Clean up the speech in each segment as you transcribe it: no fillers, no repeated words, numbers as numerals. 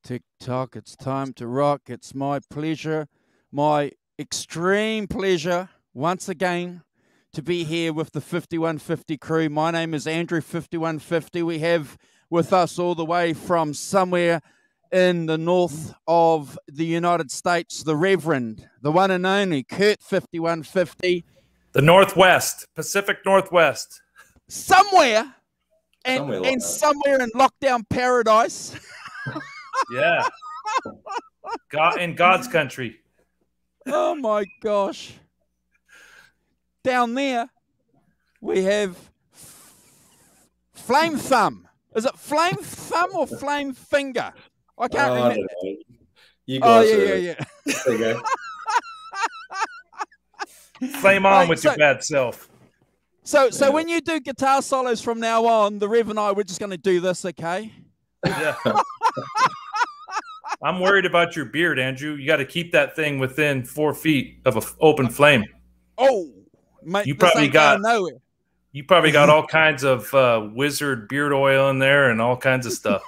Tick-tock, it's time to rock. It's my pleasure, my extreme pleasure, once again, to be here with the 5150 crew. My name is Andrew 5150. We have with us all the way from somewhere in the north of the United States, the Reverend, the one and only Kurt 5150. The Northwest, Pacific Northwest. Somewhere in lockdown paradise. Yeah. In God's country. Oh my gosh. Down there, we have Flame Thumb. Is it Flame Thumb or Flame Finger? I can't remember. I don't know. You guys yeah. There you go. Flame on with your bad self. So when you do guitar solos from now on, the Rev and I, we're just going to do this, okay? Yeah. I'm worried about your beard, Andrew. You got to keep that thing within 4 feet of an open flame. Oh, mate, you probably got all kinds of wizard beard oil in there and all kinds of stuff.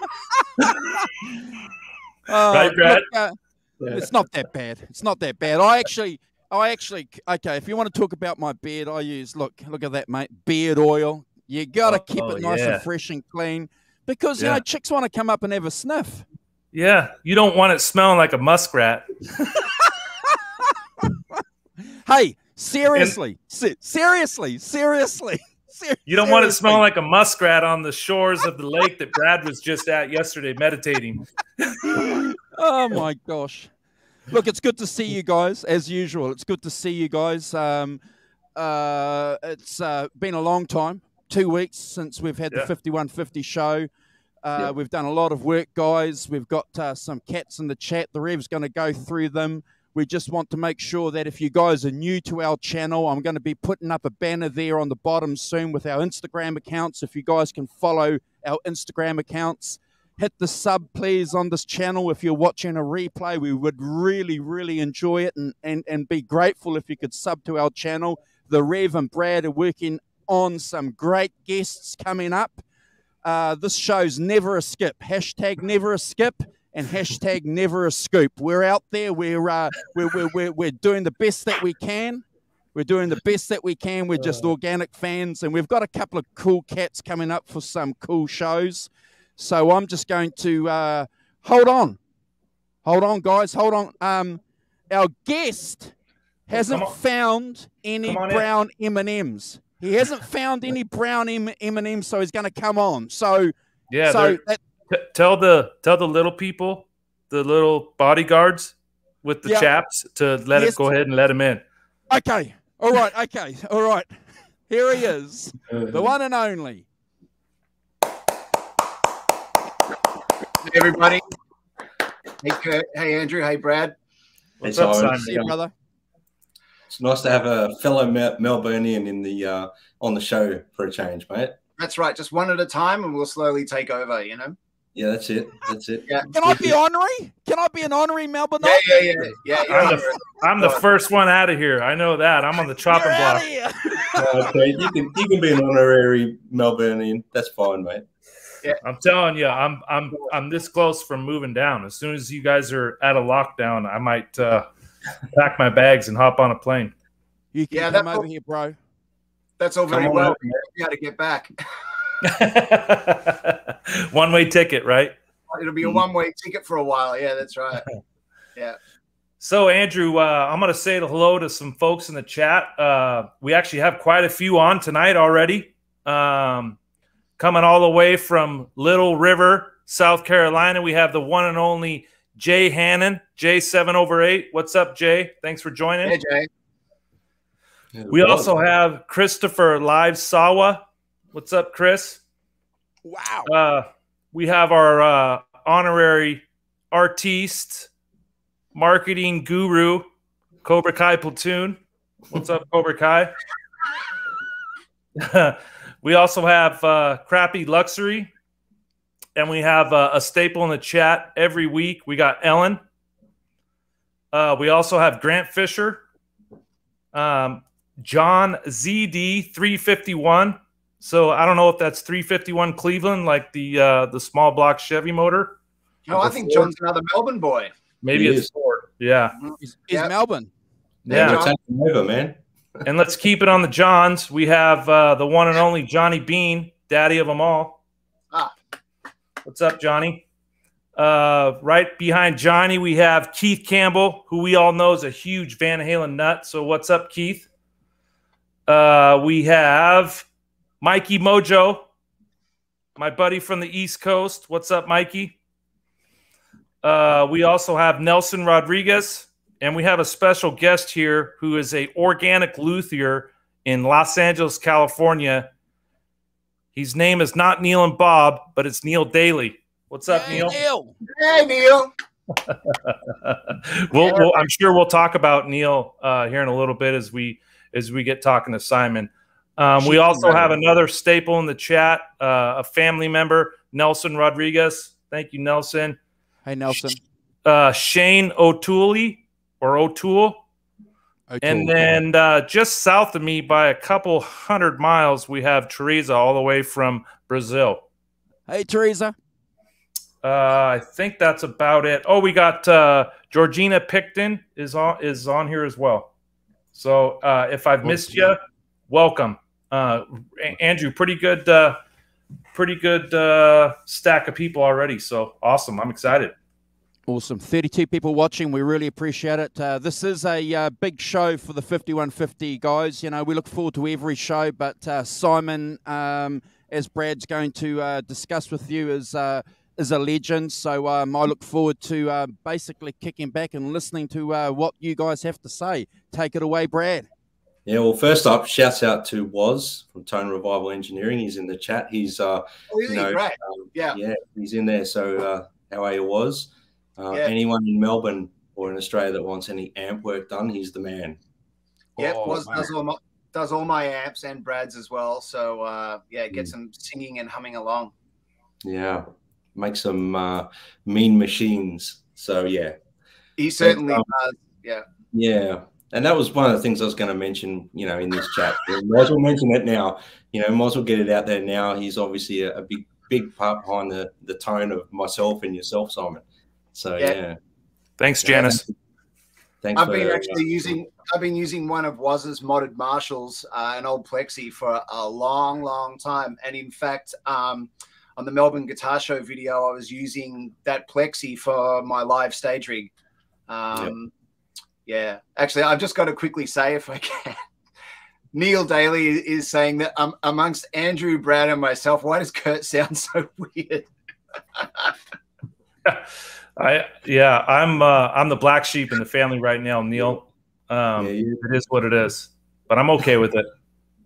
Right, Brad? Look, it's not that bad. It's not that bad. I actually, okay, if you want to talk about my beard, I use, look at that, mate, beard oil. You got to keep it nice and fresh and clean because, you know, chicks want to come up and have a sniff. Yeah, you don't want it smelling like a muskrat. Hey, seriously. You don't want it smelling like a muskrat on the shores of the lake that Brad was just at yesterday meditating. Oh, my gosh. Look, it's good to see you guys, as usual. It's good to see you guys. It's been a long time, 2 weeks since we've had the 5150 show. We've done a lot of work, guys. We've got some cats in the chat. The Rev's going to go through them. We just want to make sure that if you guys are new to our channel, I'm going to be putting up a banner there on the bottom soon with our Instagram accounts. If you guys can follow our Instagram accounts, hit the sub, please, on this channel. If you're watching a replay, we would really, really enjoy it and be grateful if you could sub to our channel. The Rev and Brad are working on some great guests coming up. This show's never a skip. Hashtag never a skip and hashtag never a scoop. We're out there. We're doing the best that we can. We're doing the best that we can. We're just organic fans, and we've got a couple of cool cats coming up for some cool shows. So I'm just going to hold on, guys, hold on. Our guest hasn't found any brown M&Ms. He hasn't found any brown M&Ms, so he's going to come on. So yeah, so tell the little people, the little bodyguards with the chaps to let it go ahead and let him in. Okay, all right, all right. Here he is, the one and only. Hey, everybody. Hey, Kurt. Hey, Andrew. Hey, Brad. What's up, Simon? See you, brother. It's nice to have a fellow Melburnian in the on the show for a change, mate. That's right. Just one at a time, and we'll slowly take over. You know. Yeah, that's it. That's it. Yeah. Can I be honorary? Can I be an honorary Melbourne? Yeah. I'm the first one out of here. I know that. I'm on the chopping block. Okay, you can be an honorary Melburnian. That's fine, mate. Yeah. I'm telling you, I'm this close from moving down. As soon as you guys are out of lockdown, I might pack my bags and hop on a plane. You can come over here, bro. That's all very well. You got to get back. One-way ticket, right? It'll be a one-way ticket for a while. Yeah, that's right. Yeah. So, Andrew, I'm going to say hello to some folks in the chat. We actually have quite a few on tonight already. coming all the way from Little River, South Carolina, we have the one and only Jay Hannon, J7/8. What's up, Jay? Thanks for joining. Hey, Jay. We also have Christopher Live Sawa. What's up, Chris? Wow. We have our honorary artiste, marketing guru, Cobra Kai Platoon. What's up, Cobra Kai? We also have Crappy Luxury. And we have a staple in the chat every week. We got Ellen. We also have Grant Fisher. John ZD 351. So I don't know if that's 351 Cleveland, like the small block Chevy motor. No, I think John's another Melbourne boy. Maybe it's Ford. Yeah. He's Melbourne. Yeah. Taking over, man. And let's keep it on the Johns. We have the one and only Johnny Bean, daddy of them all. Ah. What's up, Johnny? Right behind Johnny, we have Keith Campbell, who we all know is a huge Van Halen nut. So what's up, Keith? We have Mikey Mojo, my buddy from the East Coast. What's up, Mikey? We also have Nelson Rodriguez, and we have a special guest here who is a organic luthier in Los Angeles, California. His name is not Neil and Bob, but it's Neil Daly. What's up, Neil? Hey, Neil. I'm sure we'll talk about Neil here in a little bit as we get talking to Simon. We also have another staple in the chat, a family member, Nelson Rodriguez. Thank you, Nelson. Hey, Nelson. Shane O'Toole or O'Toole. And then just south of me by a couple 100 miles, we have Teresa all the way from Brazil. Hey, Teresa. I think that's about it. Oh, we got Georgina Picton is on here as well. So if I've missed you, welcome. Andrew, pretty good stack of people already. So awesome. I'm excited. Awesome. 32 people watching. We really appreciate it. This is a big show for the 5150 guys. You know, we look forward to every show, but Simon, as Brad's going to discuss with you, is a legend. So I look forward to basically kicking back and listening to what you guys have to say. Take it away, Brad. Yeah, well, first up, shouts out to Woz from Tone Revival Engineering. He's in the chat. He's, right. Yeah, he's in there. So how are you, Woz? Anyone in Melbourne or in Australia that wants any amp work done, he's the man. Yeah, Woz does all my amps and Brad's as well. So get some singing and humming along. Yeah, make some mean machines. So yeah, he certainly does. Yeah. Yeah. And that was one of the things I was going to mention, you know, in this chat. Moz will mention it now. You know, Moz will get it out there now. He's obviously a big part behind the tone of myself and yourself, Simon. So yeah. Thanks, Janice. Thanks. I've been using one of Woz's modded Marshalls, an old Plexi, for a long time. And in fact, on the Melbourne Guitar Show video, I was using that Plexi for my live stage rig. Yeah, actually, I've just got to quickly say, if I can, Neil Daly is saying that amongst Andrew, Brad, and myself, why does Kurt sound so weird? I'm the black sheep in the family right now, Neil. It is what it is, but I'm okay with it.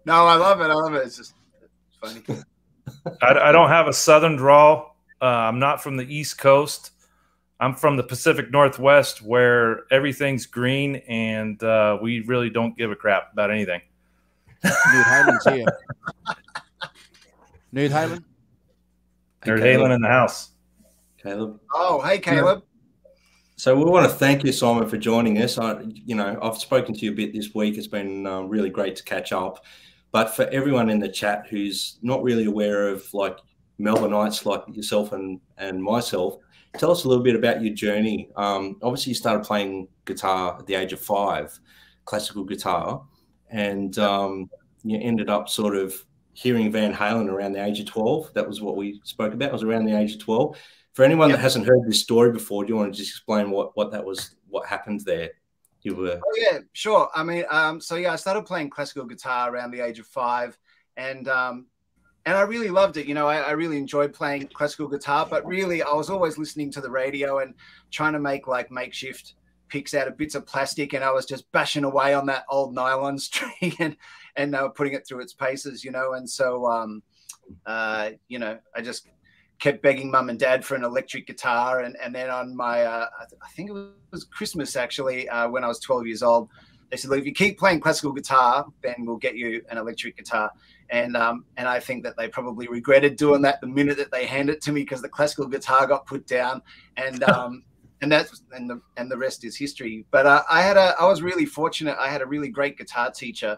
No, I love it. It's just funny. I don't have a southern drawl. I'm not from the East Coast. I'm from the Pacific Northwest, where everything's green and we really don't give a crap about anything. Nerd Halen's here. Nerd Halen? Nerd Halen in the house. Caleb. Oh, hey, Caleb. So we want to thank you, Simon, for joining us. I've spoken to you a bit this week. It's been really great to catch up. But for everyone in the chat who's not really aware of like Melbourneites like yourself and myself, tell us a little bit about your journey. Obviously, you started playing guitar at the age of 5, classical guitar, and you ended up sort of hearing Van Halen around the age of 12. That was what we spoke about. It was around the age of 12. For anyone that hasn't heard this story before, do you want to just explain what that was, what happened there? Oh, yeah, sure. I mean, I started playing classical guitar around the age of 5, and I really loved it. You know, I really enjoyed playing classical guitar, but really I was always listening to the radio and trying to make like makeshift picks out of bits of plastic, and I was just bashing away on that old nylon string and putting it through its paces, you know. And so, you know, I just kept begging mum and dad for an electric guitar. And then on my, I think it was Christmas actually, when I was 12 years old, they said, look, if you keep playing classical guitar, then we'll get you an electric guitar. And I think that they probably regretted doing that the minute that they handed it to me, because the classical guitar got put down, and the rest is history. But I was really fortunate. I had a really great guitar teacher,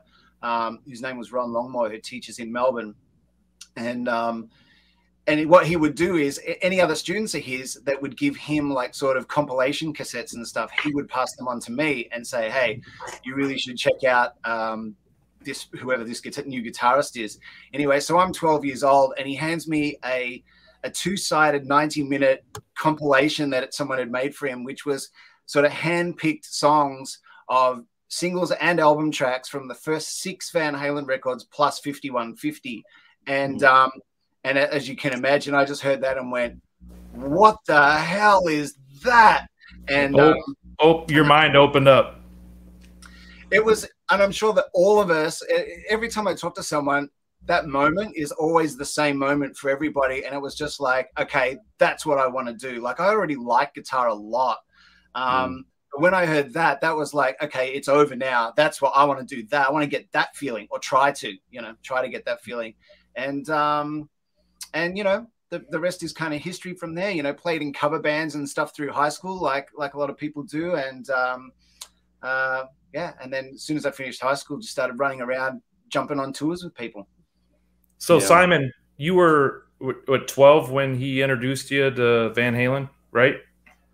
whose name was Ron Longmore, who teaches in Melbourne, and what he would do is any other students of his that would give him like sort of compilation cassettes and stuff, he would pass them on to me and say, hey, you really should check out whoever this new guitarist is. Anyway, so I'm 12 years old, and he hands me a two-sided 90-minute compilation that someone had made for him, which was sort of hand-picked songs of singles and album tracks from the first 6 Van Halen records plus 5150. And as you can imagine, I just heard that and went, what the hell is that? And your mind opened up. It was, and I'm sure that all of us, every time I talk to someone, that moment is always the same moment for everybody. And it was just like, okay, that's what I want to do. Like, I already like guitar a lot. But when I heard that, that was like, okay, it's over now. That's what I want to do. That I want to get that feeling, or try to get that feeling. And you know, the rest is kind of history from there. You know, played in cover bands and stuff through high school, like a lot of people do. And yeah, and then as soon as I finished high school, just started running around, jumping on tours with people. So Simon, you were what, 12 when he introduced you to Van Halen, right?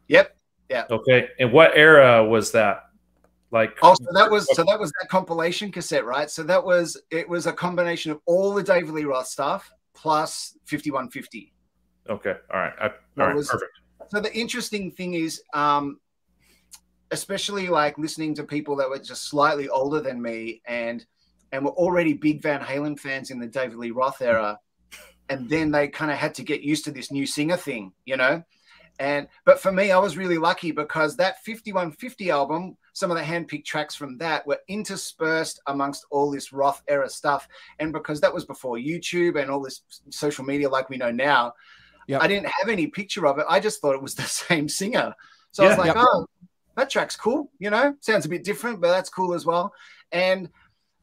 Yep. Yeah. Okay. And what era was that? Like, oh, so that was that compilation cassette, right? So it was a combination of all the David Lee Roth stuff plus 5150. Okay. All right. All right. Perfect. So the interesting thing is, especially like listening to people that were just slightly older than me and were already big Van Halen fans in the David Lee Roth era, and then they kind of had to get used to this new singer thing, you know. But for me, I was really lucky because that 5150 album, some of the handpicked tracks from that were interspersed amongst all this Roth era stuff. And because that was before YouTube and all this social media like we know now, I didn't have any picture of it. I just thought it was the same singer. So I was like, oh, that track's cool. You know, sounds a bit different, but that's cool as well. And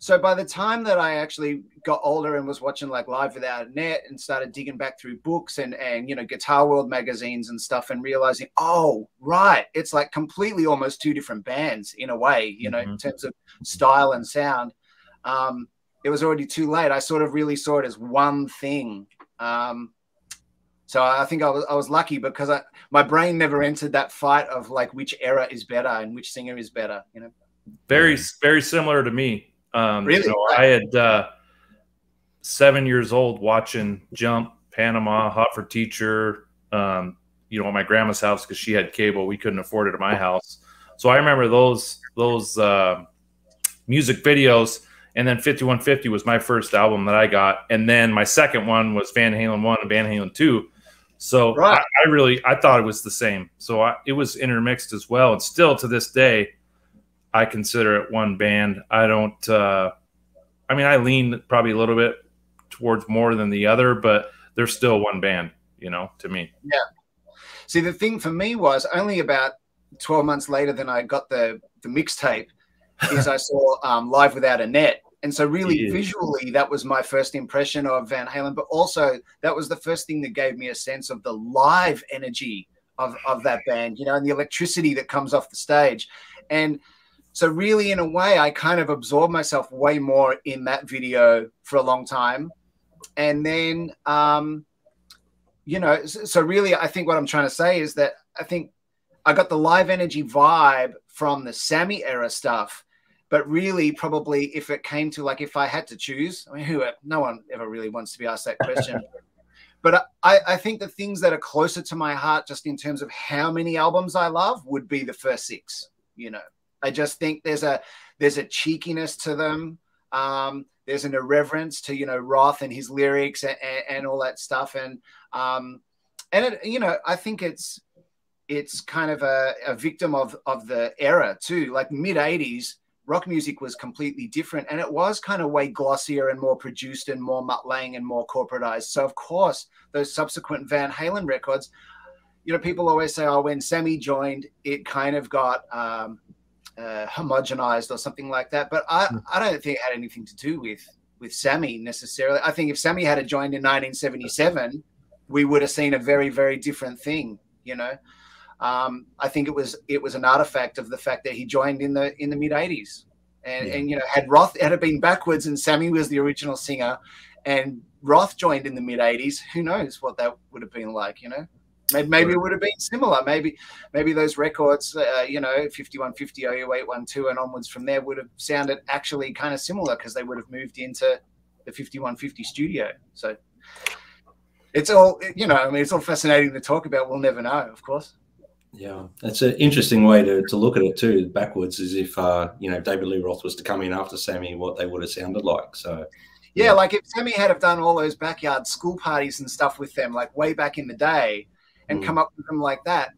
so by the time that I actually got older and was watching like Live Without a Net and started digging back through books and you know, Guitar World magazines and stuff, and realizing, oh, right, it's like completely almost two different bands in a way, you know, in terms of style and sound. It was already too late. I sort of really saw it as one thing. So I think I was lucky because my brain never entered that fight of like which era is better and which singer is better, you know. Very, very similar to me. Really? You know, I had 7 years old watching Jump, Panama, Hot for Teacher, you know, at my grandma's house because she had cable. We couldn't afford it at my house. So I remember those music videos. And then 5150 was my first album that I got. And then my second one was Van Halen 1 and Van Halen 2. So I thought it was the same. So it was intermixed as well. And still to this day, I consider it one band. I don't, I mean, I lean probably a little bit towards more than the other, but they're still one band, you know, to me. Yeah. See, the thing for me was only about 12 months later than I got the mixtape is I saw Live Without a Net. And so really visually, that was my first impression of Van Halen, but also that was the first thing that gave me a sense of the live energy of that band, you know, and the electricity that comes off the stage. And so really, in a way, I kind of absorbed myself way more in that video for a long time. And then, you know, so really, I think what I'm trying to say is that I think I got the live energy vibe from the Sammy era stuff. But really, probably if it came to like, if I had to choose, I mean, no one ever really wants to be asked that question. But I think the things that are closer to my heart, just in terms of how many albums I love, would be the first 6, you know. I just think there's a cheekiness to them. there's an irreverence to, you know, Roth and his lyrics and all that stuff. And it, you know, I think it's kind of a victim of the era too. Like mid-80s, rock music was completely different, and it was kind of way glossier and more produced and more mutt-laying and more corporatized. So of course, those subsequent Van Halen records, you know, people always say, oh, when Sammy joined, it kind of got homogenized or something like that. But I don't think it had anything to do with Sammy necessarily. I think if Sammy had joined in 1977, we would have seen a very, very different thing, you know. I think it was an artifact of the fact that he joined in the mid 80s, and you know, had it been backwards and Sammy was the original singer, and Roth joined in the mid 80s, who knows what that would have been like, you know? Maybe it would have been similar. Maybe those records, you know, 5150, OU812, and onwards from there would have sounded actually kind of similar because they would have moved into the 5150 studio. So it's all, you know, I mean, it's all fascinating to talk about. We'll never know, of course. Yeah, that's an interesting way to look at it too, backwards, as if, you know, David Lee Roth was to come in after Sammy, what they would have sounded like. So, yeah, like if Sammy had have done all those backyard school parties and stuff with them, like way back in the day, and come up with them like that,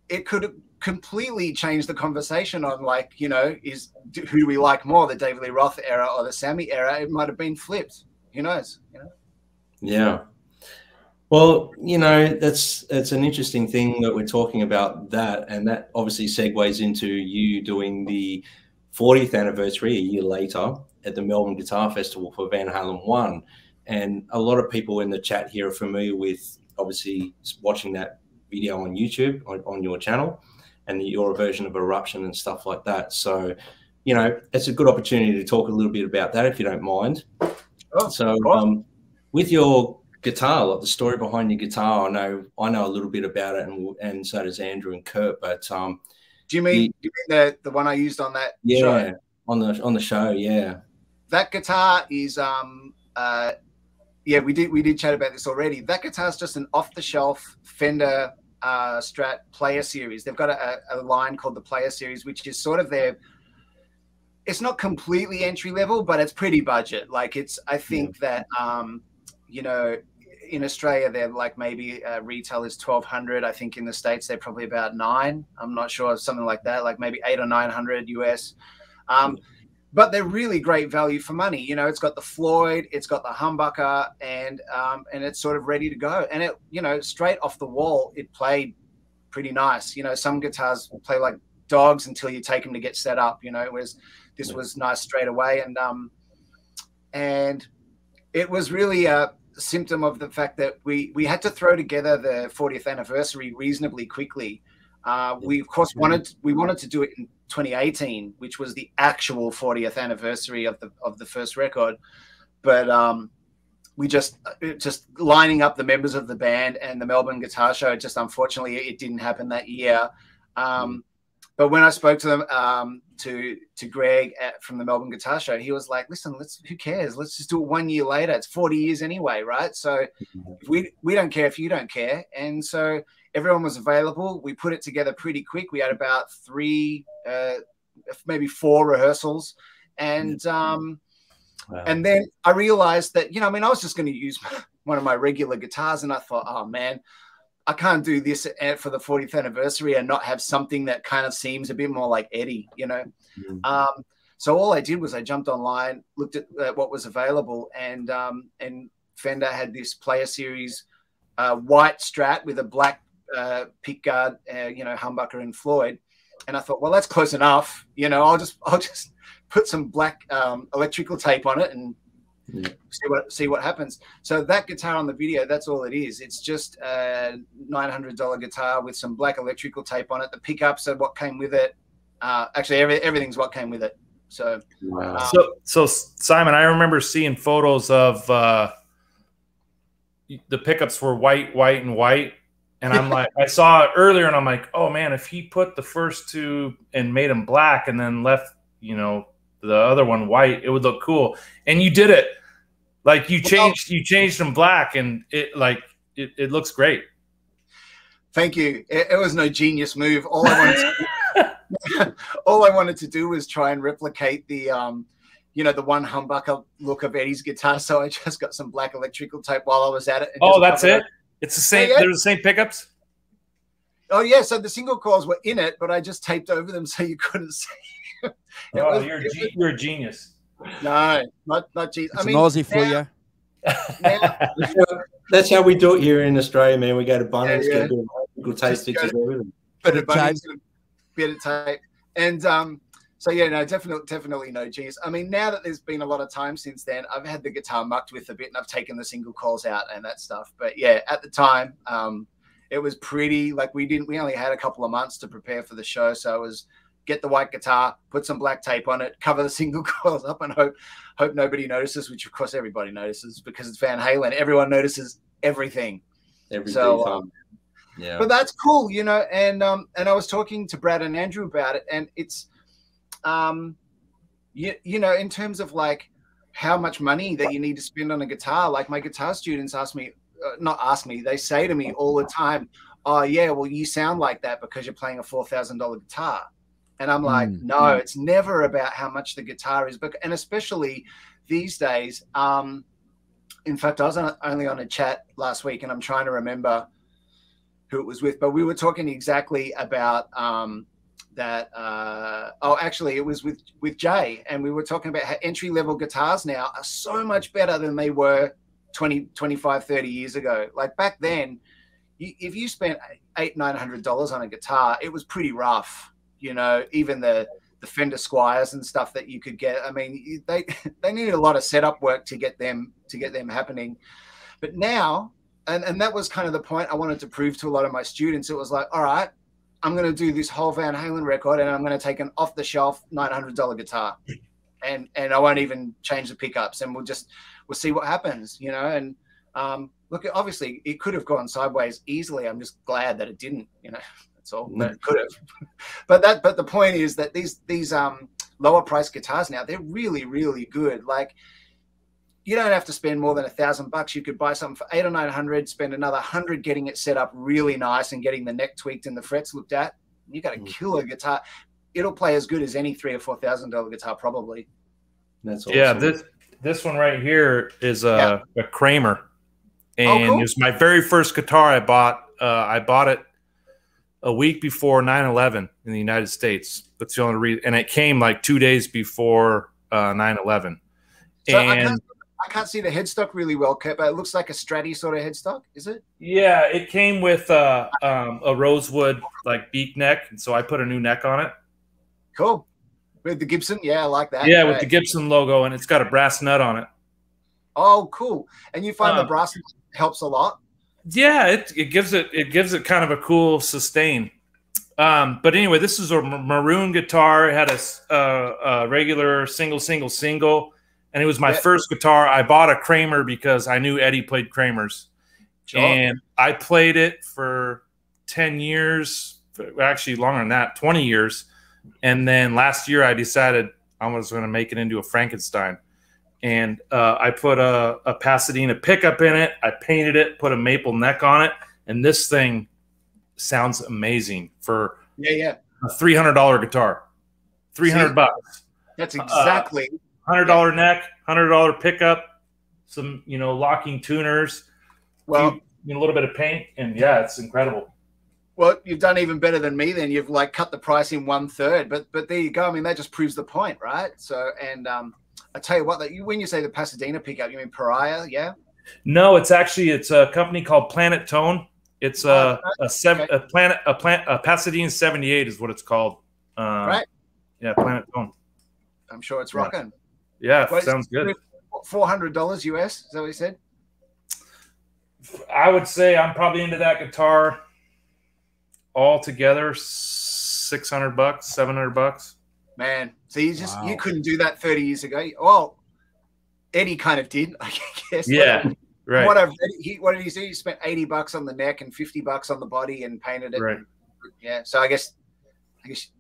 it could have completely changed the conversation on, like, you know, who do we like more, the David Lee Roth era or the Sammy era? It might have been flipped. Who knows? You know? Yeah. Well, you know, it's an interesting thing that we're talking about that, and that obviously segues into you doing the 40th anniversary a year later at the Melbourne Guitar Festival for Van Halen 1. And a lot of people in the chat here are familiar with obviously watching that video on YouTube on your channel and your version of Eruption and stuff like that. So, you know, it's a good opportunity to talk a little bit about that if you don't mind. Oh, so with your guitar, like the story behind your guitar, I know a little bit about it, and so does Andrew and Kurt. But do you mean the one I used on that show? on the show, yeah. That guitar is yeah, we did chat about this already. That guitar is just an off-the-shelf Fender Strat Player Series. They've got a line called the Player Series, which is sort of it's not completely entry level, but it's pretty budget. Like I think that you know, in Australia they're like maybe retail is $1,200. I think in the States they're probably about $900. I'm not sure, something like that, like maybe $800 or $900 US. But they're really great value for money. You know, it's got the Floyd, it's got the humbucker, and it's sort of ready to go. And it, you know, straight off the wall, it played pretty nice. You know, some guitars play like dogs until you take them to get set up. You know, whereas this was nice straight away, and it was really a symptom of the fact that we had to throw together the 40th anniversary reasonably quickly. We of course wanted to do it in 2018, which was the actual 40th anniversary of the first record, but we just lining up the members of the band and the Melbourne Guitar Show, just unfortunately it didn't happen that year. But when I spoke to them, to Greg from the Melbourne Guitar Show, he was like, listen, who cares? Let's just do it 1 year later. It's 40 years anyway, right? So we don't care if you don't care. And so everyone was available. We put it together pretty quick. We had about 3, maybe 4 rehearsals. And and then I realized that, you know, I mean, I was just going to use one of my regular guitars, and I thought, oh man, I can't do this for the 40th anniversary and not have something that kind of seems a bit more like Eddie, you know? So all I did was I jumped online, looked at what was available, and Fender had this Player Series white Strat with a black pickguard, you know, humbucker and Floyd. And I thought, well, that's close enough. You know, I'll just put some black electrical tape on it and see what happens. So that guitar on the video, that's all it is. It's just a $900 guitar with some black electrical tape on it. The pickups are what came with it. Actually, everything's what came with it. So, so Simon, I remember seeing photos of the pickups were white, and white. And I'm like, I saw it earlier, and I'm like, oh man, if he put the first 2 and made them black and then left, you know, the other one white, it would look cool. And you did it. Like you changed them black, and it looks great. Thank you. It was no genius move. All I wanted to do was try and replicate the you know, the one humbucker look of Eddie's guitar. So I just got some black electrical tape while I was at it. And oh, that's it? It's the same. Yeah, yeah. They're the same pickups? Oh, yeah. So the single coils were in it, but I just taped over them so you couldn't see. You're a genius. No, not genius. It's an Aussie for you. That's how we do it here in Australia, man. We go to Bunnings, get a bit of good tape stitches, everything. Bit of tape. And so yeah, no, definitely no genius. I mean, now that there's been a lot of time since then, I've had the guitar mucked with a bit, and I've taken the single coils out and that stuff. But yeah, at the time, it was pretty like we only had a couple of months to prepare for the show, so it was get the white guitar, put some black tape on it, cover the single coils up, and hope nobody notices, which of course everybody notices because it's Van Halen. Everyone notices everything. Yeah. But that's cool, you know. And I was talking to Brad and Andrew about it, and it's, you know, in terms of like how much money that you need to spend on a guitar. Like my guitar students they say to me all the time, "Oh yeah, well you sound like that because you're playing a $4,000 guitar." And I'm like, no, it's never about how much the guitar is, and especially these days. In fact, I was only on a chat last week, and I'm trying to remember who it was with, but we were talking exactly about that. Actually, it was with Jay, and we were talking about how entry-level guitars now are so much better than they were 20, 25, 30 years ago. Like back then, if you spent $800-900 on a guitar, it was pretty rough. You know, even the Fender Squires and stuff that you could get. I mean, they needed a lot of setup work to get them happening. But now, and that was kind of the point I wanted to prove to a lot of my students. It was like, all right, I'm going to do this whole Van Halen record, and I'm going to take an off-the-shelf $900 guitar, and I won't even change the pickups, and we'll see what happens, you know. And look, obviously, it could have gone sideways easily. I'm just glad that it didn't, you know. That's all. But it could have. But the point is that these lower price guitars now, they're really, really good. Like, you don't have to spend more than $1,000. You could buy something for $800 or $900, spend another $100 getting it set up really nice and getting the neck tweaked and the frets looked at. You got a killer guitar. It'll play as good as any $3,000 or $4,000 guitar, probably. That's awesome. Yeah, this one right here is a Kramer, and it was my very first guitar I bought. I bought it a week before 9/11 in the United States. That's the only reason. And it came like 2 days before 9/11. So and I can't see the headstock really well, Kurt, but it looks like a Stratty sort of headstock, is it? Yeah, it came with a rosewood like beak neck, and so I put a new neck on it. Cool. With the Gibson? Yeah, I like that. Yeah, with the Gibson logo, and it's got a brass nut on it. Oh, cool. And you find the brass nut helps a lot? Yeah, it gives it kind of a cool sustain. But anyway, this is a maroon guitar. It had a regular single, and it was my first guitar. I bought a Kramer because I knew Eddie played Kramers, and I played it for 10 years, actually longer than that, 20 years. And then last year I decided I was going to make it into a Frankenstein. And I put a Pasadena pickup in it. I painted it, put a maple neck on it, and this thing sounds amazing for a $300 guitar. $300. That's exactly $100 neck, $100 pickup, some locking tuners, a little bit of paint, and yeah, it's incredible. Well, you've done even better than me. Then you've like cut the price in 1/3. But there you go. I mean, that just proves the point, right? So I tell you what, when you say the Pasadena pickup, you mean Pariah, yeah? No, it's a company called Planet Tone. It's a Pasadena 78 is what it's called. Right. Yeah, Planet Tone. I'm sure it's rocking. Yeah, sounds good. $400 US, is that what you said? I would say I'm probably into that guitar altogether $600, $700. Man, so you couldn't do that 30 years ago. Well, Eddie kind of did, I guess. Yeah, right. What did he do? He spent $80 on the neck and $50 on the body and painted it. Right. Yeah. So I guess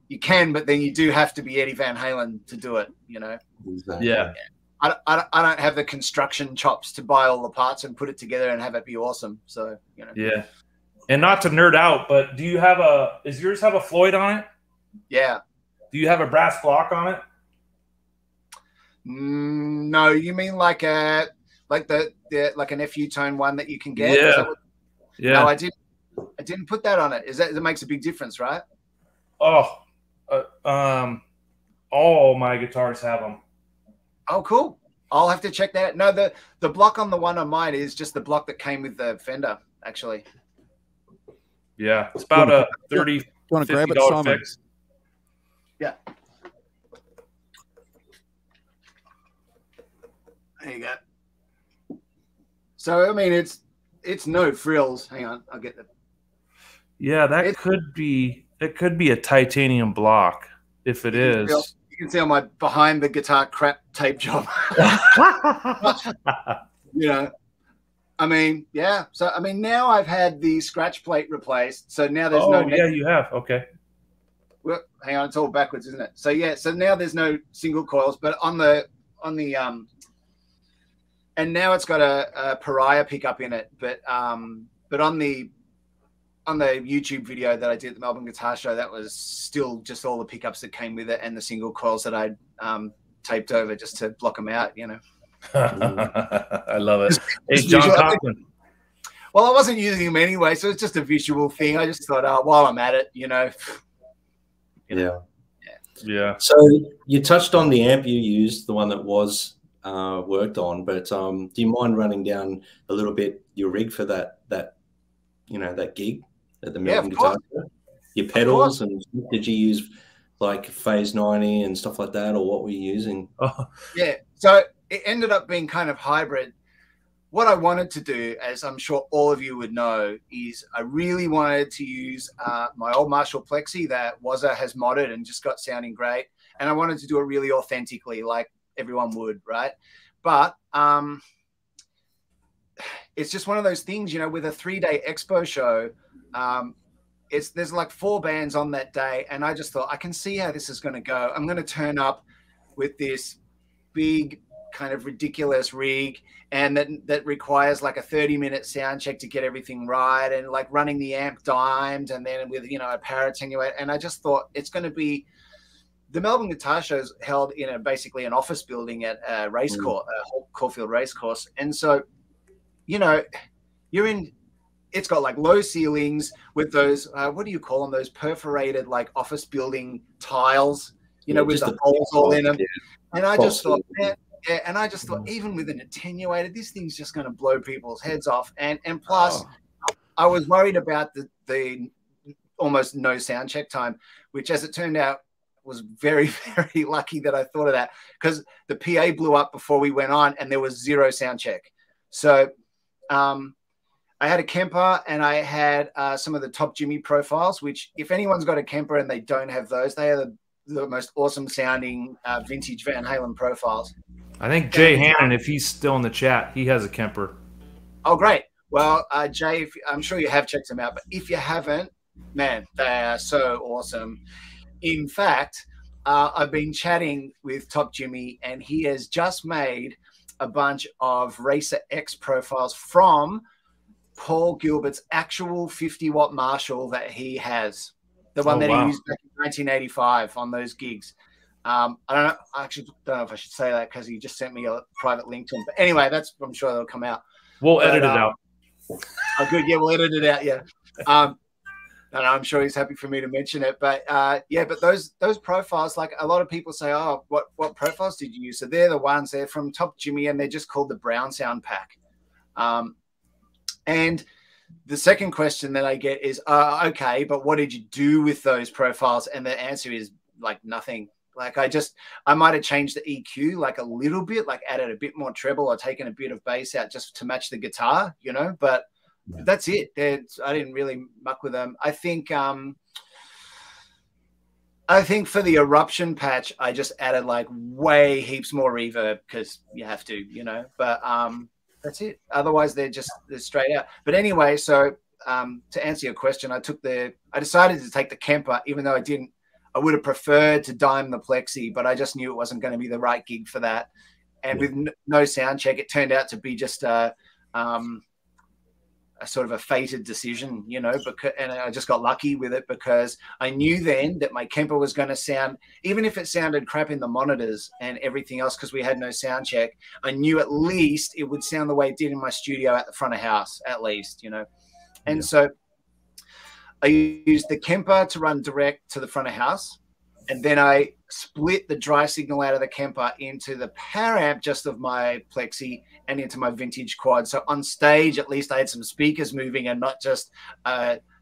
you can, but then you do have to be Eddie Van Halen to do it. You know. Exactly. Yeah. I don't have the construction chops to buy all the parts and put it together and have it be awesome. So Yeah. And not to nerd out, but does yours have a Floyd on it? Yeah. Do you have a brass block on it? No, you mean like an FU tone one that you can get? Yeah. No, I didn't put that on it. That makes a big difference, right? Oh, all my guitars have them. Oh, cool. I'll have to check that. No, the block on the one on mine is just the block that came with the Fender, actually. Yeah, it's about a $30, you want to grab it, $50 Simon? fix. Yeah. There you go. So I mean, it's no frills. Hang on, I'll get that. Yeah, that could be a titanium block if it is. You can see on my behind the guitar crap tape job. You know, I mean, yeah. So I mean, now I've had the scratch plate replaced, so now there's no. Yeah, you have. Okay. Well, hang on, it's all backwards, isn't it? So yeah, so now there's no single coils, but on the and now it's got a pariah pickup in it, but on the YouTube video that I did at the Melbourne Guitar Show, that was still just all the pickups that came with it and the single coils that I'd taped over just to block them out, you know. I love it. Hey, John Coughlin. Well, I wasn't using them anyway, so it's just a visual thing. I just thought, while I'm at it, you know. Yeah. So you touched on the amp you used, the one that was worked on, but do you mind running down a little bit your rig for that gig at the Melbourne Guitar Show? Your pedals, and did you use like Phase 90 and stuff like that, or what were you using? Yeah, so it ended up being kind of hybrid. What I wanted to do, as I'm sure all of you would know, is I really wanted to use my old Marshall Plexi that Wazza has modded and just got sounding great, and I wanted to do it really authentically, like everyone would, right? But it's just one of those things, you know, with a 3-day expo show, there's like 4 bands on that day, and I just thought, I can see how this is going to go. I'm going to turn up with this big kind of ridiculous rig, and that requires like a 30-minute sound check to get everything right, and like running the amp dimed, and then with, you know, a power attenuator. And I just thought it's going to be, the Melbourne Guitar Show is held in basically an office building at a race course, Caulfield race course. And so, you know, it's got like low ceilings with those, what do you call them? Those perforated like office building tiles, you know, with the holes all in them. Yeah. And I just thought, and I just thought, even with an attenuator, this thing's just going to blow people's heads off. And plus, I was worried about the almost no sound check time, which, as it turned out, was very, very lucky that I thought of that, because the PA blew up before we went on and there was 0 sound check. So I had a Kemper, and I had some of the Top Jimmy profiles, which if anyone's got a Kemper and they don't have those, they are the most awesome sounding vintage Vanhalen profiles. I think Jay Hannon, if he's still in the chat, he has a Kemper. Oh, great. Well, Jay, I'm sure you have checked them out, but if you haven't, man, they are so awesome. In fact, I've been chatting with Top Jimmy, and he has just made a bunch of Racer X profiles from Paul Gilbert's actual 50-watt Marshall that he has, the one that he used back in 1985 on those gigs. I actually don't know if I should say that, because he just sent me a private link to him. But anyway, I'm sure that'll come out. We'll edit it out. Oh, good. Yeah, we'll edit it out. Yeah. And I'm sure he's happy for me to mention it. But yeah, but those profiles, like a lot of people say, oh, what profiles did you use? So they're the ones, they're from Top Jimmy, and they're just called the Brown Sound Pack. And the second question that I get is, okay, but what did you do with those profiles? And the answer is like nothing. Like I might have changed the EQ like a little bit, like added a bit more treble or taken a bit of bass out just to match the guitar, you know, but that's it. I didn't really muck with them. I think for the eruption patch, I just added like way heaps more reverb, because you have to, you know, but that's it. Otherwise they're straight out. But anyway, so to answer your question, I decided to take the Kemper, even though I would have preferred to dime the Plexi, but I just knew it wasn't going to be the right gig for that. And with no sound check, it turned out to be just sort of a fated decision, you know, because, and I just got lucky with it because I knew then that my Kemper was going to sound, even if it sounded crap in the monitors and everything else, because we had no sound check, I knew at least it would sound the way it did in my studio at the front of house, at least, you know. And so I used the Kemper to run direct to the front of house. And then I split the dry signal out of the Kemper into the power amp just of my Plexi and into my vintage quad. So on stage, at least I had some speakers moving and not just,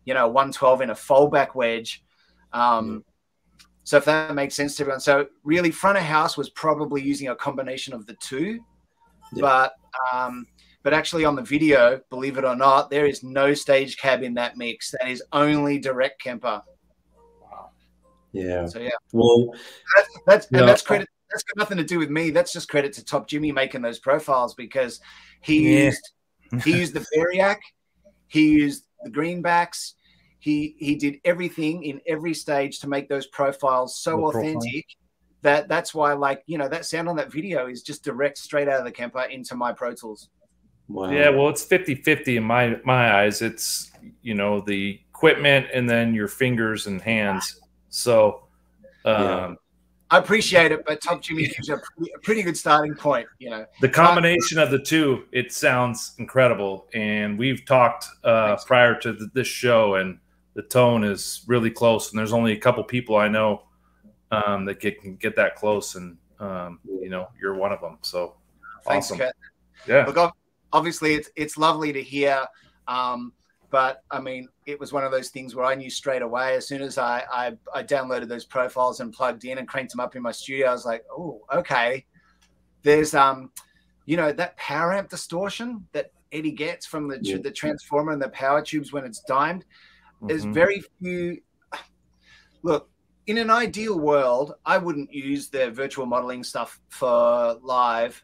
you know, 112 in a fallback wedge. So if that makes sense to everyone. So really front of house was probably using a combination of the two. But actually on the video, believe it or not, there is no stage cab in that mix. That is only direct Kemper. Yeah. So yeah. Well, that's credit. That's got nothing to do with me. That's just credit to Top Jimmy making those profiles because he used the Variac, he used the greenbacks, he did everything in every stage to make those profiles so authentic that's why, like, you know, that sound on that video is just direct straight out of the Kemper into my Pro Tools. Wow. Yeah, well, it's 50-50 in my eyes. It's, you know, the equipment and then your fingers and hands. So I appreciate it, but Top Jimmy gives you a pretty good starting point. You know, the combination of the two, it sounds incredible. And we've talked prior to this show, and the tone is really close. And there's only a couple people I know that can get that close, and you know, you're one of them. So thanks, awesome. Kurt. Yeah. Look, obviously, it's lovely to hear. But I mean, it was one of those things where I knew straight away as soon as I downloaded those profiles and plugged in and cranked them up in my studio. I was like, oh, okay. There's you know, that power amp distortion that Eddie gets from the transformer and the power tubes when it's dimed. There's very few. Look, in an ideal world, I wouldn't use the virtual modeling stuff for live.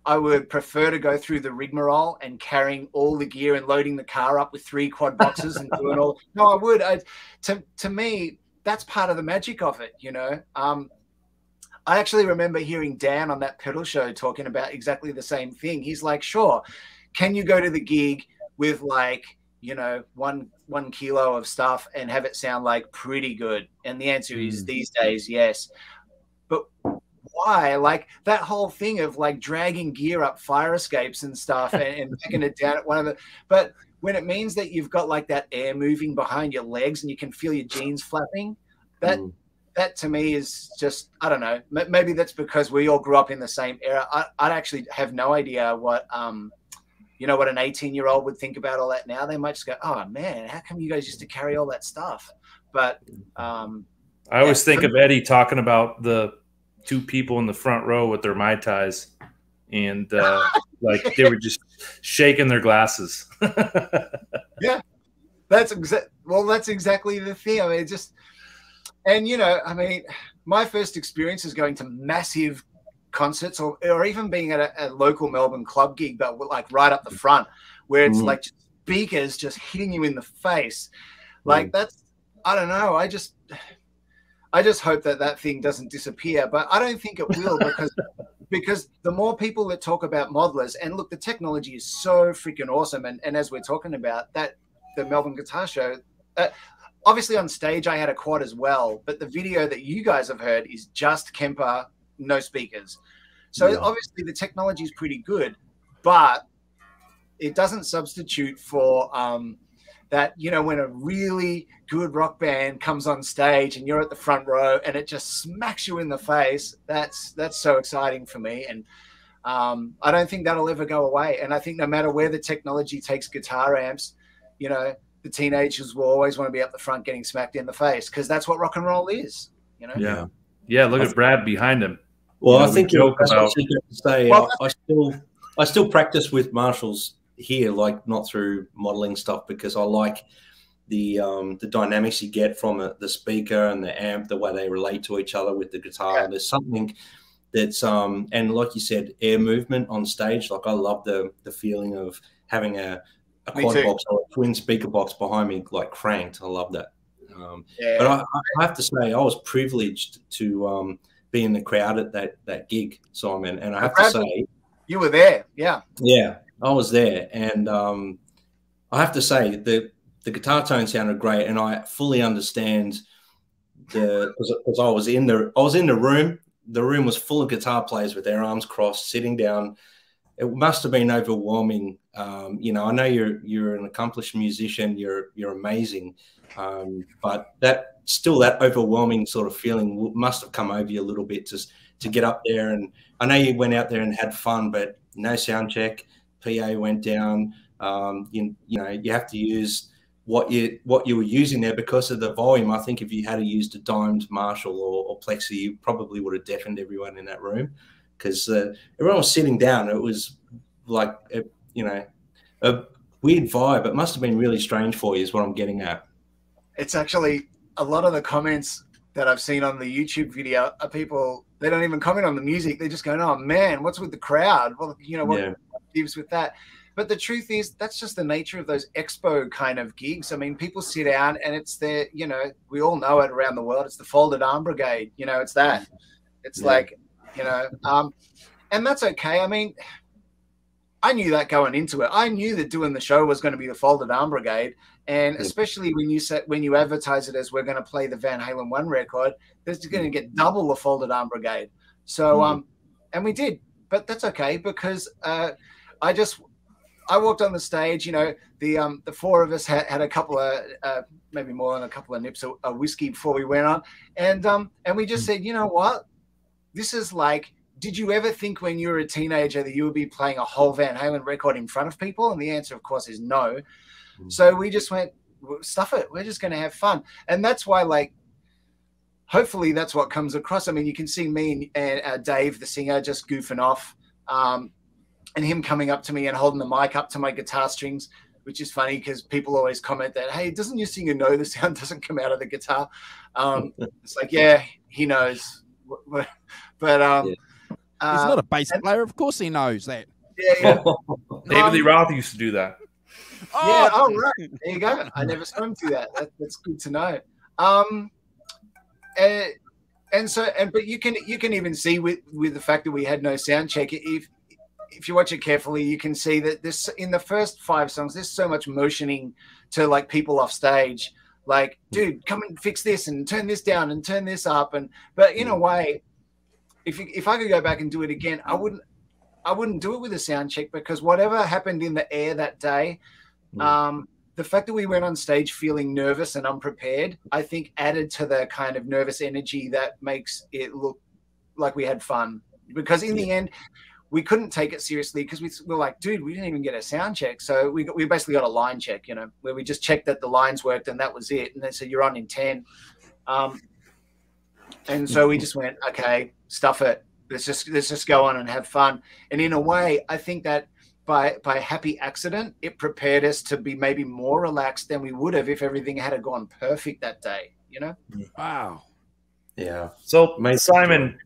I would prefer to go through the rigmarole and carrying all the gear and loading the car up with 3 quad boxes and doing all. No, I would. To me, that's part of the magic of it, you know. I actually remember hearing Dan on that pedal show talking about exactly the same thing. He's like, sure, can you go to the gig with, like, you know, one kilo of stuff and have it sound like pretty good? And the answer is these days, yes. But why? Like, that whole thing of like dragging gear up fire escapes and stuff and picking it down at one of the, but when it means that you've got like that air moving behind your legs and you can feel your jeans flapping, that to me is just, I don't know, maybe that's because we all grew up in the same era. I'd actually have no idea what you know, what an 18-year-old would think about all that now. They might just go, oh man, how come you guys used to carry all that stuff? But I always think of Eddie talking about the 2 people in the front row with their Mai Tais, and like they were just shaking their glasses. Yeah, that's exactly the thing. I mean, and you know, I mean, my first experience is going to massive concerts or even being at a local Melbourne club gig, but like right up the front, where it's like speakers just hitting you in the face. Like that's, I don't know. I just hope that thing doesn't disappear, but I don't think it will because the more people that talk about modelers, and look, the technology is so freaking awesome. And as we're talking about that, the Melbourne Guitar Show, obviously on stage I had a quad as well, but the video that you guys have heard is just Kemper, no speakers. So obviously the technology is pretty good, but it doesn't substitute for that, you know, when a really good rock band comes on stage and you're at the front row and it just smacks you in the face. That's so exciting for me. And I don't think that'll ever go away. And I think no matter where the technology takes guitar amps, you know, the teenagers will always want to be up the front getting smacked in the face because that's what rock and roll is, you know? Yeah. Yeah. Look at Brad behind him. Well, you know, I think that's what you have to say. Well, I still practice with Marshalls here, like not through modeling stuff, because I like the dynamics you get from the speaker and the amp, the way they relate to each other with the guitar. Yeah. There's something that's and like you said, air movement on stage. Like I love the feeling of having a quad box or a twin speaker box behind me, like cranked. I love that. But I have to say, I was privileged to be in the crowd at that gig, Simon, and I have to say, you were there, yeah. I was there, and I have to say the guitar tone sounded great, and I fully understand because I was in the room. The room was full of guitar players with their arms crossed, sitting down. It must have been overwhelming. You know, I know you're an accomplished musician. You're amazing, but that overwhelming sort of feeling must have come over you a little bit to get up there. And I know you went out there and had fun, but no sound check. PA went down. You know, you have to use what you were using there because of the volume. I think if you had used a dimed Marshall or Plexi, you probably would have deafened everyone in that room, because everyone was sitting down. It was like you know, a weird vibe. It must have been really strange for you, is what I'm getting at. It's actually a lot of the comments that I've seen on the YouTube video are people, they don't even comment on the music. They're just going, "Oh man, what's with the crowd? Well, you know, what gives with that?" But the truth is, that's just the nature of those expo kind of gigs. I mean, people sit down and it's their, you know, we all know it around the world. It's the folded arm brigade. You know, it's that. It's like, you know, and that's okay. I mean, I knew that going into it. I knew that doing the show was going to be the folded arm brigade. And especially when you advertise it as we're going to play the Van Halen 1 record, there's going to get double the folded arm brigade. So, and we did, but that's okay, because I walked on the stage, you know, the four of us had a couple of, maybe more than a couple of nips of whiskey before we went on. And we just said, you know what, this is like, did you ever think when you were a teenager that you would be playing a whole Van Halen record in front of people? And the answer, of course, is no. So we just went, stuff it. We're just going to have fun. And that's why, like, hopefully that's what comes across. I mean, you can see me and Dave, the singer, just goofing off. And him coming up to me and holding the mic up to my guitar strings, which is funny because people always comment that, "Hey, doesn't your singer know the sound doesn't come out of the guitar?" It's like, yeah, he knows. But he's not a bass player. Of course he knows that. Yeah. David Lee Roth used to do that. Yeah, oh, right. There you go. I never saw him do that. That's good to know. But you can even see with the fact that we had no sound check, if you watch it carefully, you can see that this, in the first 5 songs, there's so much motioning to like people off stage, like, dude, come and fix this and turn this down and turn this up. But in a way, if I could go back and do it again, I wouldn't do it with a sound check, because whatever happened in the air that day, the fact that we went on stage feeling nervous and unprepared, I think added to the kind of nervous energy that makes it look like we had fun. Because in the end, we couldn't take it seriously, because we were like, dude, we didn't even get a sound check. So we basically got a line check, you know, where we just checked that the lines worked and that was it. And they said, you're on in 10. And so we just went, okay, stuff it. Let's just go on and have fun. And in a way, I think that by happy accident, it prepared us to be maybe more relaxed than we would have if everything had gone perfect that day, you know? Wow. Yeah. So, Simon,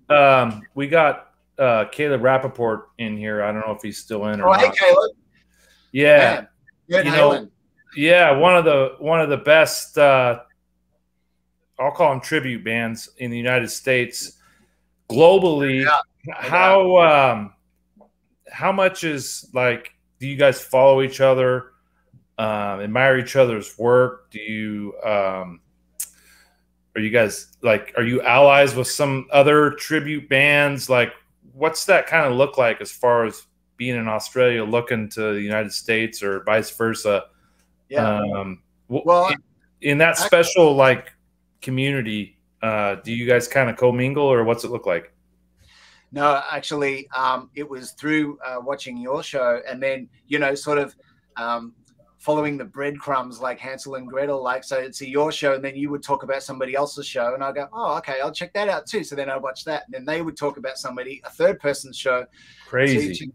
we got Caleb Rappaport in here. I don't know if he's still in or not. Hey, Caleb. Yeah. Man, you know, yeah, one of the best, I'll call them tribute bands in the United States. Globally, how much is, like, do you guys follow each other, admire each other's work? Do you are you guys, like, are you allies with some other tribute bands? Like, what's that kind of look like as far as being in Australia looking to the United States, or vice versa? Well, in that special, like, community, do you guys kind of commingle, or what's it look like? No, actually, it was through watching your show, and then, you know, sort of following the breadcrumbs like Hansel and Gretel. Like, so it's your show, and then you would talk about somebody else's show, and I'll go, oh, okay, I'll check that out too. So then I'd watch that, and then they would talk about a third person's show. Crazy.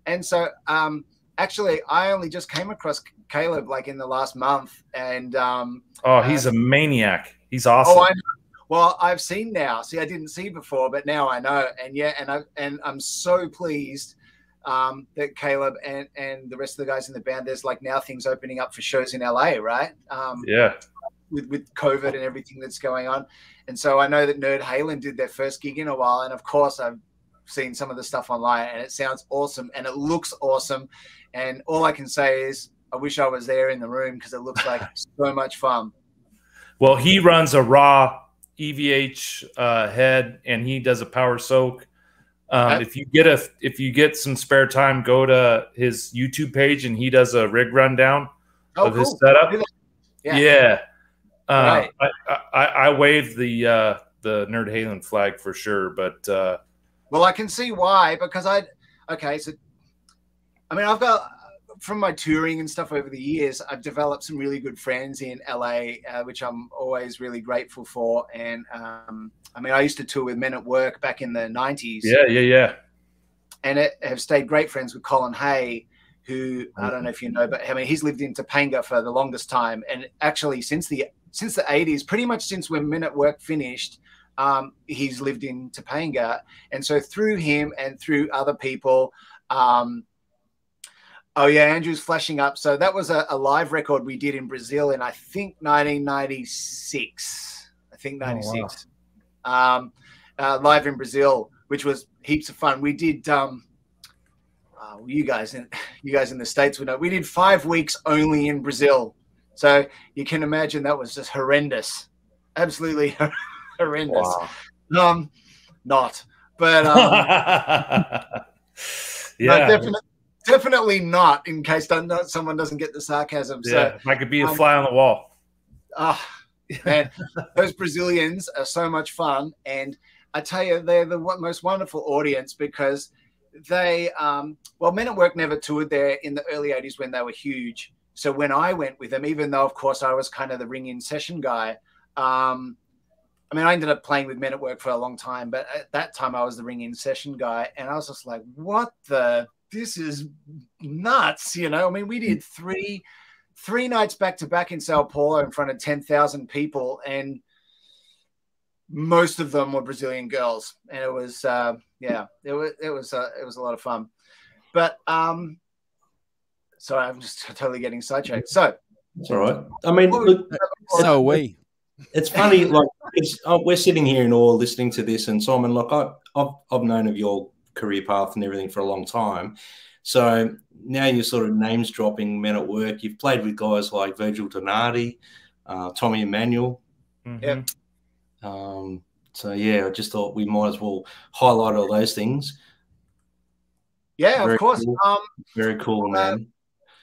And so actually, I only just came across Caleb like in the last month, and he's a maniac. He's awesome. Oh, I know. Well, I've seen now. See, I didn't see before, but now I know. And yeah, and I'm so pleased that Caleb and the rest of the guys in the band, there's like now things opening up for shows in LA, right? Yeah. With COVID and everything that's going on. And so I know that Nerd Halen did their first gig in a while. And of course, seen some of the stuff online, and it sounds awesome and it looks awesome. And all I can say is I wish I was there in the room because it looks like so much fun. Well, he runs a raw EVH head, and he does a power soak. If you get some spare time, go to his YouTube page, and he does a rig rundown of his setup. Yeah. Right. I waved the Nerd Halen flag for sure, but well, I can see why, because I've got, from my touring and stuff over the years, I've developed some really good friends in LA, which I'm always really grateful for. And I used to tour with Men at Work back in the 90s. Yeah. And have stayed great friends with Colin Hay, who I don't know if you know, but he's lived in Topanga for the longest time. And actually since the 80s, pretty much since when Men at Work finished, he's lived in Topanga. And so through him and through other people, oh yeah, Andrew's flashing up. So that was a live record we did in Brazil in, I think, 1996. Live in Brazil, which was heaps of fun. We did you guys in the States would know, we did 5 weeks only in Brazil. So you can imagine that was just horrendous. Absolutely horrendous. Wow. Not. But yeah. No, definitely not, in case someone doesn't get the sarcasm. Yeah, so I could be a fly on the wall. Man, those Brazilians are so much fun. And I tell you, they're the most wonderful audience because they, Men at Work never toured there in the early 80s when they were huge. So when I went with them, even though, of course, I was kind of the ring-in session guy, I ended up playing with Men at Work for a long time, but at that time I was the ring-in session guy. And I was just like, this is nuts, we did three nights back to back in Sao Paulo in front of 10,000 people, and most of them were Brazilian girls, and it was it was a lot of fun. But sorry, I'm just totally getting sidetracked. So it's all right. Look, so are we. It's funny, like we're sitting here and all listening to this, and Simon, look, I've known of your career path and everything for a long time. So now you're sort of names dropping Men at Work. You've played with guys like Virgil Donati, Tommy Emmanuel. Mm-hmm. So yeah, I just thought we might as well highlight all those things. Yeah, of course. Cool. Very cool, man.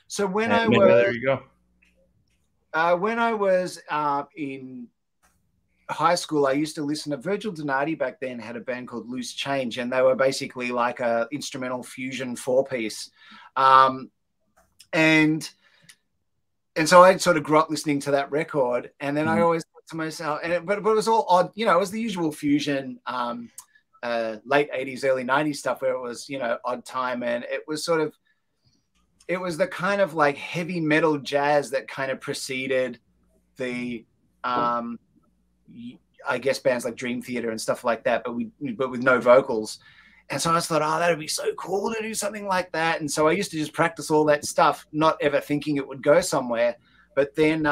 So when there you go. When I was in high school, I used to listen to Virgil Donati. Back then had a band called Loose Change, and they were basically like a instrumental fusion 4-piece. And so I sort of grew up listening to that record, and then I always thought to myself, but it was all odd, it was the usual fusion, late 80s, early 90s stuff where it was, odd time, and it was the kind of like heavy metal jazz that kind of preceded the I guess bands like Dream Theater and stuff like that, but with no vocals. And so I just thought, that'd be so cool to do something like that. And so I used to just practice all that stuff, not ever thinking it would go somewhere. But then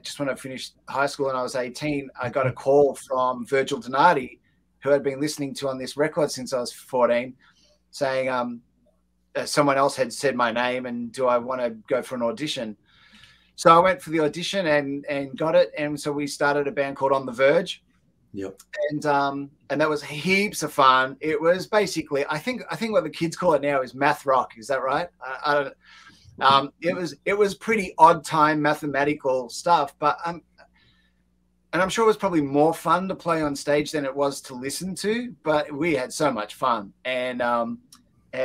just when I finished high school and I was 18, I got a call from Virgil Donati, who I'd been listening to on this record since I was 14, saying someone else had said my name and do I want to go for an audition? So I went for the audition and got it. And so we started a band called On the Verge. Yep. And that was heaps of fun. It was basically, I think what the kids call it now is math rock. Is that right? I don't. It was pretty odd time mathematical stuff, but and I'm sure it was probably more fun to play on stage than it was to listen to. But we had so much fun, and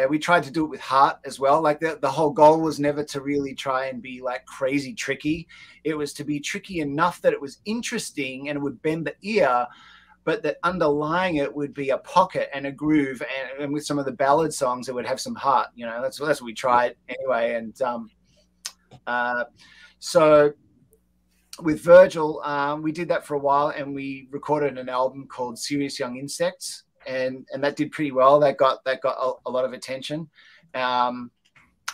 we tried to do it with heart as well. Like the whole goal was never to really try and be like crazy tricky. It was to be tricky enough that it was interesting and it would bend the ear, but that underlying it would be a pocket and a groove. And with some of the ballad songs, it would have some heart. That's what we tried anyway. And so with Virgil, we did that for a while, and we recorded an album called Serious Young Insects. And that did pretty well. That got a lot of attention.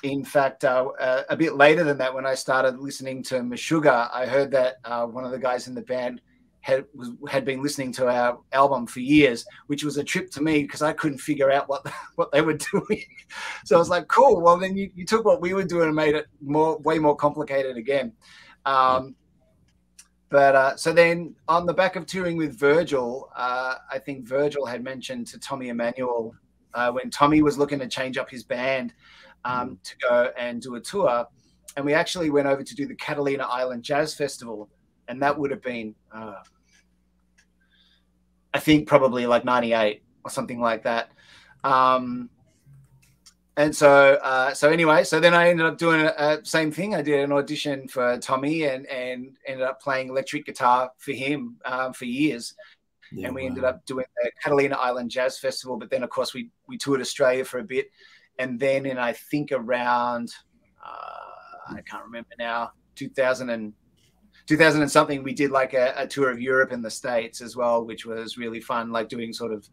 In fact, a bit later than that, when I started listening to Meshuggah, I heard that one of the guys in the band had been listening to our album for years, which was a trip to me because I couldn't figure out what they were doing. So I was like, cool. Well, then you took what we were doing and made it way more complicated again. So then on the back of touring with Virgil, I think Virgil had mentioned to Tommy Emmanuel when Tommy was looking to change up his band to go and do a tour. And we actually went over to do the Catalina Island Jazz Festival. And that would have been, I think, probably like 98 or something like that. And so anyway, so then I ended up doing the same thing. I did an audition for Tommy and ended up playing electric guitar for him for years. Yeah, and we ended up doing the Catalina Island Jazz Festival. But then, of course, we toured Australia for a bit. And then in, I think, around, I can't remember now, 2000 and something, we did like a tour of Europe and the States as well, which was really fun, like doing sort of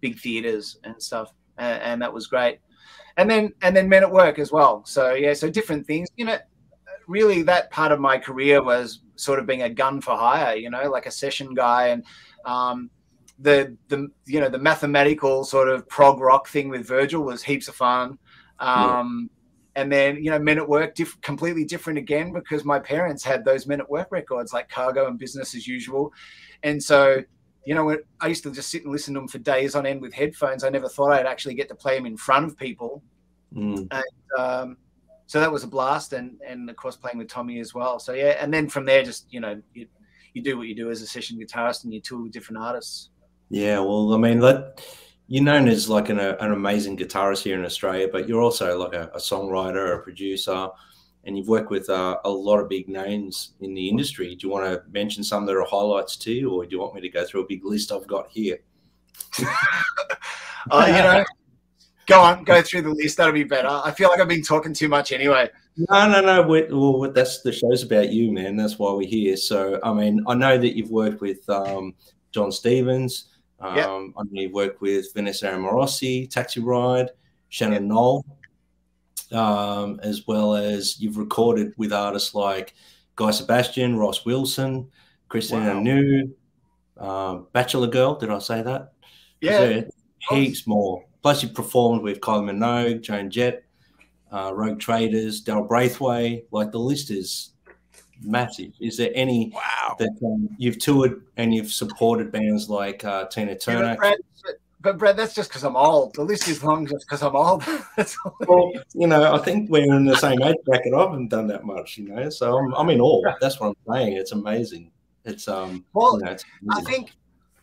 big theaters and stuff. And that was great. And then Men at Work as well. So yeah, so different things, you know, really that part of my career was sort of being a gun for hire, you know, like a session guy. And the you know, the mathematical sort of prog rock thing with Virgil was heaps of fun. And then, you know, Men at Work, completely different again, because my parents had those Men at Work records like Cargo and Business as Usual. And so, you know, I used to just sit and listen to them for days on end with headphones. I never thought I'd actually get to play them in front of people. And so that was a blast. And of course, playing with Tommy as well. So, yeah. And then from there, just, you know, you do what you do as a session guitarist and you tour with different artists. Yeah, well, I mean, you're known as like an amazing guitarist here in Australia, but you're also like a songwriter, a producer, and you've worked with a lot of big names in the industry. Do you want to mention some that are highlights to you, or do you want me to go through a big list I've got here? You know, go through the list. That'll be better. I feel like I've been talking too much anyway. No. Well, that's the show's about you, man. That's why we're here. So, I mean, I know that you've worked with John Stevens. I know you've worked with Vanessa Amorosi, Taxi Ride, Shannon Knoll, as well as you've recorded with artists like Guy Sebastian, Ross Wilson, Christina New, Bachelor Girl. Did I say that? Yeah. Heaps more. Plus, you performed with Kylie Minogue, Joan Jett, Rogue Traders, Daryl Braithwaite. Like, the list is massive. Is there any that you've toured and you've supported bands like Tina Turner? Yeah, but Brad, that's just because I'm old. The list is long just because I'm old. That's all. Well, you know, I think we're in the same age bracket. I haven't done that much, you know, so I'm in awe. That's what I'm saying. It's amazing. It's well, you know, it's I think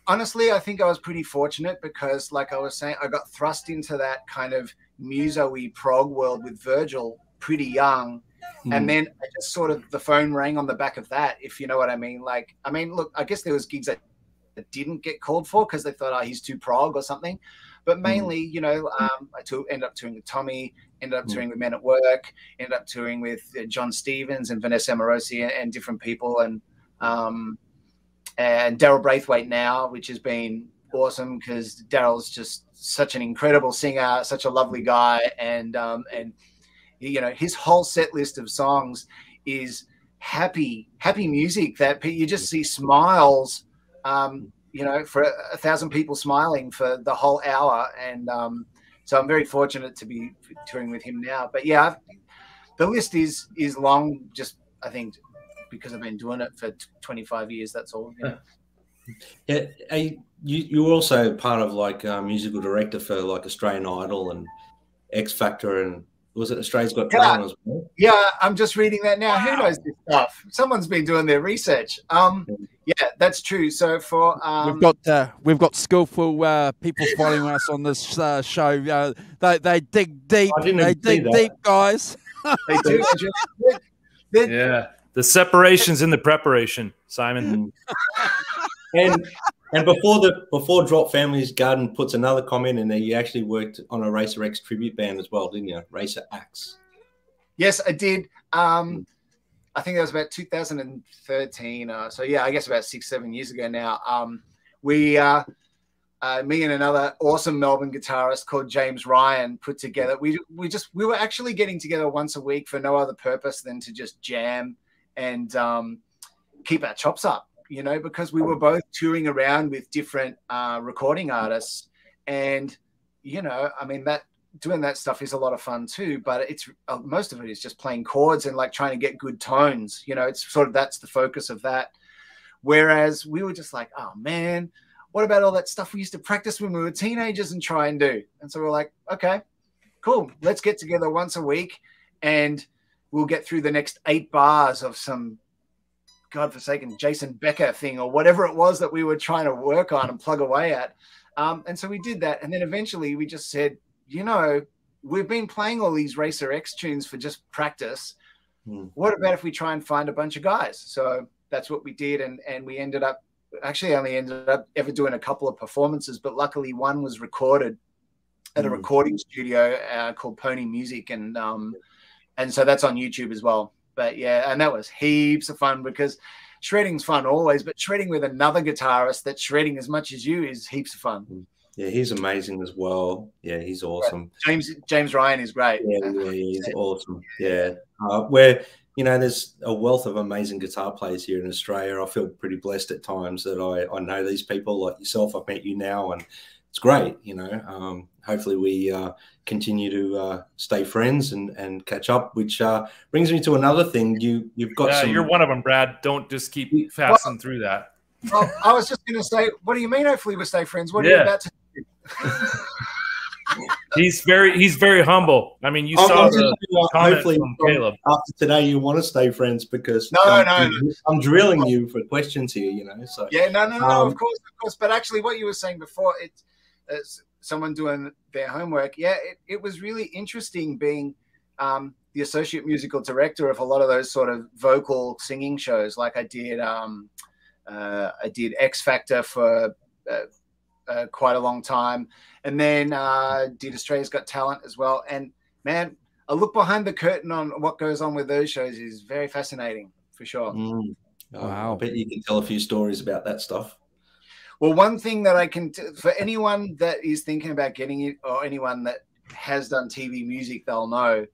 honestly, I think I was pretty fortunate because, like I was saying, I got thrust into that kind of muso-y prog world with Virgil pretty young. And then I just sort of, the phone rang on the back of that, if you know what I mean. Like, I mean, look, I guess there was gigs that didn't get called for because they thought, oh, he's too prog or something. But mainly, you know, I ended up touring with Tommy, ended up touring with Men at Work, ended up touring with John Stevens and Vanessa Amorosi and different people. And Daryl Braithwaite now, which has been awesome because Daryl's just such an incredible singer, such a lovely guy. And you know, his whole set list of songs is happy music that you just see smiles, you know, for 1,000 people smiling for the whole hour. And so I'm very fortunate to be touring with him now. But yeah, the list is long, just I think because I've been doing it for 25 years. That's all. You know? Yeah, you're also part of like musical director for like Australian Idol and X Factor and. Was it Australia's Got Talent as well? Yeah, I'm just reading that now. Who knows this stuff? Someone's been doing their research. Yeah, that's true. So for we've got skillful people following us on this show. They dig deep. They dig deep, guys. They do. Yeah, the separation's in the preparation, Simon. And before Drop Family's Garden puts another comment in there, you actually worked on a Racer X tribute band as well, didn't you? Racer X. Yes, I did. I think that was about 2013. So yeah, I guess about 6-7 years ago now. Me and another awesome Melbourne guitarist called James Ryan put together. We were actually getting together once a week for no other purpose than to just jam and keep our chops up. you know, because we were both touring around with different recording artists. And, you know, I mean, doing that stuff is a lot of fun too, but it's most of it is just playing chords and like trying to get good tones. You know, it's sort of, that's the focus of that. Whereas we were just like, oh man, what about all that stuff we used to practice when we were teenagers and try and do? And so we're like, okay, cool. Let's get together once a week and we'll get through the next 8 bars of some godforsaken Jason Becker thing or whatever it was that we were trying to work on and plug away at. And so we did that. And then eventually we just said, you know, we've been playing all these Racer X tunes for just practice. What about if we try and find a bunch of guys? So that's what we did. And we ended up, actually only ended up ever doing a couple of performances, but luckily one was recorded at a recording studio called Pony Music. And so that's on YouTube as well. But yeah, and that was heaps of fun because shredding's fun always, but shredding with another guitarist that's shredding as much as you is heaps of fun. Yeah, he's amazing as well. Yeah, he's awesome. James Ryan is great. Yeah, he's awesome. Yeah, where, you know, there's a wealth of amazing guitar players here in Australia. I feel pretty blessed at times that I know these people like yourself. I've met you now, and it's great. You know, hopefully we continue to stay friends and catch up. Which brings me to another thing. You've got some. You're one of them, Brad. Don't just keep passing through that. Well, I was just going to say, what do you mean? Hopefully we stay friends. What are you about to do? He's very humble. I mean, you saw the comment from Caleb. After today, you want to stay friends because I'm drilling you for questions here. You know, so yeah, no, of course. But actually, what you were saying before, it's someone doing their homework. Yeah, it was really interesting being the associate musical director of a lot of those sort of vocal singing shows. Like I did X Factor for quite a long time, and then did Australia's Got Talent as well. And man, a look behind the curtain on what goes on with those shows is very fascinating for sure. Wow, I bet you can tell a few stories about that stuff. Well, one thing that I can for anyone that is thinking about getting it, or anyone that has done TV music, they'll know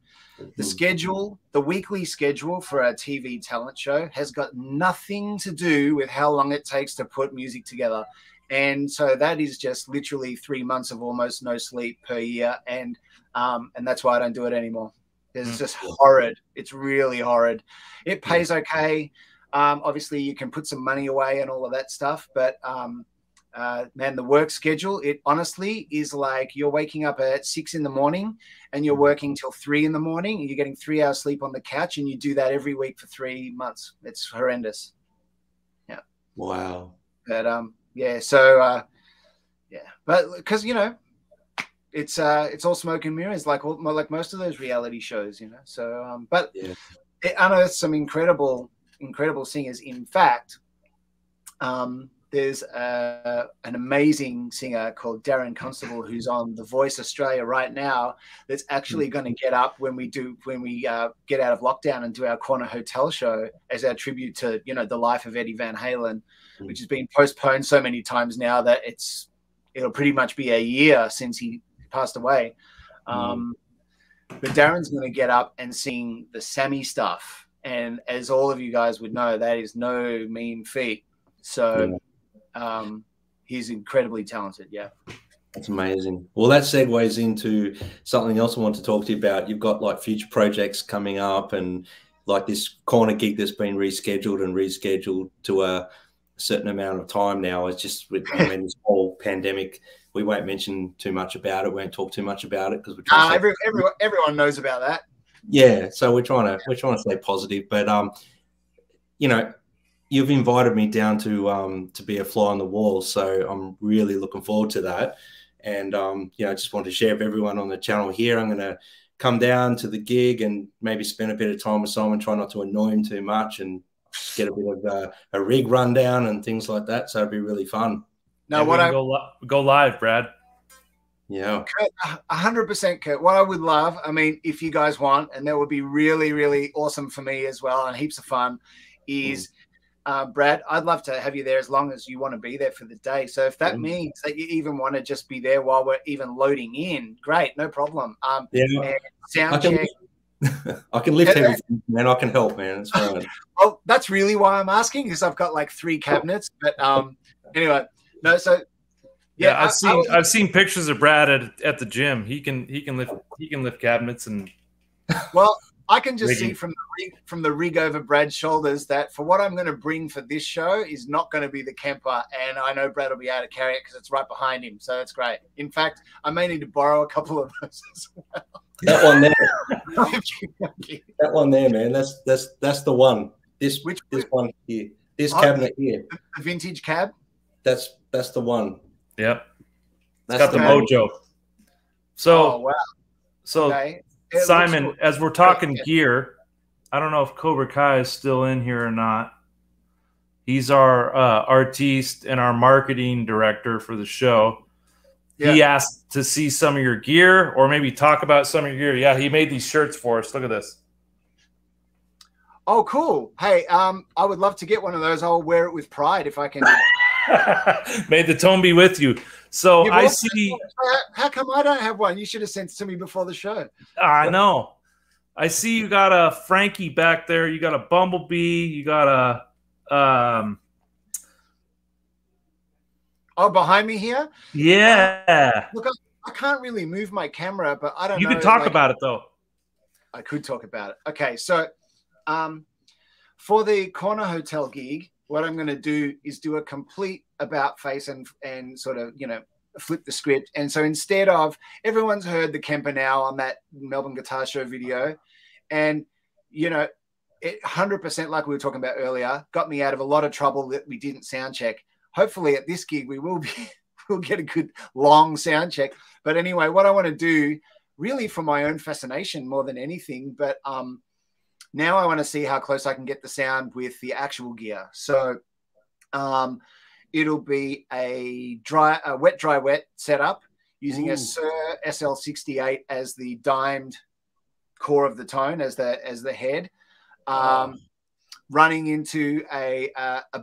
the schedule, the weekly schedule for a TV talent show has got nothing to do with how long it takes to put music together. And so that is just literally 3 months of almost no sleep per year. And that's why I don't do it anymore. It's just horrid. It's really horrid. It pays okay. Obviously you can put some money away and all of that stuff, but man, the work schedule, it honestly is like you're waking up at 6 in the morning and you're working till 3 in the morning and you're getting 3 hours sleep on the couch, and you do that every week for 3 months. It's horrendous. Yeah. Wow. But yeah, so yeah, but because, you know, it's all smoke and mirrors, like most of those reality shows, you know. So but yeah, it unearthed some incredible singers. In fact, there's an amazing singer called Darren Constable who's on The Voice Australia right now that's actually going to get up when we get out of lockdown and do our Corner Hotel show as our tribute to, you know, the life of Eddie Van Halen, which has been postponed so many times now that it'll pretty much be a year since he passed away. But Darren's going to get up and sing the Sammy stuff. And as all of you guys would know, that is no mean feat. So he's incredibly talented. Yeah. That's amazing. Well, that segues into something else I want to talk to you about. You've got like future projects coming up and like this corner gig that's been rescheduled to a certain amount of time now. It's just with this whole pandemic. We won't mention too much about it. We won't talk too much about it because we're trying everyone knows about that. Yeah, so we're trying to stay positive, but you know, you've invited me down to be a fly on the wall, so I'm really looking forward to that. And you know, I just want to share with everyone on the channel here. I'm going to come down to the gig and maybe spend a bit of time with Simon, try not to annoy him too much, and get a bit of a rig rundown and things like that. So it'd be really fun. Now, go live, Brad. Yeah, 100%, Kurt. What I would love, I mean, if you guys want, and that would be really, really awesome for me as well, and heaps of fun, is Brad, I'd love to have you there as long as you want to be there for the day. So if that means that you even want to just be there while we're even loading in, great, no problem. Yeah, sound check. I can lift everything, man. I can help, man. It's fine. Well, that's really why I'm asking, because I've got like 3 cabinets. But anyway, no. So yeah, I've seen pictures of Brad at the gym. He can lift cabinets and. Well, I can just see from the rig over Brad's shoulders that for what I'm going to bring for this show is not going to be the Kemper, and I know Brad will be able to carry it because it's right behind him. So that's great. In fact, I may need to borrow a couple of those as well. That one there. That one there, man. That's the one. This one here. This cabinet here. The vintage cab. That's the one. Yep. That's got the mojo. So wow. So okay. Simon, as we're talking gear, I don't know if Cobra Kai is still in here or not. He's our artiste and our marketing director for the show. Yeah. He asked to see some of your gear or maybe talk about some of your gear. Yeah, he made these shirts for us. Look at this. Oh, cool. Hey, I would love to get one of those. I'll wear it with pride if I can. May the tone be with you. So I see. How come I don't have one? You should have sent it to me before the show. I know. I see you got a Frankie back there. You got a Bumblebee. You got a. Oh, behind me here? Yeah. Look, I can't really move my camera, but I don't know. You can talk about it, though. I could talk about it. Okay, so for the Corner Hotel gig, what I'm going to do is do a complete about face and sort of, flip the script. And so instead of, everyone's heard the Kemper now on that Melbourne Guitar Show video. And, it 100%, like we were talking about earlier, got me out of a lot of trouble that we didn't sound check. Hopefully at this gig, we'll get a good long sound check. But anyway, what I want to do really for my own fascination more than anything, but now I want to see how close I can get the sound with the actual gear. So it'll be a wet, dry, wet setup using a Sir SL68 as the dimed core of the tone, as the head. Running into a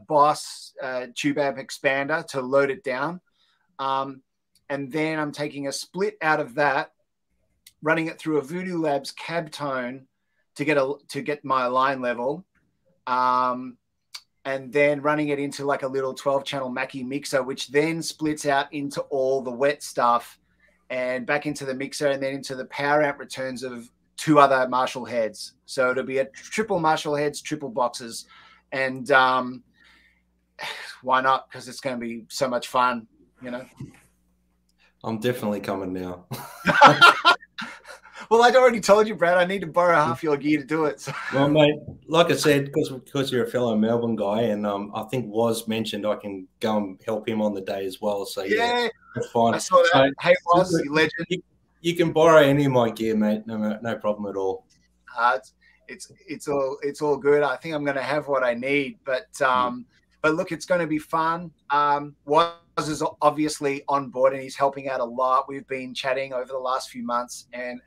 Boss tube amp expander to load it down. And then I'm taking a split out of that, running it through a Voodoo Labs cab tone to get my line level. And then running it into like a little 12-channel Mackie mixer, which then splits out into all the wet stuff and back into the mixer and then into the power amp returns of 2 other Marshall heads. So it'll be a triple Marshall heads, triple boxes. And why not? Because it's going to be so much fun, I'm definitely coming now. Well, I'd already told you, Brad, I need to borrow half your gear to do it. So. Well, mate, like I said, because you're a fellow Melbourne guy, and I think Woz mentioned I can go and help him on the day as well. So yeah, that's fine. I saw that. So, hey, Woz, you legend. You can borrow any of my gear, mate. No problem at all. It's all good. I think I'm going to have what I need, but look, it's going to be fun. Woz is obviously on board and he's helping out a lot. We've been chatting over the last few months, and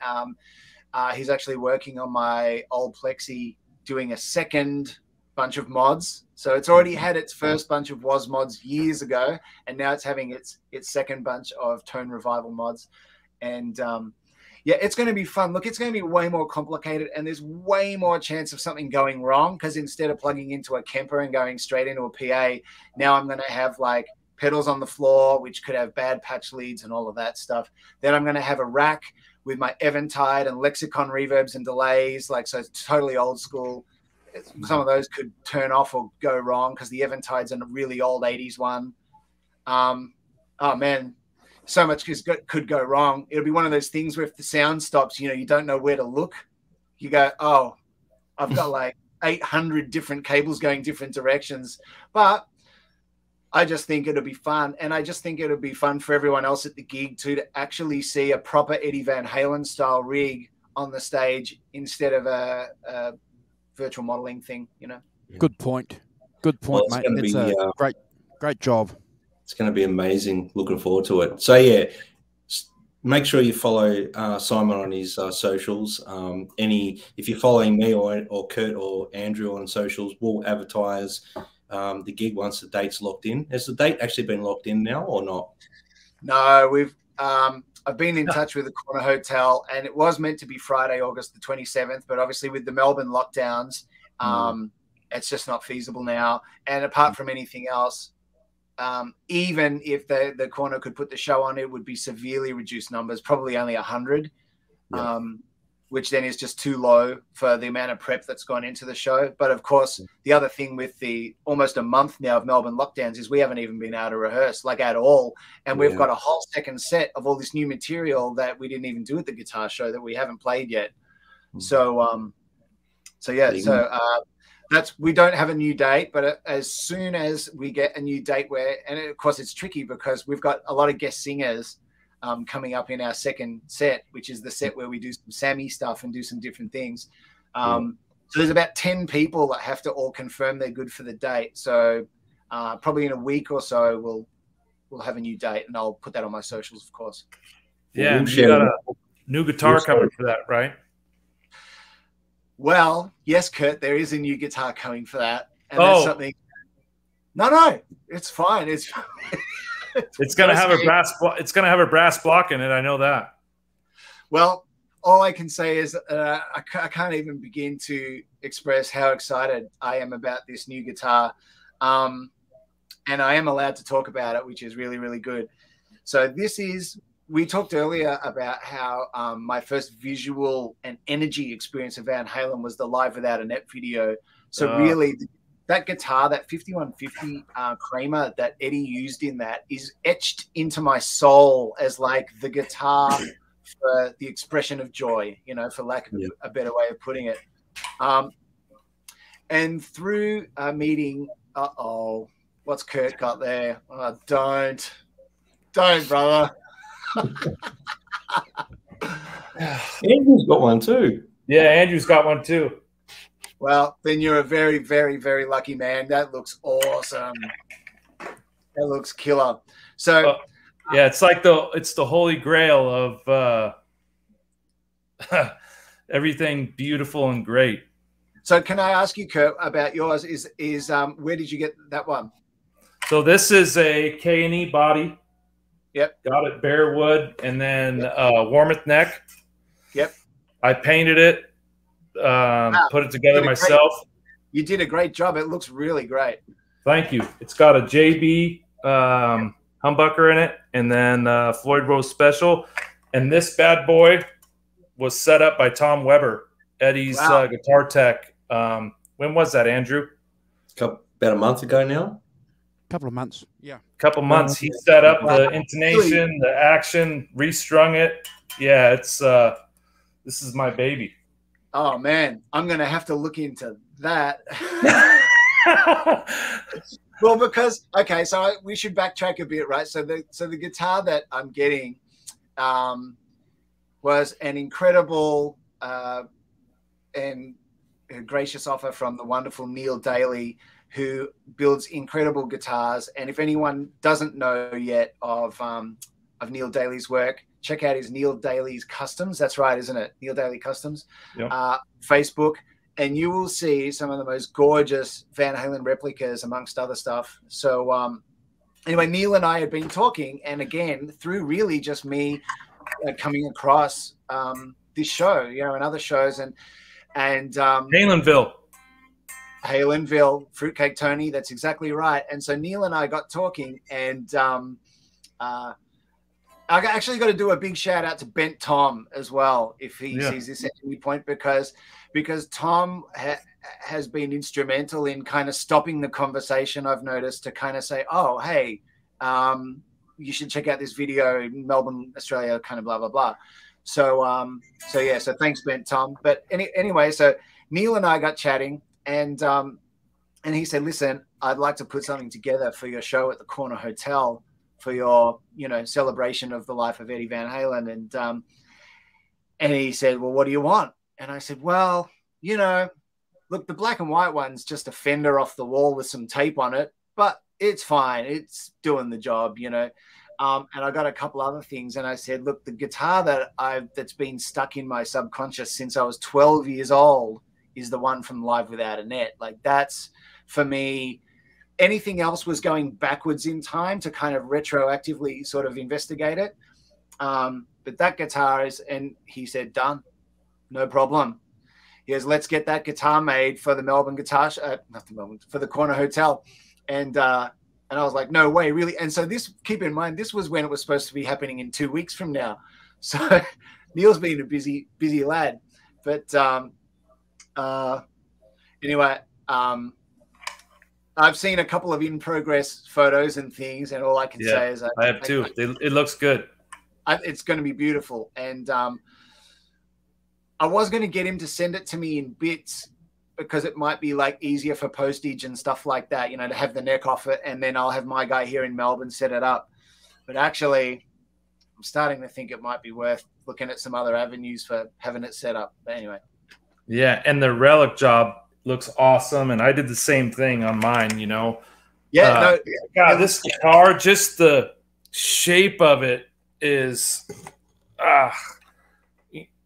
he's actually working on my old Plexi, doing a second bunch of mods. So it's already had its first bunch of Woz mods years ago, and now it's having its second bunch of Tone Revival mods. And yeah, it's going to be fun. Look, it's going to be way more complicated, and there's way more chance of something going wrong, because instead of plugging into a Kemper and going straight into a PA, now I'm going to have like pedals on the floor, which could have bad patch leads and all of that stuff. Then I'm going to have a rack with my Eventide and Lexicon reverbs and delays, so it's totally old school. Some of those could turn off or go wrong because the Eventide's a really old 80s one. Oh, man. So much could go wrong. It'll be one of those things where if the sound stops, you don't know where to look. You go, oh, I've got like 800 different cables going different directions. But I just think it'll be fun. And I just think it'll be fun for everyone else at the gig too, to actually see a proper Eddie Van Halen style rig on the stage instead of a virtual modeling thing, Good point. Good point, mate. It's a great job. It's going to be amazing. Looking forward to it. So yeah, make sure you follow Simon on his socials. If you're following me or Kurt or Andrew on socials, we'll advertise the gig once the date's locked in. Has the date actually been locked in now or not? No, I've been in touch with the Corner Hotel, and it was meant to be Friday, August the 27th, but obviously with the Melbourne lockdowns, it's just not feasible now. And apart from anything else, even if the Corner could put the show on, it would be severely reduced numbers, probably only 100, which then is just too low for the amount of prep that's gone into the show. But of course, the other thing with the almost a month now of Melbourne lockdowns is we haven't even been able to rehearse like at all. And we've got a whole second set of all this new material that we didn't even do at the guitar show that we haven't played yet. So we don't have a new date, but as soon as we get a new date and of course it's tricky because we've got a lot of guest singers coming up in our second set, which is the set where we do some Sammy stuff and do some different things. So there's about 10 people that have to all confirm they're good for the date. So probably in a week or so, we'll have a new date, and I'll put that on my socials, of course. Yeah, you got a new guitar coming for that, right? Well, yes, Kurt, there is a new guitar coming for that. And that's something. No, it's fine. It's gonna have a brass. It's gonna have a brass block in it. I know that. Well, all I can say is I can't even begin to express how excited I am about this new guitar, and I am allowed to talk about it, which is really, really good. So this is. We talked earlier about how my first visual and energy experience of Van Halen was the Live Without a Net video. So really, that guitar, that 5150 Kramer that Eddie used in that is etched into my soul as like the guitar for the expression of joy, you know, for lack of a better way of putting it. And through a meeting, what's Kurt got there? Oh, don't, brother. Andrew's got one too. Yeah, Andrew's got one too. Well, then you're a very, very, very lucky man. That looks awesome. That looks killer. So, yeah, it's like it's the holy grail of everything beautiful and great. So, can I ask you, Kurt, about yours? Is where did you get that one? So this is a K&E body. Yep. Got it bare wood, and then Warmouth neck. Yep. I painted it, put it together myself. You did a great job. It looks really great. Thank you. It's got a JB humbucker in it, and then Floyd Rose Special. And this bad boy was set up by Tom Weber, Eddie's guitar tech. When was that, Andrew? About a month ago now. Couple of months, yeah. Couple months. He set up the intonation, the action, restrung it. Yeah, it's this is my baby. Oh man, I'm gonna have to look into that. Well, because so we should backtrack a bit, right? So the guitar that I'm getting was an incredible and gracious offer from the wonderful Neil Daly, who builds incredible guitars. And if anyone doesn't know yet of Neil Daly's work, check out his Neil Daly's Customs. That's right, isn't it? Neil Daly Customs. Yep. Facebook. And you will see some of the most gorgeous Van Halen replicas amongst other stuff. So anyway, Neil and I had been talking, and again, through really just me coming across this show, you know, and other shows, and Halenville, Fruitcake Tony, that's exactly right. And so Neil and I got talking, and I actually got to do a big shout out to Bent Tom as well, if he sees this at any point, because Tom has been instrumental in kind of stopping the conversation, I've noticed, to kind of say, oh, hey, you should check out this video in Melbourne, Australia, kind of blah, blah, blah. So thanks, Bent Tom. But anyway, so Neil and I got chatting, and he said, listen, I'd like to put something together for your show at the Corner Hotel for your, celebration of the life of Eddie Van Halen. And he said, well, what do you want? And I said, well, look, the black and white one's just a fender off the wall with some tape on it, but it's fine. It's doing the job, And I got a couple other things. And I said, look, the guitar that's been stuck in my subconscious since I was 12 years old is the one from Live Without a Net. Like, that's, for me, anything else was going backwards in time to kind of retroactively sort of investigate it. But that guitar is, and he said, done, no problem. He goes, let's get that guitar made for the Melbourne guitar, not the Melbourne, for the Corner Hotel. And I was like, no way, really? And so this, keep in mind, this was when it was supposed to be happening in 2 weeks from now. So Neil's been a busy lad. But anyway, I've seen a couple of in-progress photos and things, and all I can say is I have too. It looks good. It's going to be beautiful. And I was going to get him to send it to me in bits because it might be like easier for postage and stuff like that, you know, to have the neck off it, and then I'll have my guy here in Melbourne set it up. But actually, I'm starting to think it might be worth looking at some other avenues for having it set up. But anyway. Yeah, and the relic job looks awesome, and I did the same thing on mine, you know. Yeah, God, this guitar, just the shape of it is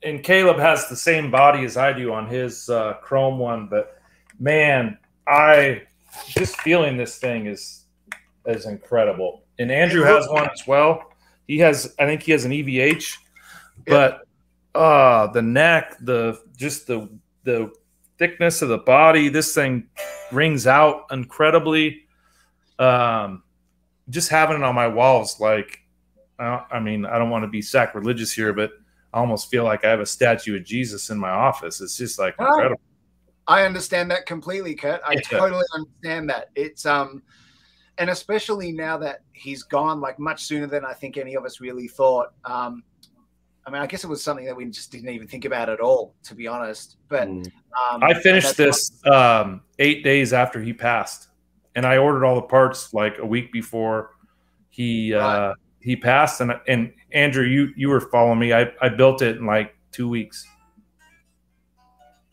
and Caleb has the same body as I do on his chrome one, but man, I just feeling this thing is incredible. And Andrew has one as well. He has, I think he has an EVH, but the neck, the thickness of the body, this thing rings out incredibly. Just having it on my walls, like, I mean, I don't want to be sacrilegious here, but I almost feel like I have a statue of Jesus in my office. It's just like incredible. I understand that completely, Kurt. I totally understand that. It's and especially now that he's gone, like much sooner than I think any of us really thought. I mean, I guess it was something that we just didn't even think about at all, to be honest. But I finished this 8 days after he passed, and I ordered all the parts like a week before he passed. And Andrew, you were following me. I built it in like 2 weeks.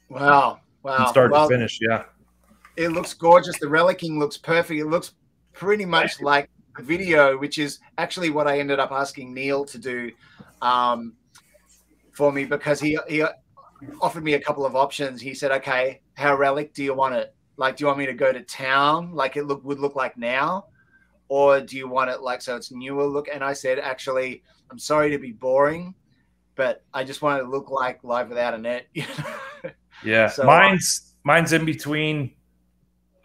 Wow. From start to finish, yeah. It looks gorgeous. The relicing looks perfect. It looks pretty much like the video, which is actually what I ended up asking Neil to do for me, because he offered me a couple of options. He said, okay, how relic do you want it? Like, do you want me to go to town like it would look like now? Or do you want it like so it's newer look? And I said, actually, I'm sorry to be boring, but I just want it to look like Live Without a Net. Yeah, so, mine's in between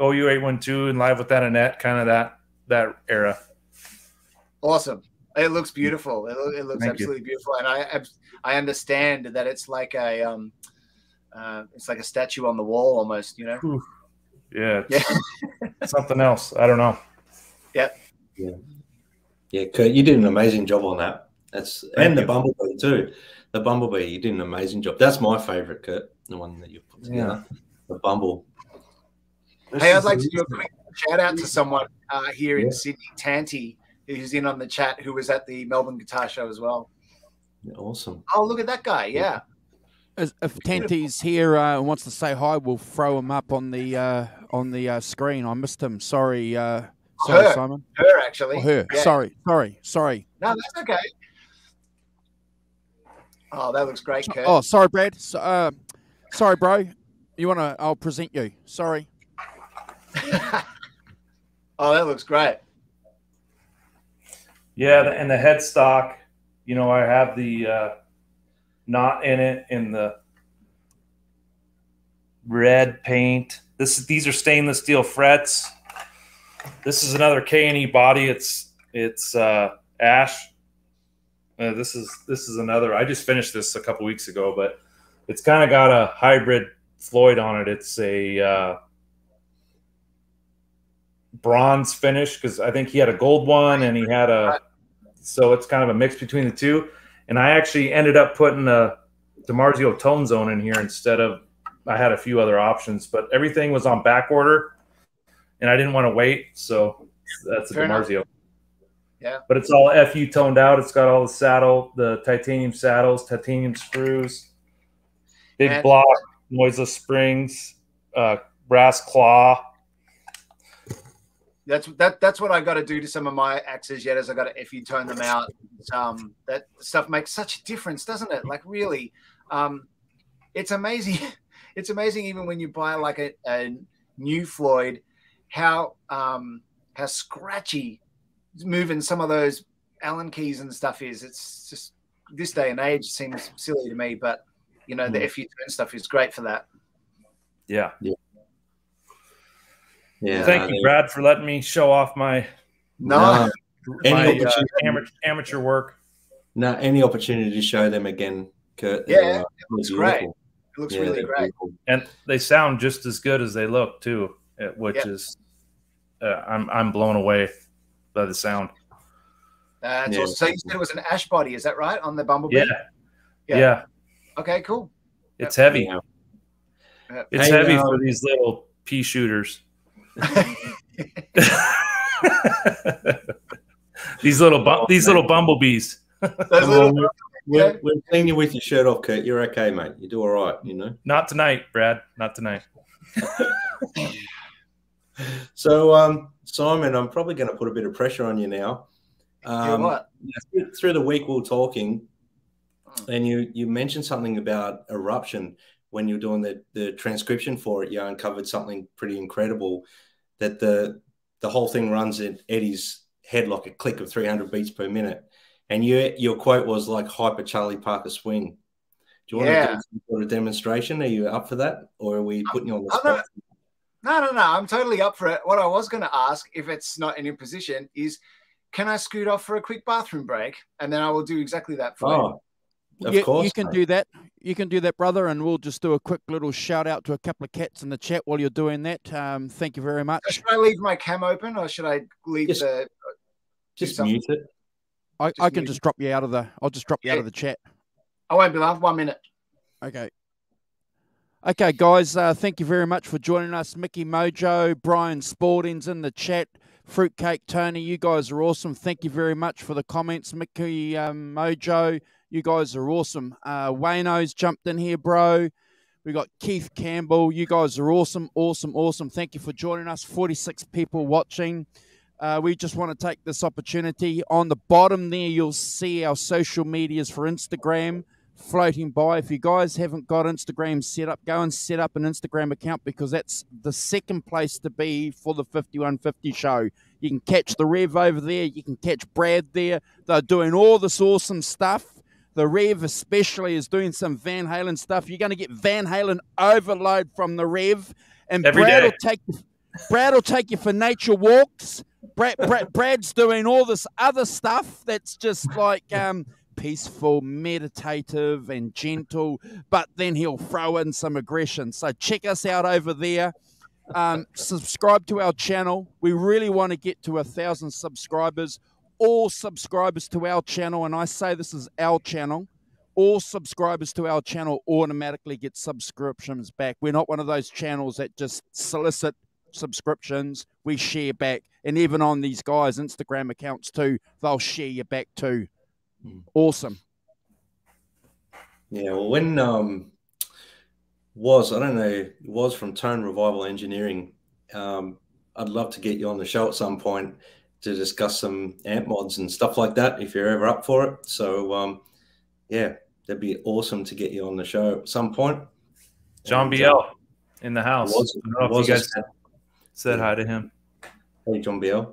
OU812 and Live Without a Net, kind of that era. Awesome. It looks beautiful. It looks absolutely beautiful, and I understand that it's like a statue on the wall almost, you know. Whew. Yeah, it's something else. I don't know. Yep. Yeah, Kurt, you did an amazing job on that. And the bumblebee too. The bumblebee, you did an amazing job. That's my favorite, Kurt, the one that you put together. Yeah. The bumble. Hey, I'd like to do a quick shout out to someone here in Sydney, Tanti, who's in on the chat, who was at the Melbourne Guitar Show as well. Yeah, awesome. Oh, look at that guy. Yeah. If Tanti's here and wants to say hi, we'll throw him up on the screen. I missed him. Sorry. Sorry, Simon. Her, actually. Oh, her. Yeah. Sorry. No, that's okay. Oh, that looks great, Kurt. Oh, sorry, Brad. Sorry, bro. I'll present you. Sorry. Oh, that looks great. Yeah, and the headstock, you know, I have the knot in it in the red paint. These are stainless steel frets. This is another K&E body. It's ash. This is another. I just finished this a couple weeks ago, but it's kind of got a hybrid Floyd on it. It's a bronze finish because I think he had a gold one and he had so it's kind of a mix between the two. And I actually ended up putting a DiMarzio tone zone in here instead of, I had a few other options, but everything was on back order and I didn't want to wait. So that's a DiMarzio. Yeah. But it's all FU toned out. It's got all the titanium saddles, titanium screws, big block, noiseless springs, brass claw. That's what I got to do to some of my axes yet, is I got to FU tone them out. That stuff makes such a difference, doesn't it? Like really, it's amazing. It's amazing even when you buy like a new Floyd, how scratchy moving some of those Allen keys and stuff is. It's just this day and age seems silly to me, but you know, the FU turn stuff is great for that. Yeah. Yeah. Thank you, Brad, for letting me show off my amateur work. No, any opportunity to show them again, Kurt. Yeah, it looks great. It looks really great. Beautiful. And they sound just as good as they look too, which is I'm blown away by the sound. Awesome. So you said it was an ash body, is that right, on the Bumblebee? Yeah. Okay, cool. It's heavy. Yeah. It's heavy for these little pea shooters. These little bumblebees. We've seen you with your shirt off, Kurt. You're okay, mate. You do all right, you know. Not tonight, Brad. Not tonight. So, Simon, I'm probably going to put a bit of pressure on you now. What? Through the week we were talking, and you mentioned something about eruption when you're doing the transcription for it. You uncovered something pretty incredible, that the whole thing runs in Eddie's head like a click of 300 beats per minute. And your quote was like hyper Charlie Parker swing. Do you want to do some sort of demonstration? Are you up for that, or are we putting you on the spot? No. I'm totally up for it. What I was going to ask, if it's not in your position, is can I scoot off for a quick bathroom break, and then I will do exactly that for you. Of course, you can do that. You can do that, brother, and we'll just do a quick little shout out to a couple of cats in the chat while you're doing that. Thank you very much. So should I leave my cam open, or should I leave just mute it? I can just drop you out of the. I'll just drop you out of the chat. I won't be long. 1 minute. Okay. Okay, guys. Thank you very much for joining us, Mickey Mojo, Brian Spalding's in the chat, Fruitcake Tony. You guys are awesome. Thank you very much for the comments, Mickey Mojo. You guys are awesome. Wayno's jumped in here, bro. We got Keith Campbell. You guys are awesome, awesome, awesome. Thank you for joining us. 46 people watching. We just want to take this opportunity. On the bottom there, you'll see our social medias for Instagram floating by. If you guys haven't got Instagram set up, go and set up an Instagram account, because that's the second place to be for the 5150 show. You can catch the Rev over there. You can catch Brad there. They're doing all this awesome stuff. The Rev especially is doing some Vanhalen stuff. You're going to get Vanhalen overload from the Rev. And Brad will take you for nature walks. Brad's doing all this other stuff that's just like peaceful, meditative, and gentle, but then he'll throw in some aggression. So check us out over there. Subscribe to our channel. We really want to get to 1,000 subscribers. All subscribers to our channel, and I say this is our channel, all subscribers to our channel automatically get subscriptions back. We're not one of those channels that just solicit subscriptions. We share back. And even on these guys' Instagram accounts too, they'll share you back too. Awesome. Yeah, well, when I don't know, was from Tone Revival Engineering, I'd love to get you on the show at some point to discuss some amp mods and stuff like that, if you're ever up for it. So, yeah, that'd be awesome to get you on the show at some point. John BL in the house. I don't know if you guys said hi to him. Hey, John BL.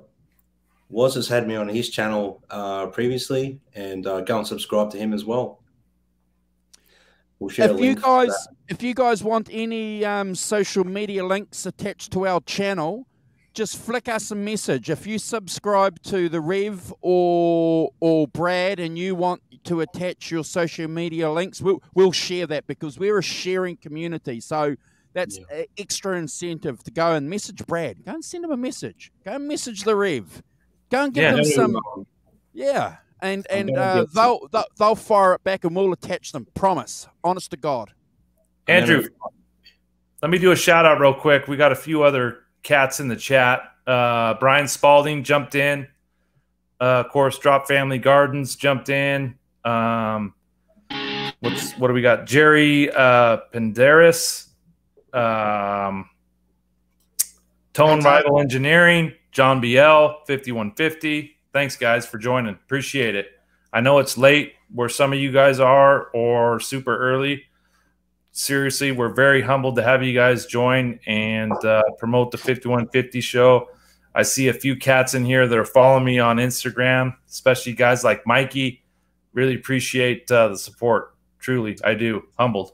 Woz has had me on his channel previously, and go and subscribe to him as well. We'll share if you guys want any social media links attached to our channel, just flick us a message. If you subscribe to the Rev or Brad and you want to attach your social media links, we'll share that, because we're a sharing community. So that's extra incentive to go and message Brad. Go and send him a message. Go and message the Rev. Go and give them some. Yeah. And they'll fire it back, and we'll attach them. Promise. Honest to God. Andrew, let me do a shout out real quick. We got a few other cats in the chat. Brian Spalding jumped in. Of course, Drop Family Gardens jumped in. What do we got? Jerry Penderis. Tone Rival Engineering. John BL 5150. Thanks, guys, for joining. Appreciate it. I know it's late where some of you guys are, or super early. Seriously, we're very humbled to have you guys join and promote the 5150 show. I see a few cats in here that are following me on Instagram, especially guys like Mikey. Really appreciate the support. Truly, I do. Humbled.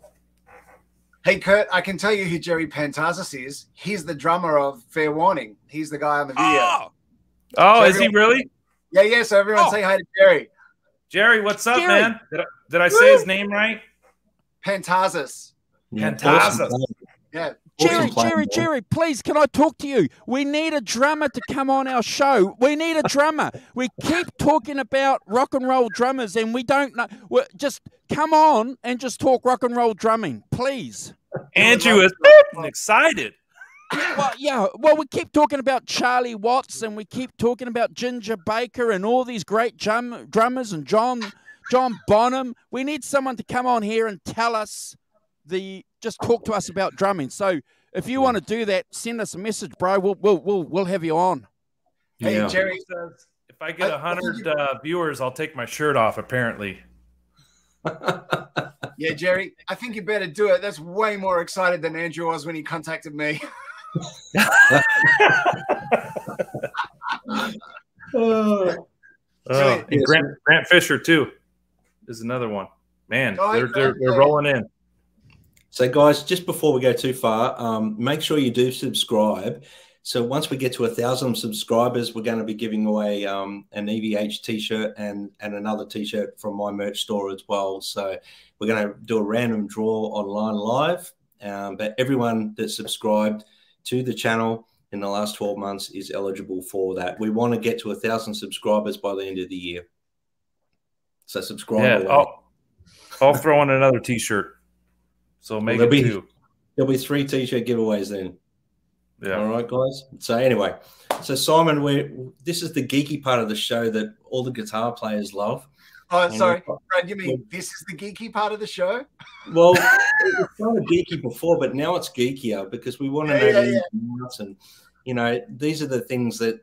Hey, Kurt, I can tell you who Jerry Pantazis is. He's the drummer of Fair Warning. He's the guy on the video. Oh, so is he really? Yeah, yeah. So everyone say hi to Jerry. Jerry, what's up, Jerry. man? Did I say his name right? Pantazis. Pantazis. Yeah. Jerry, please, can I talk to you? We need a drummer to come on our show. We need a drummer. We keep talking about rock and roll drummers, and we don't know. Just come on and just talk rock and roll drumming, please. Andrew is excited. Well, yeah. Well, we keep talking about Charlie Watts, and we keep talking about Ginger Baker and all these great drummers, and John Bonham. We need someone to come on here and tell us just talk to us about drumming. So if you want to do that, send us a message, bro. We'll have you on. Hey, Yeah. Jerry. If I get 100 viewers, I'll take my shirt off, apparently. Yeah, Jerry, I think you better do it. That's way more excited than Andrew was when he contacted me. And Grant Fisher, too, is another one. Man, they're rolling in. So, guys, just before we go too far, make sure you do subscribe. So once we get to 1,000 subscribers, we're going to be giving away an EVH T-shirt and another T-shirt from my merch store as well. So we're going to do a random draw online live. But everyone that subscribed to the channel in the last 12 months is eligible for that. We want to get to 1,000 subscribers by the end of the year. So subscribe. Yeah, I'll throw in another T-shirt. So make it 2. There'll be 3 T-shirt giveaways then. Yeah. All right, guys. So anyway, so Simon, this is the geeky part of the show that all the guitar players love. Oh, sorry, Brad. You mean this is the geeky part of the show? Well, it was kind of geeky before, but now it's geekier because we want to know the ins and outs, and these are the things that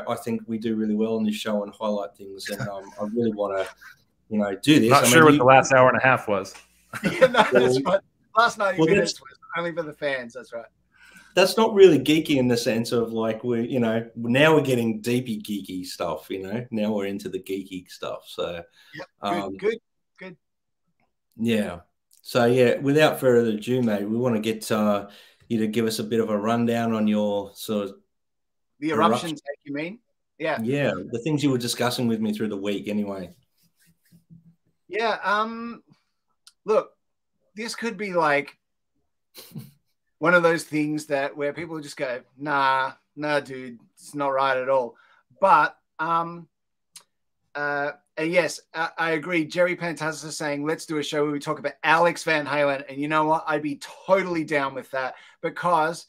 I think we do really well on this show and highlight things. And I really want to do this. Not sure what the last hour and a half was. Yeah, no, that's right. Last 90 minutes was only for the fans. That's right. That's not really geeky in the sense of like now we're getting deepy geeky stuff. Now we're into the geeky stuff. So good. Yeah. So yeah, without further ado, mate, we want to get you to give us a bit of a rundown on your sort of the eruptions. You mean? Yeah. Yeah, the things you were discussing with me through the week, anyway. Yeah. Look, this could be like one of those things where people just go, nah, dude, it's not right at all. But yes, I agree. Jerry Pantazis is saying, let's do a show where we talk about Alexvanhalen. And you know what? I'd be totally down with that because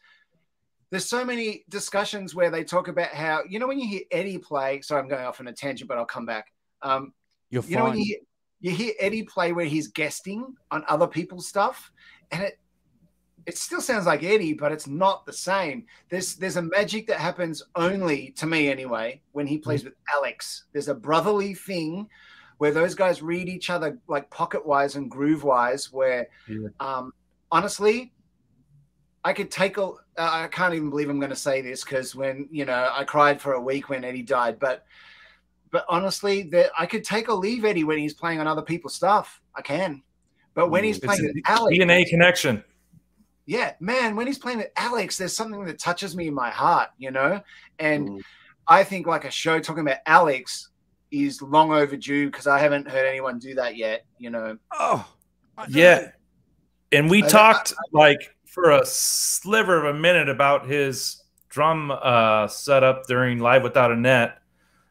there's so many discussions where they talk about how, when you hear Eddie play, sorry, I'm going off on a tangent, but I'll come back. You're fine. When you hear Eddie play where he's guesting on other people's stuff, and it still sounds like Eddie, but it's not the same. There's a magic that happens only, to me anyway, when he plays with Alex. There's a brotherly thing where those guys read each other like pocket-wise and groove-wise where, honestly, I could take I can't even believe I'm going to say this because when, I cried for a week when Eddie died, but honestly, I could take or leave Eddie when he's playing on other people's stuff. I can. But when he's playing with Alex, DNA connection. Yeah, man, when he's playing with Alex, there's something that touches me in my heart, And I think like a show talking about Alex is long overdue because I haven't heard anyone do that yet, Oh, yeah. And we talked like for a sliver of a minute about his drum setup during Live Without a Net.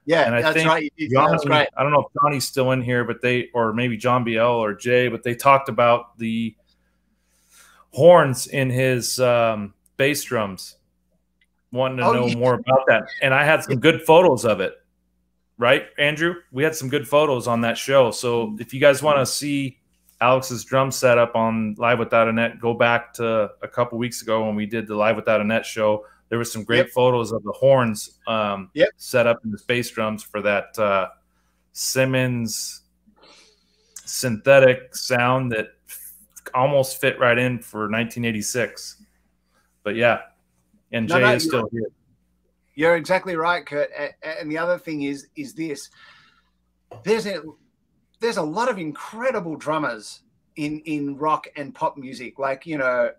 Yeah, and I think right. Johnny, that's great. I don't know if Johnny's still in here, or maybe John BL or Jay, but they talked about the horns in his bass drums, wanting to know more about that. And I had some good photos of it. Right, Andrew? We had some good photos on that show. So if you guys want to see Alex's drum setup on Live Without a Net, go back to a couple weeks ago when we did the Live Without a Net show. There was some great photos of the horns set up in the bass drums for that Simmons synthetic sound that almost fit right in for 1986. But yeah, and Jay is still here. You're exactly right, Kurt. And the other thing is this: there's a lot of incredible drummers in rock and pop music. Like, you know,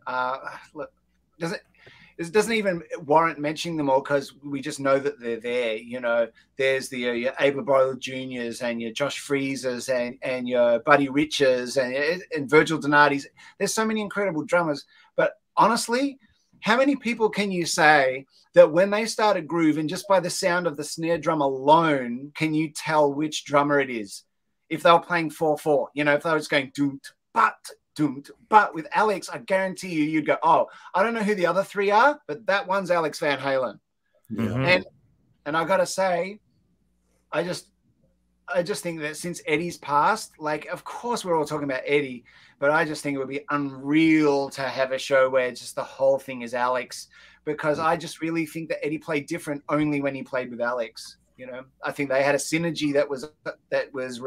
look, it doesn't even warrant mentioning them all because we just know that they're there. You know, there's the your Abel Juniors and your Josh Freezers and your Buddy Riches and Virgil Donati's. There's so many incredible drummers. But honestly, how many people can you say that when they start a groove and just by the sound of the snare drum alone, can you tell which drummer it is? If they were playing 4/4, you know, if they were just going but with Alex, I guarantee you'd go, oh, I don't know who the other three are, but that one's Alexvanhalen. Yeah. And I gotta say, I just think that since Eddie's passed, like, of course we're all talking about Eddie, but I just think it would be unreal to have a show where just the whole thing is Alex, because I just really think that Eddie played different only when he played with Alex. You know, I think they had a synergy that was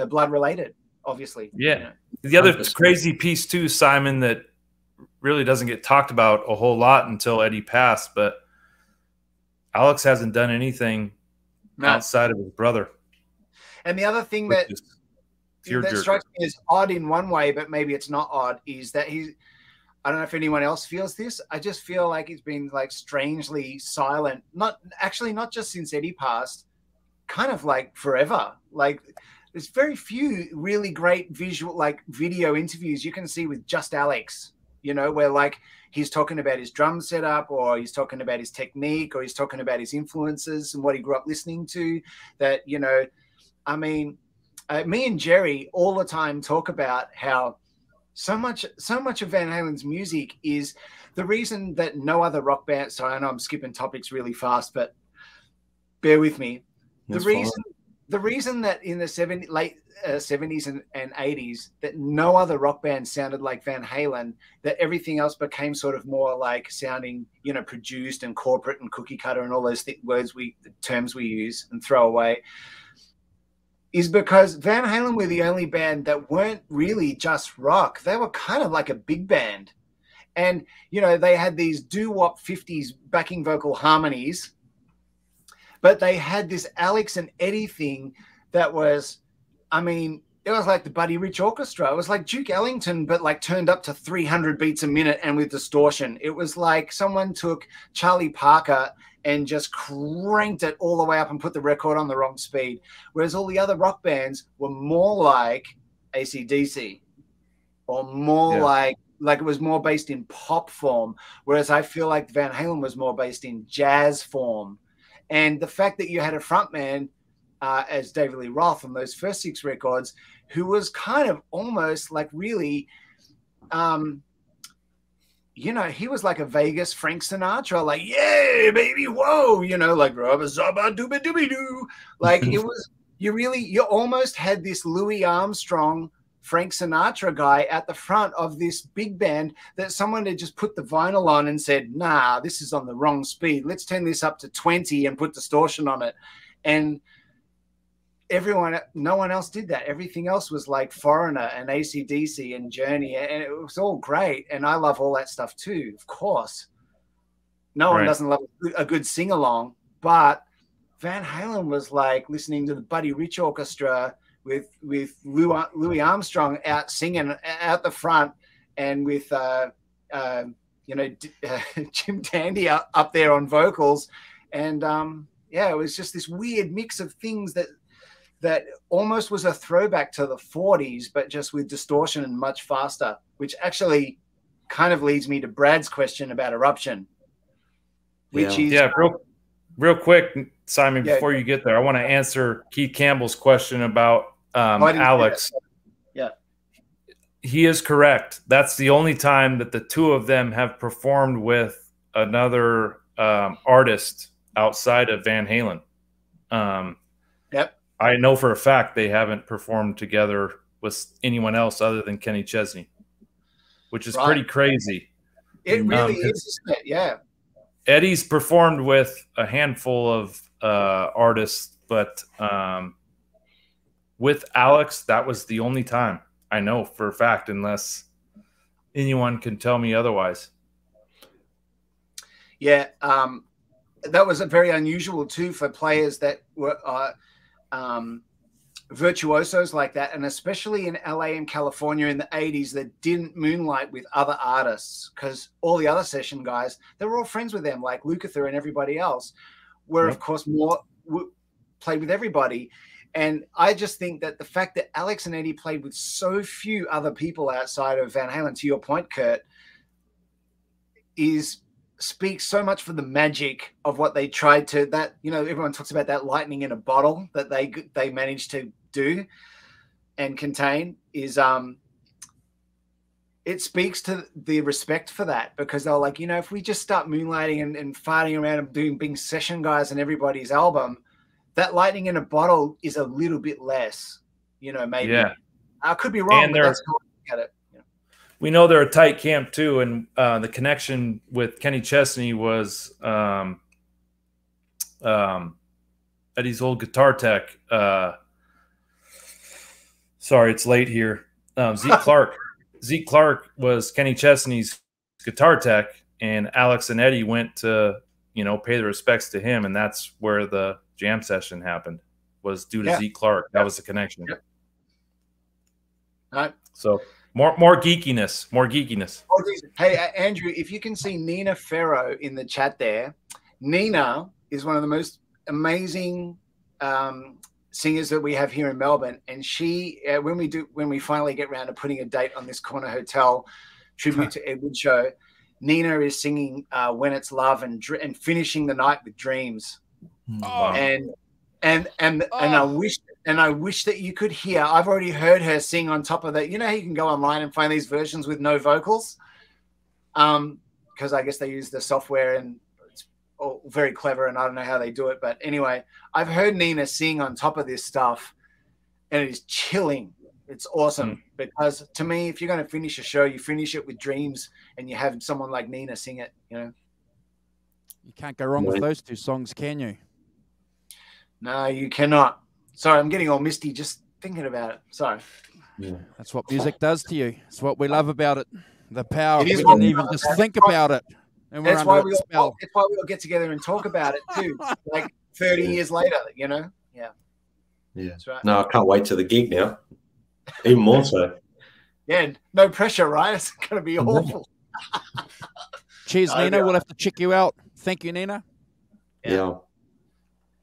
blood related, obviously. Yeah. You know? The other crazy piece too, Simon, that really doesn't get talked about a whole lot until Eddie passed, but Alex hasn't done anything outside of his brother. And the other thing that strikes me as odd in one way, but maybe it's not odd, is that I don't know if anyone else feels this. I just feel like he's been like strangely silent. Not just since Eddie passed, kind of like forever. Like, there's very few really great video interviews you can see with just Alex, you know, where like he's talking about his drum setup, or he's talking about his technique, or he's talking about his influences and what he grew up listening to. That, you know, I mean, me and Jerry all the time talk about how so much of Van Halen's music is the reason that no other rock band. Sorry, I know I'm skipping topics really fast, but bear with me. The reason that in the late 70s and 80s that no other rock band sounded like Van Halen, that everything else became sort of more like sounding, you know, produced and corporate and cookie cutter and all those terms we use and throw away, is because Van Halen were the only band that weren't really just rock. They were kind of like a big band. And, you know, they had these doo-wop 50s backing vocal harmonies, but they had this Alex and Eddie thing that was, I mean, it was like the Buddy Rich Orchestra. It was like Duke Ellington, but like turned up to 300 beats a minute and with distortion. It was like someone took Charlie Parker and just cranked it all the way up and put the record on the wrong speed. Whereas all the other rock bands were more like AC/DC, or more like it was more based in pop form. Whereas I feel like Van Halen was more based in jazz form. And the fact that you had a frontman as David Lee Roth on those first 6 records, who was kind of almost like really, you know, he was like a Vegas Frank Sinatra, like, yeah, baby, whoa, you know, like rubba zabba dooba dooby doo. Like it was, you almost had this Louis Armstrong, Frank Sinatra guy at the front of this big band that someone had just put the vinyl on and said, nah, this is on the wrong speed. Let's turn this up to 20 and put distortion on it. And no one else did that. Everything else was like Foreigner and AC/DC and Journey, and it was all great. And I love all that stuff too, of course. No one doesn't love a good sing-along, but Van Halen was like listening to the Buddy Rich Orchestra with Louis Armstrong out singing out the front, and with you know, Jim Dandy up there on vocals, and it was just this weird mix of things that almost was a throwback to the 40s, but just with distortion and much faster, which actually kind of leads me to Brad's question about Eruption, which is real quick, Simon, before you get there, I want to answer Keith Campbell's question about Alex. Yeah. He is correct. That's the only time that the two of them have performed with another artist outside of Van Halen. Yep. I know for a fact they haven't performed together with anyone else other than Kenny Chesney, which is pretty crazy. It really is, isn't it? Yeah. Eddie's performed with a handful of artists, but with Alex, that was the only time. I know for a fact, unless anyone can tell me otherwise. Yeah. that was very unusual too for players that were virtuosos like that, and especially in LA and California in the 80s, that didn't moonlight with other artists, because all the other session guys, they were all friends with them, like Lukather and everybody else, were of course played with everybody. And I just think that the fact that Alex and Eddie played with so few other people outside of Van Halen, to your point, Kurt, speaks so much for the magic of what they tried to, that, you know, everyone talks about that lightning in a bottle that they managed to do and contain, is it speaks to the respect for that, because they're like, you know, if we just start moonlighting and farting around and being session guys in everybody's album, that lightning in a bottle is a little bit less, you know, maybe. Yeah. I could be wrong, and but that's how I look at it. We know they're a tight camp too, and the connection with Kenny Chesney was Eddie's old guitar tech. Sorry, it's late here. Zeke Clark. Zeke Clark was Kenny Chesney's guitar tech, and Alex and Eddie went to, you know, pay the respects to him, and that's where the jam session happened. Was due to Zeke Clark. That was the connection. So. More geekiness, more geekiness. Hey, Andrew, if you can see Nina Ferro in the chat there, Nina is one of the most amazing singers that we have here in Melbourne. And she, when we finally get around to putting a date on this Corner Hotel tribute to Edward show, Nina is singing "When It's Love" and finishing the night with "Dreams." Wow. And I wish that you could hear. I've already heard her sing on top of that. You know how you can go online and find these versions with no vocals? Because I guess they use the software, and it's all very clever, and I don't know how they do it. But anyway, I've heard Nina sing on top of this stuff, and it is chilling. It's awesome. Because to me, if you're going to finish a show, you finish it with "Dreams," and you have someone like Nina sing it, you know? You can't go wrong with those two songs, can you? No, you cannot. Sorry, I'm getting all misty just thinking about it. Sorry. Yeah, that's what music does to you. It's what we love about it. The power. We can even just think about it. And we're under its spell. That's why we all get together and talk about it too. Like 30 years later, you know? Yeah. Yeah. That's right. No, I can't wait to the gig now. Even more so. Yeah, no pressure, right? It's going to be awful. Cheers, Nina. We'll have to check you out. Thank you, Nina. Yeah.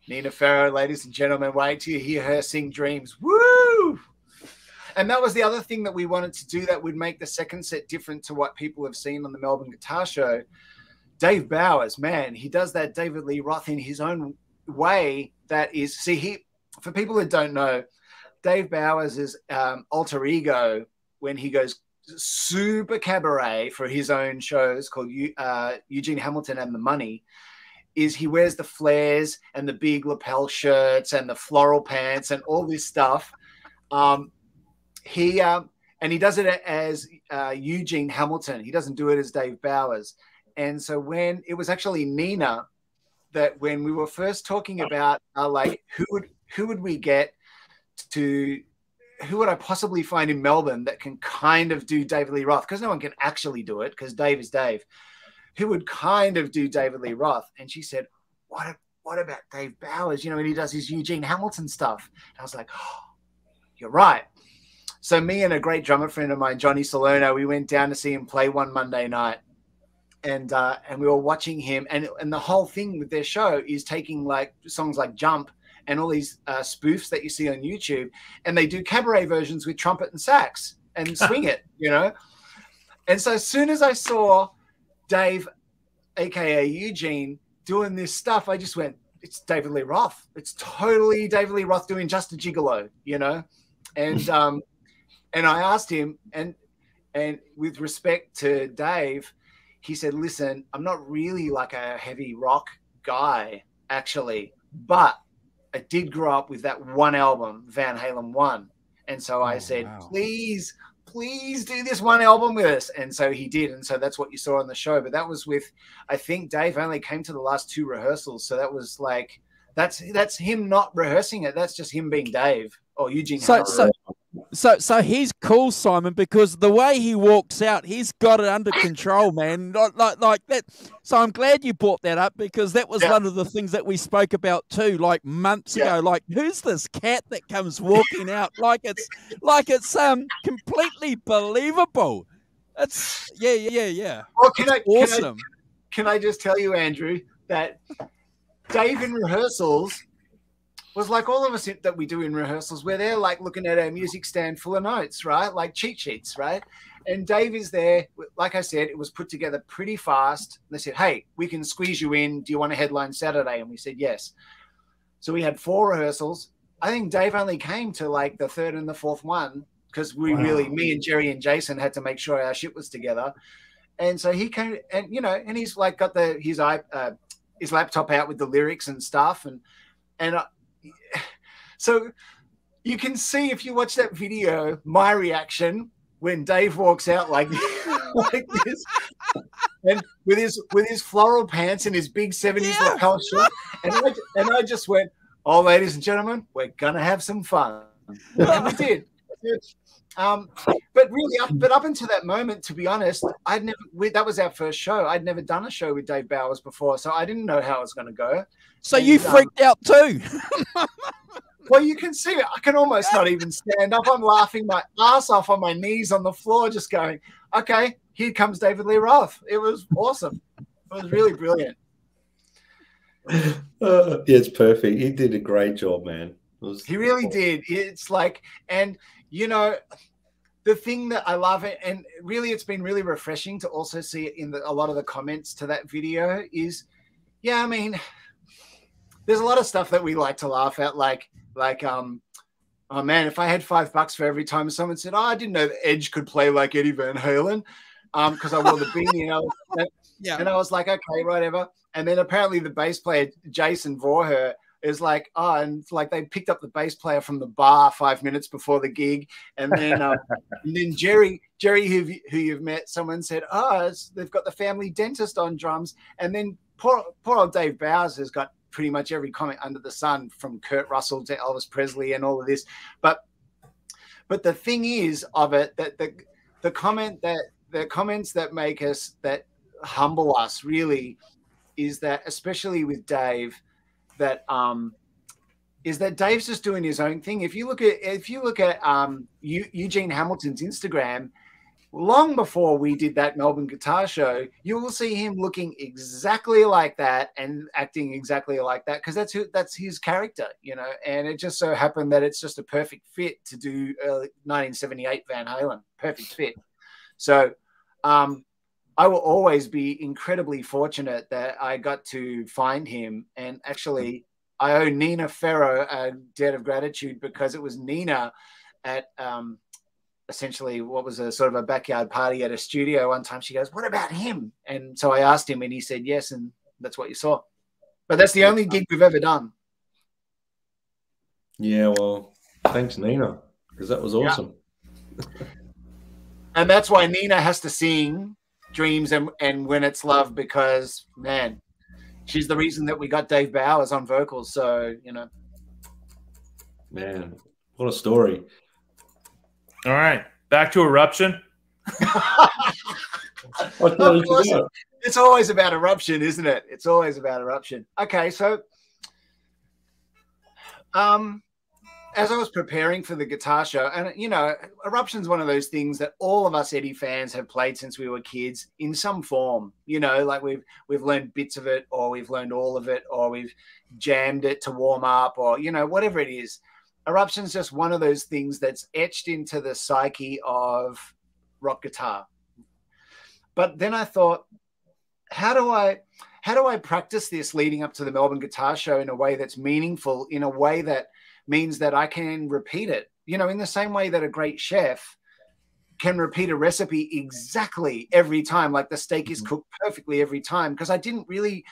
Nina Ferro, ladies and gentlemen, wait till you hear her sing "Dreams." Woo! And that was the other thing that we wanted to do that would make the second set different to what people have seen on the Melbourne Guitar Show. Dave Bowers, man, he does that David Lee Roth in his own way. That is, for people that don't know, Dave Bowers is alter ego when he goes super cabaret for his own shows called Eugene Hamilton and the Money. Is he wears the flares and the big lapel shirts and the floral pants and all this stuff. He does it as Eugene Hamilton. He doesn't do it as Dave Bowers. And so when it was actually Nina that when we were first talking about like who would we get to, who would I possibly find in Melbourne that can kind of do David Lee Roth? Because no one can actually do it because Dave is Dave. Who would kind of do David Lee Roth? And she said, what about Dave Bowers? You know, when he does his Eugene Hamilton stuff. And I was like, oh, you're right. So me and a great drummer friend of mine, Johnny Salerno, we went down to see him play one Monday night. And we were watching him. And the whole thing with their show is taking like songs like Jump and all these spoofs that you see on YouTube. And they do cabaret versions with trumpet and sax and swing it, you know. And so as soon as I saw Dave, aka Eugene, doing this stuff, I just went, it's David Lee Roth. It's totally David Lee Roth doing Just a Gigolo, you know? And I asked him, and with respect to Dave, he said, listen, I'm not really like a heavy rock guy, actually, but I did grow up with that one album, Van Halen 1. And so I said, please do this one album with us. And so he did. And so that's what you saw on the show. But that was with, I think Dave only came to the last 2 rehearsals. So that was like, that's him not rehearsing it. That's just him being Dave or Eugene. So So he's cool, Simon, because the way he walks out, he's got it under control, man. Like that. So I'm glad you brought that up, because that was one of the things that we spoke about too, like months ago. Like, who's this cat that comes walking out like it's completely believable? It's yeah. Well, can I just tell you, Andrew, that Dave in rehearsals was like all of us that we do in rehearsals, where they're like looking at our music stand full of notes, right? Like cheat sheets, right? And Dave is there. Like I said, it was put together pretty fast. They said, hey, we can squeeze you in. Do you want to headline Saturday? And we said, yes. So we had 4 rehearsals. I think Dave only came to like the 3rd and the 4th one, because me and Jerry and Jason had to make sure our shit was together. And so he came, and and he's like got his laptop out with the lyrics and stuff, and so you can see, if you watch that video, my reaction when Dave walks out like this, and with his floral pants and his big 70s lapel shirt, and I just went, "Oh, ladies and gentlemen, we're gonna have some fun," and we did. But really, up until that moment, to be honest, that was our first show. I'd never done a show with Dave Bowers before, so I didn't know how it was going to go. So you freaked out too. Well, you can see it. I can almost not even stand up. I'm laughing my ass off on my knees on the floor, just going, okay, here comes David Lee Roth. It was awesome. It was really brilliant. It's perfect. He did a great job, man. He really did. It's like, and the thing that I love it, and really it's been really refreshing to also see it in a lot of the comments to that video is, I mean, there's a lot of stuff that we like to laugh at, like, oh man, if I had $5 for every time someone said, oh, I didn't know that Edge could play like Eddie Van Halen, because I wore the beanie, and I was like, okay, whatever. And then apparently the bass player, Jason Voorher, is like, oh, and it's like they picked up the bass player from the bar 5 minutes before the gig, and then and then Jerry, who you've met, someone said, oh, they've got the family dentist on drums, and then poor old Dave Bowers has got pretty much every comment under the sun, from Kurt Russell to Elvis Presley and all of this. But the thing is of it, that the comments that make us, that humble us really, is that, especially with Dave, that is that Dave's just doing his own thing. If you look at Eugene Hamilton's Instagram, long before we did that Melbourne guitar show, you will see him looking exactly like that and acting exactly like that, because that's his character, and it just so happened that it's just a perfect fit to do 1978 Van Halen. Perfect fit. So I will always be incredibly fortunate that I got to find him. And actually, I owe Nina Ferro a debt of gratitude, because it was Nina at essentially what was a sort of a backyard party at a studio one time. She goes, what about him? And so I asked him, and he said yes, and that's what you saw. But that's the only gig we've ever done. Yeah, well, thanks, Nina, because that was awesome. Yeah. And that's why Nina has to sing Dreams and When It's Love, because, man, she's the reason that we got Dave Bowers on vocals. So, Man, what a story. All right, back to Eruption. Of course, it's always about Eruption, isn't it? It's always about Eruption. Okay, so as I was preparing for the guitar show, and Eruption's one of those things that all of us Eddie fans have played since we were kids in some form. Like we've learned bits of it, or we've learned all of it, or we've jammed it to warm up, or whatever it is. Eruption's just one of those things that's etched into the psyche of rock guitar. But then I thought, how do I practice this leading up to the Melbourne Guitar Show in a way that's meaningful, in a way that means that I can repeat it, in the same way that a great chef can repeat a recipe exactly every time, like the steak is cooked perfectly every time. Because the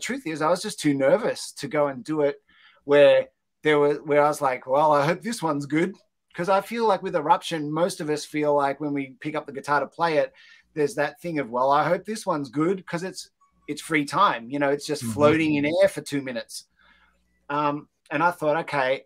truth is, I was just too nervous to go and do it where I was like, well, I hope this one's good. Because I feel like with Eruption, most of us feel like when we pick up the guitar to play it, there's that thing of, well, I hope this one's good, because it's free time. It's just floating in air for 2 minutes. And I thought, okay,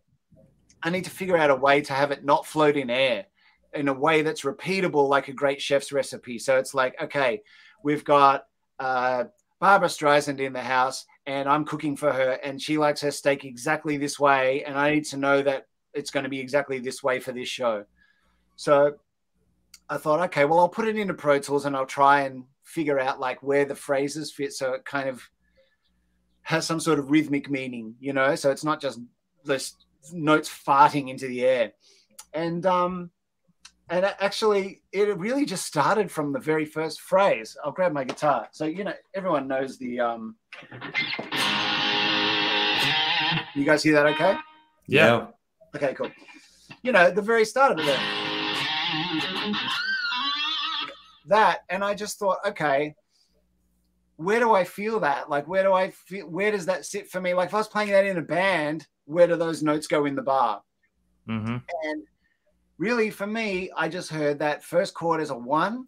I need to figure out a way to have it not float in air in a way that's repeatable, like a great chef's recipe. So it's like, okay, we've got Barbara Streisand in the house and I'm cooking for her and she likes her steak exactly this way. And I need to know that it's going to be exactly this way for this show. So I thought, okay, well, I'll put it into Pro Tools and I'll try and figure out like where the phrases fit. So it kind of has some sort of rhythmic meaning, you know? So it's not just this notes farting into the air. And actually it really just started from the very first phrase. I'll grab my guitar. So, you know, everyone knows the, you guys hear that okay? Yeah. Okay, cool. You know, the very start of it. That, and I just thought, okay, where do I feel that? Like, where does that sit for me? Like, if I was playing that in a band, where do those notes go in the bar? Mm-hmm. And really, for me, I just heard that first chord as a 1,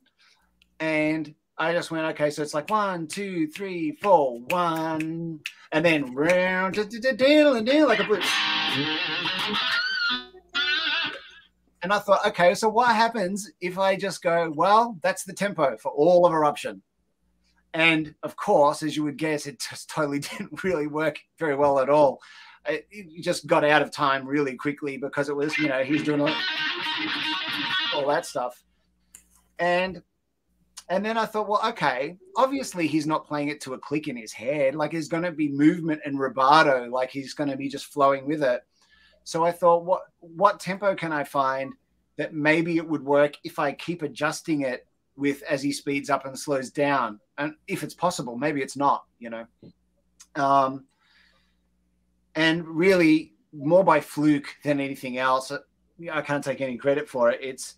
and I just went, okay, so it's like 1, 2, 3, 4, 1, and then round, like a blues. And I thought, okay, so what happens if I just go, well, that's the tempo for all of Eruption? And of course, as you would guess, it just totally didn't really work very well at all. It just got out of time really quickly because it was, you know, he's doing all that stuff. And then I thought, well, okay, obviously he's not playing it to a click in his head. Like, there's going to be movement and rubato, like he's going to be just flowing with it. So I thought, what tempo can I find that maybe it would work if I keep adjusting it with as he speeds up and slows down? And if it's possible, maybe it's not, you know. And really, more by fluke than anything else, I can't take any credit for it.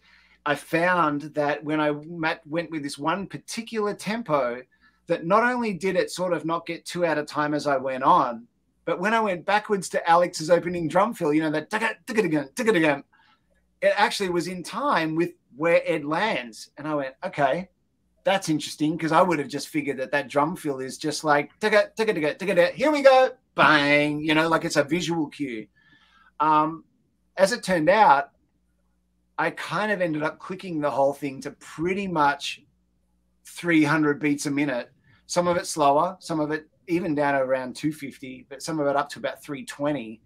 I found that when I went with this one particular tempo, that not only did it sort of not get too out of time as I went on, but when I went backwards to Alex's opening drum fill, you know, that it actually was in time with where Ed lands. And I went, okay, that's interesting, because I would have just figured that drum fill is just like, here we go, bang, you know, like it's a visual cue. As it turned out, I kind of ended up clicking the whole thing to pretty much 300 beats a minute. Some of it slower, some of it even down to around 250, but some of it up to about 320,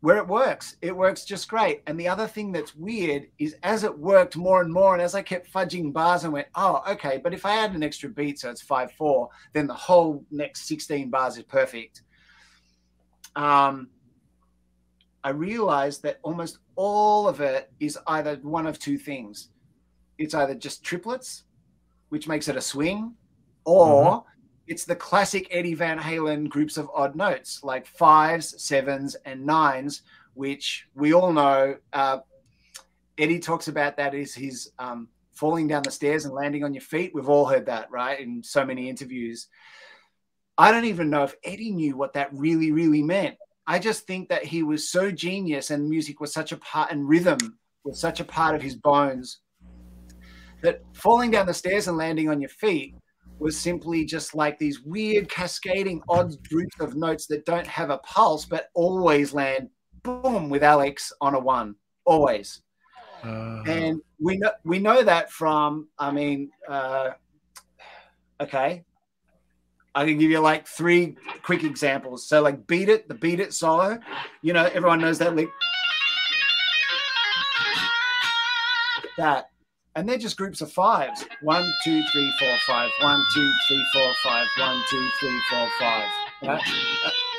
where it works just great. And the other thing that's weird is as it worked more and more, and as I kept fudging bars and went, oh, okay, but if I add an extra beat, so it's 5/4, then the whole next 16 bars is perfect. I realized that almost all of it is either one of two things. It's either just triplets, which makes it a swing, or it's the classic Eddie Van Halen groups of odd notes, like 5s, 7s, and 9s, which we all know. Eddie talks about that as his falling down the stairs and landing on your feet. We've all heard that, right, in so many interviews. I don't even know if Eddie knew what that really, really meant. I just think that he was so genius, and music was such a part, and rhythm was such a part of his bones, that falling down the stairs and landing on your feet was simply just like these weird cascading odd groups of notes that don't have a pulse, but always land boom with Alex on a 1, always. And we know that from, I mean, okay, I can give you like 3 quick examples. So like Beat It, the Beat It solo, you know, everyone knows that lick. That. And they're just groups of 5s. 1, 2, 3, 4, 5. 1, 2, 3, 4, 5. 1, 2, 3, 4, 5. Right?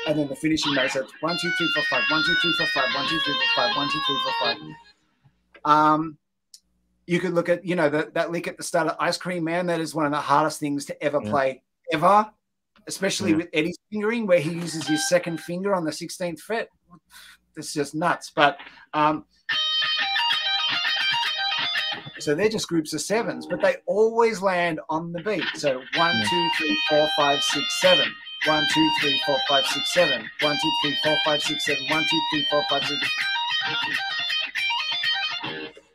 And then the finishing note, so it's 1, 2, 3, 4, 5. 1, 2, 3, 4, 5. 1, 2, 3, 4, 5. 1, 2, 3, 4, 5. You could look at, you know, that lick at the start of Ice Cream Man. That is one of the hardest things to ever play, ever. Especially with Eddie's fingering, where he uses his second finger on the 16th fret. It's just nuts. But so they're just groups of 7s, but they always land on the beat. So 1, 2, 3, 4, 5, 6, 7. 1, 2, 3, 4, 5, 6, 7. 1, 2, 3, 4, 5, 6, 7. 1, 2, 3, 4, 5, 6.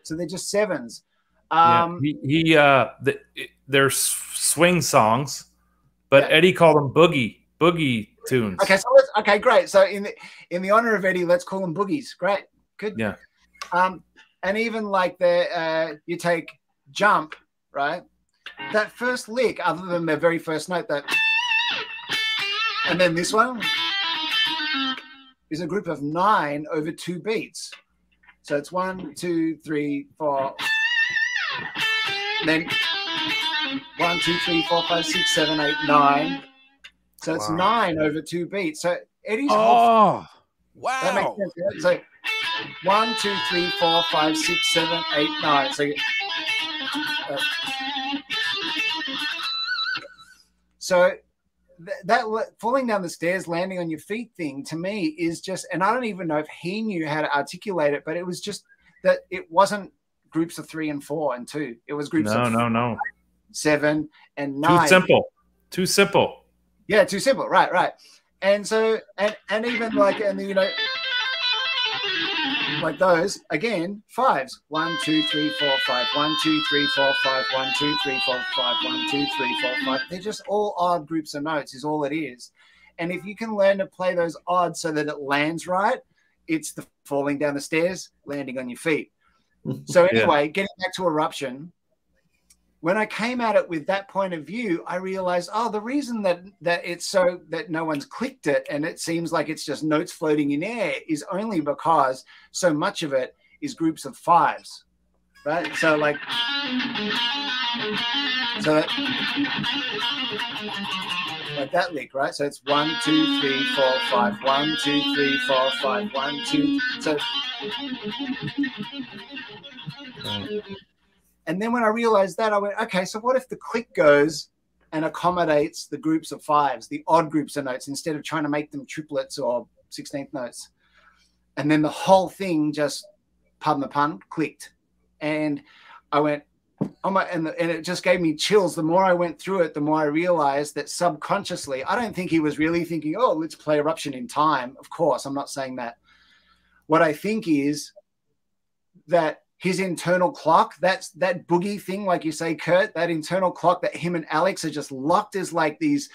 So they're just 7s. They're swing songs, but Eddie called them boogie tunes. Okay, so Okay, great. So in the honor of Eddie, let's call them boogies. Great, good. Yeah. And even like you take jump, right? That first lick, other than the very first note, and then this one is a group of 9 over 2 beats. So it's 1, 2, 3, 4. Then 1, 2, 3, 4, 5, 6, 7, 8, 9. So it's 9 over 2 beats. So Eddie's wow. That makes sense. Yeah? So 1, 2, 3, 4, 5, 6, 7, 8, 9. So that falling down the stairs, landing on your feet thing to me is just, and I don't even know if he knew how to articulate it, but it was just that it wasn't groups of 3 and 4 and 2. It was groups of 5, 7 and 9. Too simple. Yeah, too simple. Right. And so, and even like, and you know, like those again, 5s. 1, 2, 3, 4, 5. 1, 2, 3, 4, 5. 1, 2, 3, 4, 5. 1, 2, 3, 4, 5. They're just all odd groups of notes is all it is. And if you can learn to play those odds so that it lands right, it's the falling down the stairs, landing on your feet. So anyway, getting back to Eruption, when I came at it with that point of view, I realized, the reason that it's so that no one's clicked it and it seems like it's just notes floating in air is only because so much of it is groups of 5s, right? So like, like that lick, right? So it's 1, 2, 3, 4, 5. 1, 2, 3, 4, 5. 1, 2. So. And then when I realized that, I went, okay, so what if the click goes and accommodates the groups of 5s, the odd groups of notes, instead of trying to make them triplets or 16th notes? And then the whole thing just, pardon the pun, clicked. And I went, oh my, and it just gave me chills. The more I went through it, the more I realized that subconsciously, I don't think he was really thinking, oh, let's play Eruption in time. Of course, I'm not saying that. What I think is that his internal clock, that boogie thing, like you say, Kurt, that internal clock that him and Alex are just locked as like these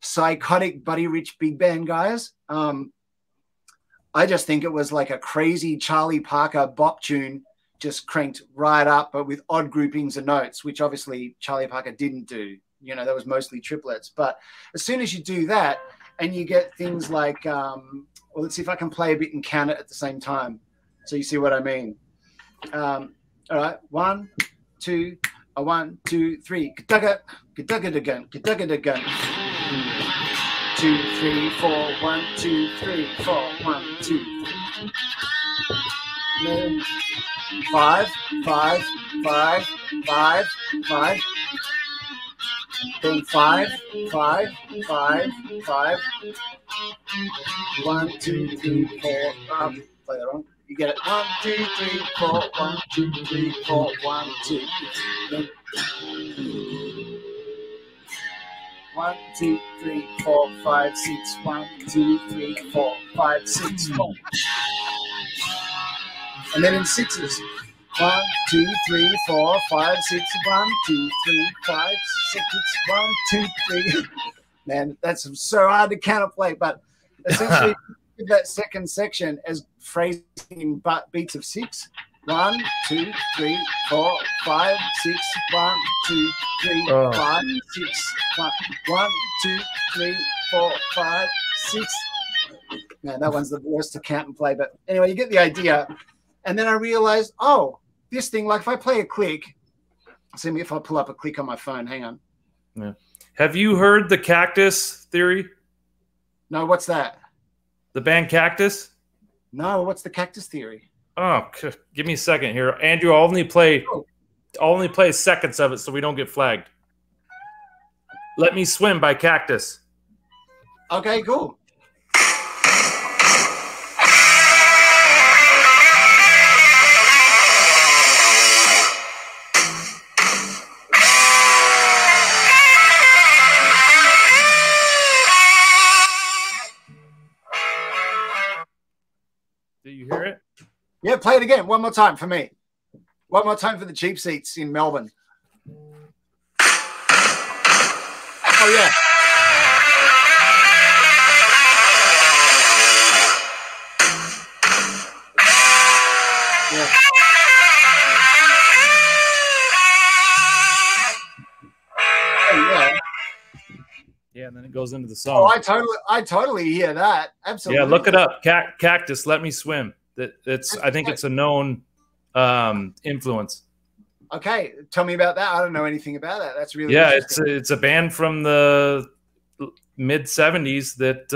psychotic Buddy Rich big band guys. I just think it was like a crazy Charlie Parker bop tune just cranked right up, but with odd groupings of notes, which obviously Charlie Parker didn't do. You know, that was mostly triplets. But as soon as you do that and you get things like, well, let's see if I can play a bit and count it at the same time. So you see what I mean. All right, 1, 2, 1, 2, 3. Gadugga, gadugga gun, gadugga gun. 2, 3, 4. 1, 2, 3, 4. 1, 2, 3. 5, 5, 5, 5, 5. Then 5, 5, 5, 5. 1, 2, 3, 4. Play that wrong. You get it. 1, 2, 3, 4. 1, 2, 3, 4. 1, 2. 1, 2, 3, 4, 5, 6. 1, 2, 3, 4, 5, 6. 4. And then in 6s. 1, 2, 3, 4, 5, 6. 1, 2, 3, 5, 6. 1, 2, 3. Man, that's so hard to counterplay, but essentially that second section as phrasing in beats of 6. 1, 2, 3, 4, 5, 6. 1, 2, 3, 5, 6. 1, 2, 3, 4, 5, 6. Man, that one's the worst to count and play. But anyway, you get the idea. And then I realized, oh, this thing, like if I play a click, see me if I pull up a click on my phone. Hang on. Yeah. Have you heard the Cactus theory? No, what's that? The band Cactus? No, what's the Cactus theory? Oh, give me a second here. Andrew, I'll only play seconds of it so we don't get flagged. Let Me Swim by Cactus. Okay, cool. Do you hear it? Yeah, play it again. One more time for me. One more time for the cheap seats in Melbourne. Oh, yeah. goes into the song. Oh, I totally hear that. Absolutely. Yeah, look it up. Cactus, Let Me Swim. I think it's a known influence. Okay, tell me about that. I don't know anything about that. That's really it's a band from the mid 70s that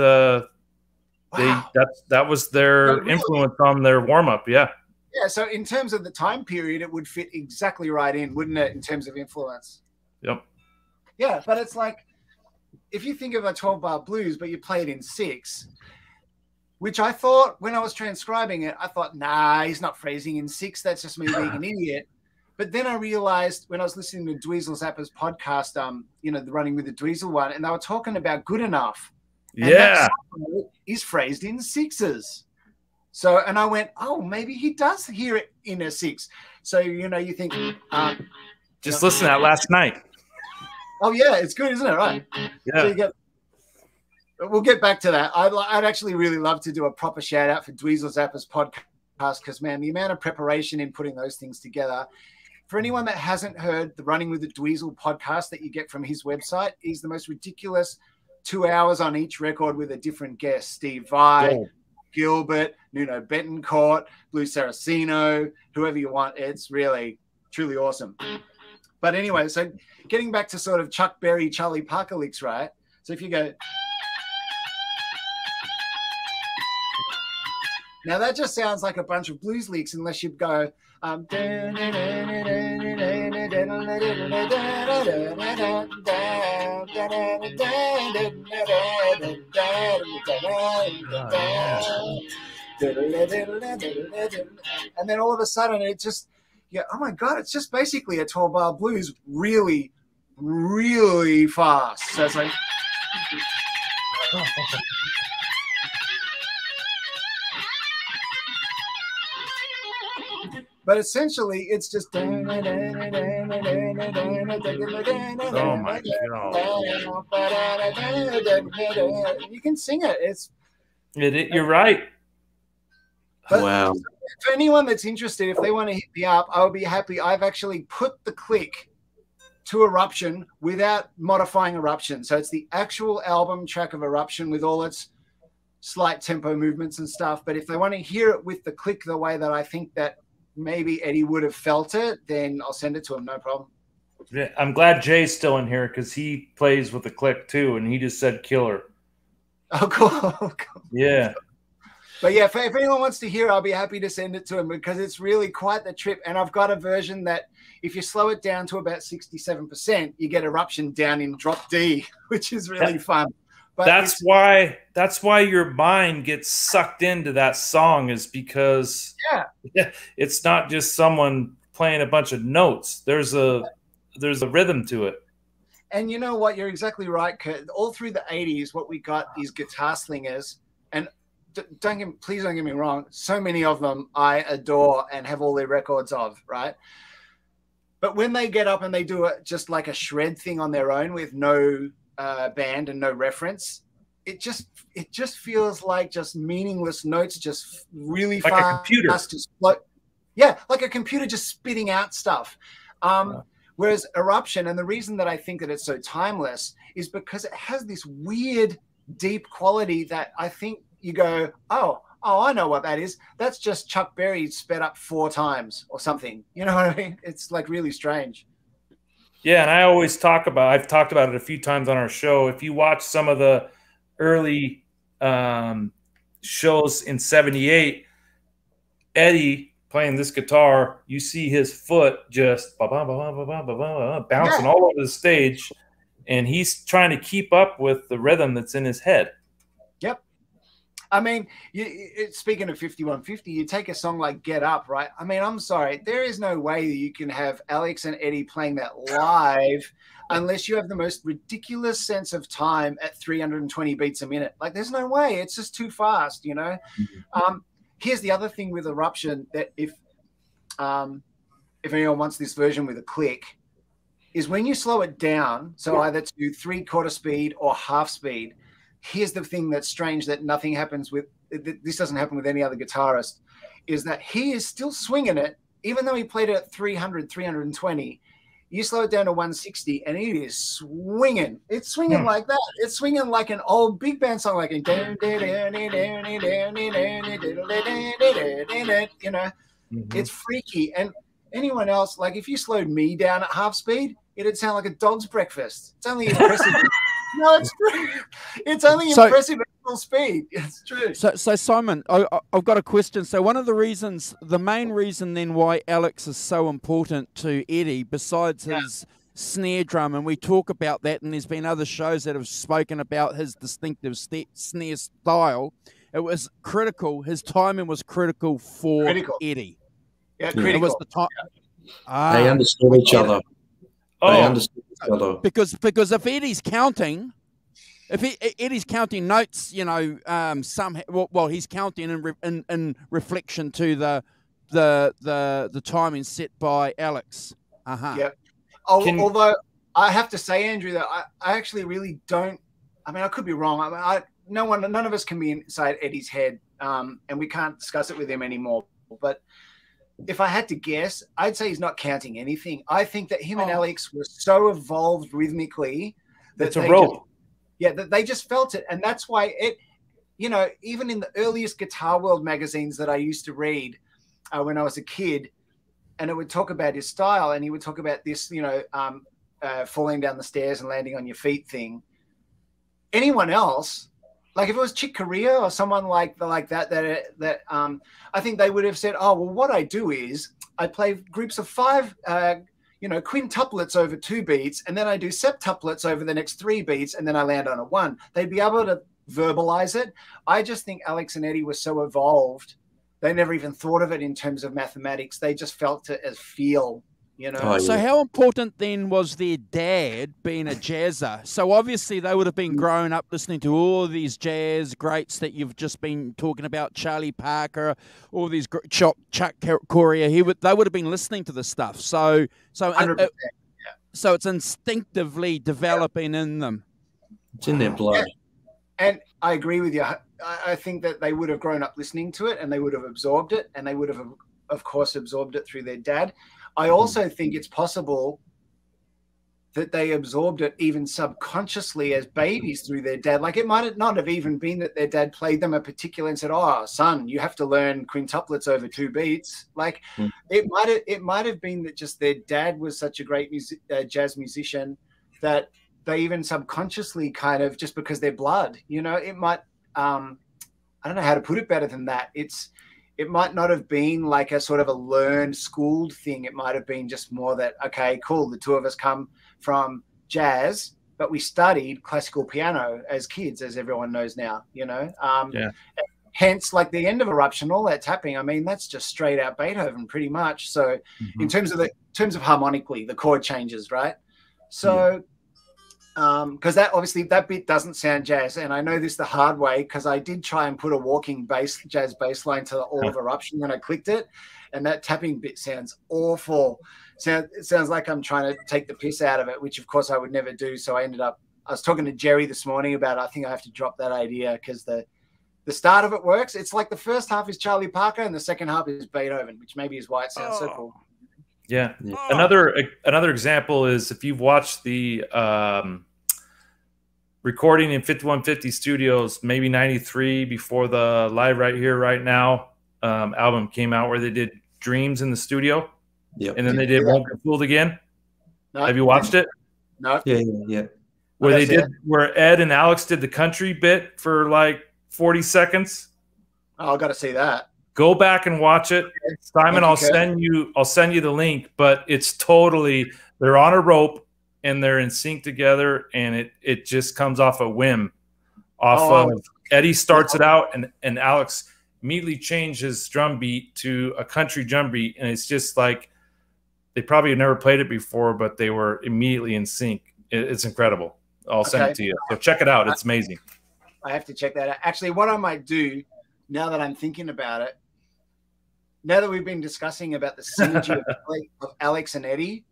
that was their influence on their warm up. Yeah. Yeah. So in terms of the time period, it would fit exactly right in, wouldn't it? In terms of influence. Yep. Yeah, but it's like if you think of a 12-bar blues, but you play it in 6. Which I thought when I was transcribing it, I thought, nah, he's not phrasing in 6. That's just me being an idiot. But then I realized when I was listening to Dweezil Zappa's podcast, the Running with the Dweezil one, and they were talking about Good Enough. And that song is phrased in 6s. So, and I went, oh, maybe he does hear it in a 6. So, you think. Just listen to that last night. Oh, yeah, it's good, isn't it? Right. Yeah. So we'll get back to that. I'd actually really love to do a proper shout out for Dweezil Zappa's podcast because, man, the amount of preparation in putting those things together. For anyone that hasn't heard the Running with the Dweezil podcast that you get from his website, is the most ridiculous 2 hours on each record with a different guest. Steve Vai, Gilbert, Nuno Betancourt, Blue Saraceno, whoever you want. It's really, truly awesome. But anyway, so getting back to sort of Chuck Berry, Charlie Parker licks, right? So if you go... Now, that just sounds like a bunch of blues licks unless you go... and then all of a sudden it just... oh my God, it's just basically a 12-bar blues really, really fast. So it's like... But essentially, it's just... Oh, my God. You can sing it. You're right. But wow. For anyone that's interested, if they want to hit me up, I'll be happy. I've actually put the click to Eruption without modifying Eruption. So it's the actual album track of Eruption with all its slight tempo movements and stuff. But if they want to hear it with the click the way that I think that maybe Eddie would have felt it, then I'll send it to him. No problem. Yeah, I'm glad Jay's still in here because he plays with the click too, and he just said killer. Oh, cool. Yeah. But yeah, if anyone wants to hear, I'll be happy to send it to him because it's really quite the trip. And I've got a version that if you slow it down to about 67%, you get Eruption down in drop D, which is really fun. But that's why your mind gets sucked into that song, is because it's not just someone playing a bunch of notes. There's a rhythm to it. And you know what? You're exactly right, Kurt. All through the 80s, what we got is guitar slingers. And please don't get me wrong. So many of them I adore and have all their records of, right? But when they get up and they do it just like a shred thing on their own with no band and no reference, it just feels like just meaningless notes, just really like fast. A computer. Like a computer just spitting out stuff. Whereas Eruption, and the reason that I think that it's so timeless is because it has this weird, deep quality that I think you go, oh, I know what that is. That's just Chuck Berry sped up 4 times or something. You know what I mean? It's like really strange. Yeah, and I've talked about it a few times on our show. If you watch some of the early shows in '78, Eddie playing this guitar, you see his foot just bouncing all over the stage, and he's trying to keep up with the rhythm that's in his head. Yep. I mean, speaking of 5150, you take a song like Get Up, right? I mean, I'm sorry. There is no way that you can have Alex and Eddie playing that live unless you have the most ridiculous sense of time at 320 beats a minute. Like, there's no way. It's just too fast, you know? Here's the other thing with Eruption that if anyone wants this version with a click, is when you slow it down, so either to 3/4 speed or half speed, here's the thing that's strange that nothing happens with, this doesn't happen with any other guitarist, is that he is still swinging it, even though he played it at 300, 320. You slow it down to 160 and it is swinging. It's swinging like that. It's swinging like an old big band song, like you know. It's freaky. And anyone else, like if you slowed me down at half speed, it'd sound like a dog's breakfast. It's only impressive. No, it's true. It's only impressive at full speed. It's true. So Simon, I've got a question. So one of the reasons, the main reason then why Alex is so important to Eddie, besides his snare drum, and we talk about that, and there's been other shows that have spoken about his distinctive snare style, it was critical. His timing was critical for Eddie. Yeah, critical. It was the time. They understood each other. They understood each other. Because if Eddie's counting, Eddie's counting notes, you know, he's counting in reflection to the timing set by Alex. Yeah. Although I have to say, Andrew, that I actually really don't. I mean, I could be wrong. I mean, none of us can be inside Eddie's head, and we can't discuss it with him anymore. But if I had to guess, I'd say he's not counting anything. I think that him and Alex were so evolved rhythmically that it's a rope. That they just felt it. And that's why it, you know, even in the earliest Guitar World magazines that I used to read when I was a kid, and it would talk about his style, and he would talk about this, you know, falling down the stairs and landing on your feet thing. Anyone else, like if it was Chick Corea or someone like that, I think they would have said, oh, well, what I do is I play groups of 5, you know, quintuplets over 2 beats, and then I do septuplets over the next 3 beats, and then I land on a 1. They'd be able to verbalize it. I just think Alex and Eddie were so evolved, they never even thought of it in terms of mathematics. They just felt it as feel. You know? So how important then was their dad being a jazzer? So obviously they would have been growing up listening to all of these jazz greats that you've just been talking about, Charlie Parker, all these Chuck Corea. They would have been listening to this stuff. So it's instinctively developing in them. It's in their blood. Yeah. And I agree with you. I think that they would have grown up listening to it, and they would have absorbed it, and they would have, of course, absorbed it through their dad. I also think it's possible that they absorbed it even subconsciously as babies through their dad. Like it might not have even been that their dad played them a particular and said, oh, son, you have to learn quintuplets over 2 beats. Like it might have been that just their dad was such a great jazz musician that they even subconsciously kind of, just because they're blood, you know, it might, I don't know how to put it better than that. It might not have been like a sort of a learned, schooled thing. It might have been just more that, okay, cool, the 2 of us come from jazz, but we studied classical piano as kids, as everyone knows now, you know? Hence, like the end of Eruption, all that tapping, I mean, that's just straight out Beethoven pretty much. So in terms of harmonically, the chord changes, right? So because that bit doesn't sound jazz, and I know this the hard way because I did try and put a walking jazz bass line to all of Eruption when I clicked it, and that tapping bit sounds awful. It sounds like I'm trying to take the piss out of it, which of course I would never do. So I was talking to Jerry this morning about it. I think I have to drop that idea because the start of it works. It's like the first half is Charlie Parker and the second half is Beethoven, which maybe is why it sounds so cool. Yeah. Another example is if you've watched the recording in 5150 Studios, maybe 93, before the Live Right Here, Right Now album came out, where they did Dreams in the studio. Yep. And then they did Won't Get Fooled Again. No. Have you watched it? No. Yeah. Where Ed and Alex did the country bit for like 40 seconds. Oh, I got to see that. Go back and watch it. Simon, I'll send you the link, but it's totally, they're on a rope and they're in sync together, and it just comes off a whim. Eddie starts it out, and Alex immediately changed his drum beat to a country drum beat, and it's just like they probably had never played it before, but they were immediately in sync. It's incredible. I'll send it to you. So check it out. It's amazing. I have to check that out. Actually, what I might do, now that I'm thinking about it, now that we've been discussing about the synergy of Alex and Eddie,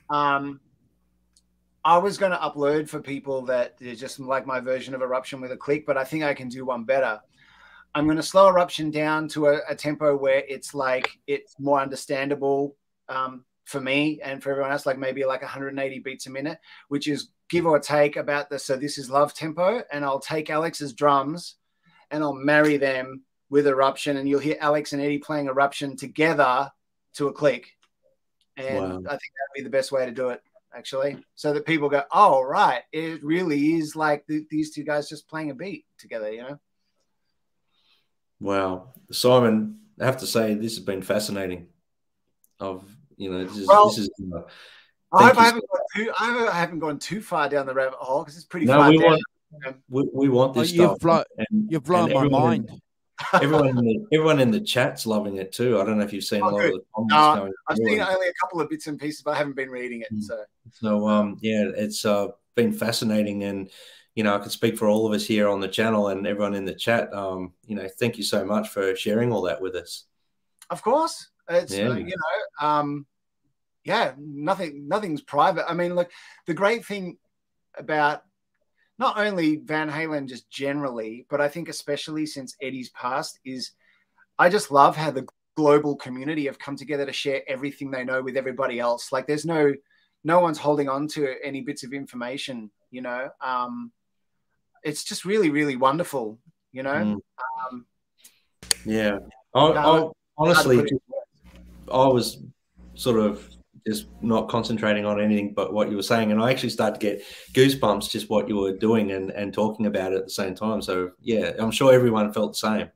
I was going to upload for people that is just like my version of Eruption with a click, but I think I can do one better. I'm going to slow Eruption down to a tempo where it's like it's more understandable for me and for everyone else, like maybe like 180 beats a minute, which is give or take about the So This Is Love tempo. And I'll take Alex's drums and I'll marry them with Eruption, and you'll hear Alex and Eddie playing Eruption together to a click. And I think that'd be the best way to do it, actually, so that people go, oh, right, it really is like these two guys just playing a beat together, you know? Wow. Simon, I have to say, this has been fascinating. This is I hope I haven't gone too far down the rabbit hole, because it's pretty far down. We want this stuff. You've blown my mind. Everyone in the chat's loving it too. I don't know if you've seen a lot of the comments going. I've seen only a couple of bits and pieces, but I haven't been reading it. So it's been fascinating, and I can speak for all of us here on the channel and everyone in the chat. Thank you so much for sharing all that with us. Of course, it's nothing's private. I mean, look, the great thing about not only Van Halen just generally, but I think especially since Eddie's passed, is I just love how the global community have come together to share everything they know with everybody else. Like there's no one's holding on to any bits of information, it's just really, really wonderful, Yeah. I honestly, I was sort of just not concentrating on anything but what you were saying, and I actually started to get goosebumps just what you were doing and talking about it at the same time. So yeah, I'm sure everyone felt the same.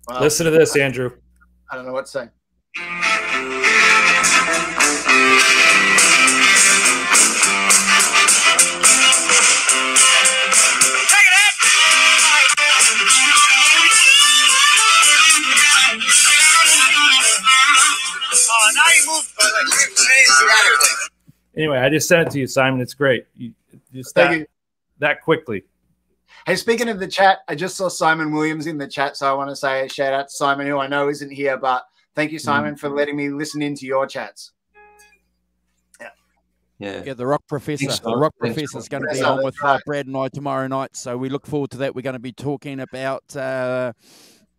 Wow. Listen to this, Andrew. I don't know what to say. Anyway, I just sent it to you, Simon. It's great. That quickly. Hey, speaking of the chat, I just saw Simon Williams in the chat, so I want to say a shout out to Simon, who I know isn't here, but thank you, Simon, for letting me listen into your chats. Yeah, the Rock Professor. The Rock Professor is going to be on with Brad and I tomorrow night, so we look forward to that. We're going to be talking about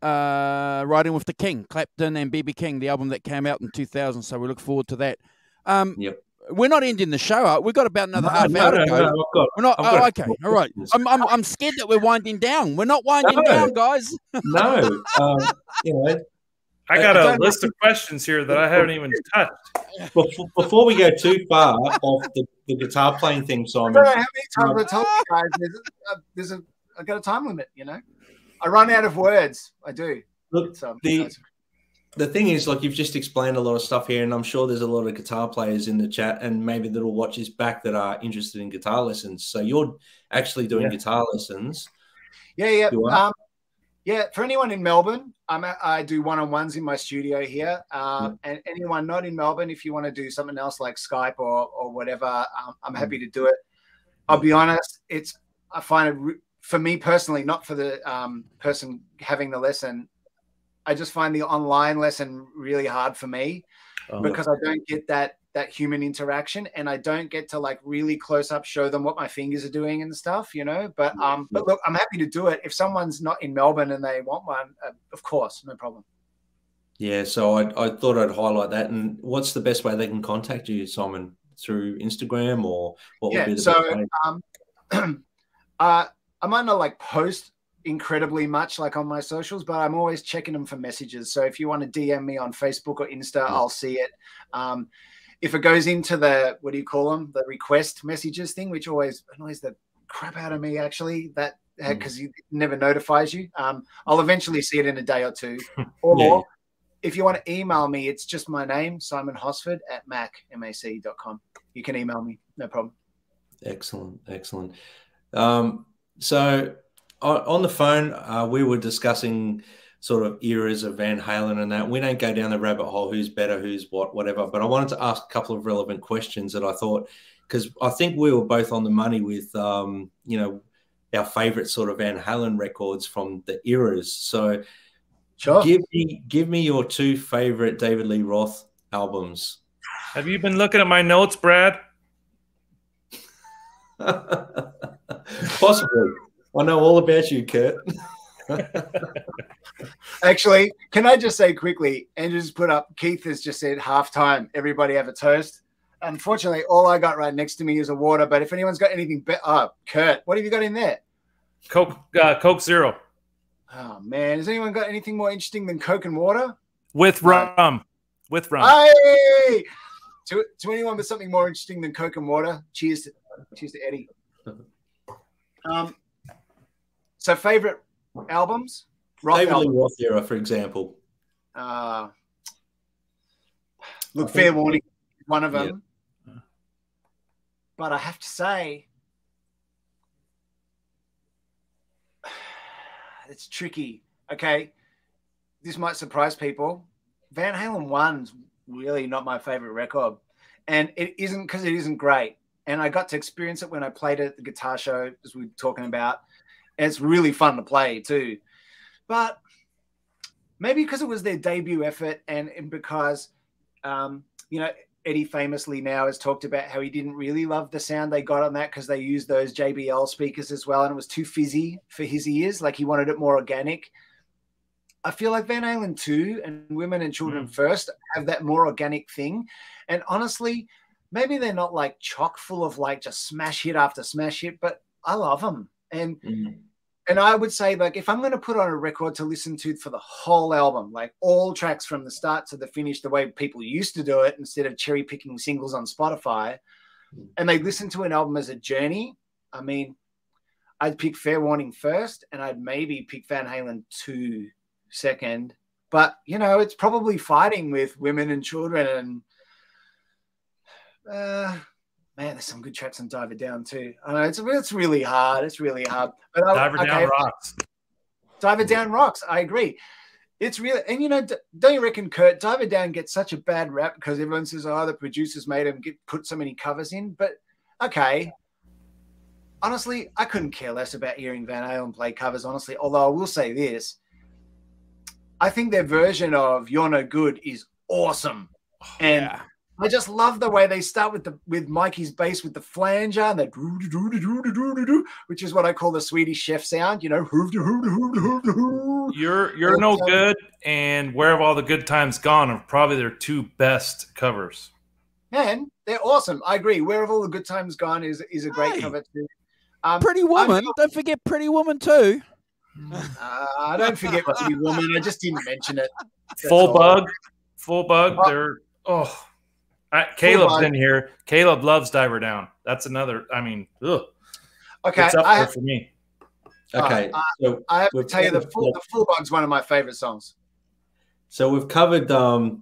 Riding with the King, Clapton and B.B. King, the album that came out in 2000. So we look forward to that. We're not ending the show. We've got about another half hour to go. We're not. Okay, all right. I'm scared that we're winding down. We're not winding down, guys. No, I got a list of questions here that I haven't even touched. Before we go too far off the guitar playing thing, Simon. I don't know how many times I told you guys I've got a time limit. I run out of words. I do. Look, the thing is, like, you've just explained a lot of stuff here, and I'm sure there's a lot of guitar players in the chat and maybe that'll watch this back that are interested in guitar lessons. So you're actually doing guitar lessons. Yeah. For anyone in Melbourne, I do one-on-ones in my studio here. And anyone not in Melbourne, if you want to do something else like Skype or whatever, I'm happy to do it. I'll be honest, I find it, for me personally, not for the person having the lesson, I just find the online lesson really hard for me because I don't get that human interaction, and I don't get to like really close up show them what my fingers are doing and stuff, But look, I'm happy to do it if someone's not in Melbourne and they want one. Of course, no problem. Yeah, so I thought I'd highlight that. And what's the best way they can contact you, Simon? Through Instagram, or what would be the best way? I might not like post incredibly much like on my socials, but I'm always checking them for messages. So if you want to DM me on Facebook or Insta, I'll see it. If it goes into the, what do you call them? The request messages thing, which always annoys the crap out of me, actually, that because it never notifies you. I'll eventually see it in a day or two. Or if you want to email me, it's just my name, Simon Hosford at mac.com. You can email me, no problem. Excellent. So on the phone, we were discussing sort of eras of Van Halen and that. We don't go down the rabbit hole, who's better, who's whatever. But I wanted to ask a couple of relevant questions that I thought, because I think we were both on the money with, our favorite sort of Van Halen records from the eras. So sure. Give me your two favorite David Lee Roth albums. Have you been looking at my notes, Brad? Possibly. I know all about you, Kurt. Actually, can I just say quickly, Andrew just put up, Keith has just said halftime, everybody have a toast. Unfortunately, all I got right next to me is a water, but if anyone's got anything better, Kurt, what have you got in there? Coke Zero. Oh, man. Has anyone got anything more interesting than Coke and water? With rum. With rum. Hey! To anyone with something more interesting than Coke and water, cheers to Eddie. So favorite albums? David Lee Roth era, for example. Look, Fair Warning, one of them. Yeah. But I have to say, it's tricky. Okay, this might surprise people. Van Halen 1's really not my favorite record. And it isn't because it isn't great. And I got to experience it when I played it at the guitar show, as we were talking about. And it's really fun to play too. But maybe because it was their debut effort and because, you know, Eddie famously now has talked about how he didn't really love the sound they got on that because they used those JBL speakers as well. And it was too fizzy for his ears. Like he wanted it more organic. I feel like Van Halen 2 and Women and Children First have that more organic thing. And honestly, maybe they're not like chock full of like just smash hit after smash hit, but I love them. And and I would say, like, if I'm going to put on a record to listen to for the whole album, like all tracks from the start to the finish, the way people used to do it instead of cherry picking singles on Spotify, and they listen to an album as a journey, I mean, I'd pick Fair Warning first, and I'd maybe pick Van Halen 2 second. But, you know, it's probably fighting with Women and Children and man, there's some good tracks on Diverdown too. I know it's really hard. It's really hard. But Diverdown rocks. Diverdown rocks. I agree. It's really, and you know, don't you reckon, Kurt, Diverdown gets such a bad rap because everyone says, oh, the producers made him put so many covers in. But okay, honestly, I couldn't care less about hearing Van Halen play covers. Honestly, although I will say this, I think their version of "You're No Good" is awesome, and yeah. I just love the way they start with Mikey's bass with the flanger and the which is what I call the Swedish chef sound. You know, you're no good, and Where Have All the Good Times Gone are probably their two best covers. Man, they're awesome. I agree. Where Have All the Good Times Gone is a great cover too. Pretty Woman. Don't forget Pretty Woman too. I don't forget Pretty Woman. I just didn't mention it. Full Bug. They're Caleb's in here. Caleb loves Diverdown. That's another. I mean, ugh. Okay, it's up there for me. Okay, so I have to tell you the Full Bug's one of my favorite songs. So we've covered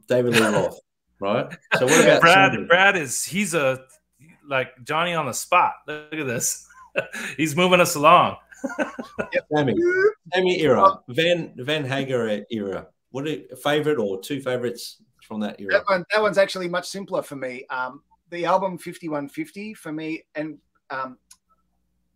David Lee Roth, right? So what about Brad? He's a like Johnny on the spot. Look at this. He's moving us along. Yep. Sammy era, Van Hagar era. What are favorite or two favorites from that era? That one's actually much simpler for me. The album 5150 for me, and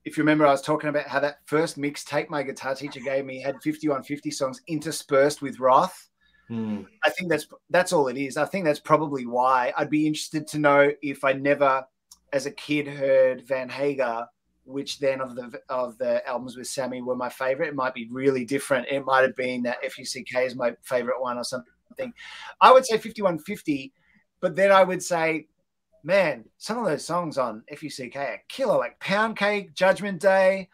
if you remember, I was talking about how that first mixtape my guitar teacher gave me had 5150 songs interspersed with Roth. I think that's all it is. I think that's probably why. I'd be interested to know if I never, as a kid, heard Van Hagar, which then of the albums with Sammy were my favorite. It might be really different. It might have been that FUCK is my favorite one or something. I would say 5150, but then I would say, man, some of those songs on FUCK are killer, like Pound Cake, Judgment Day.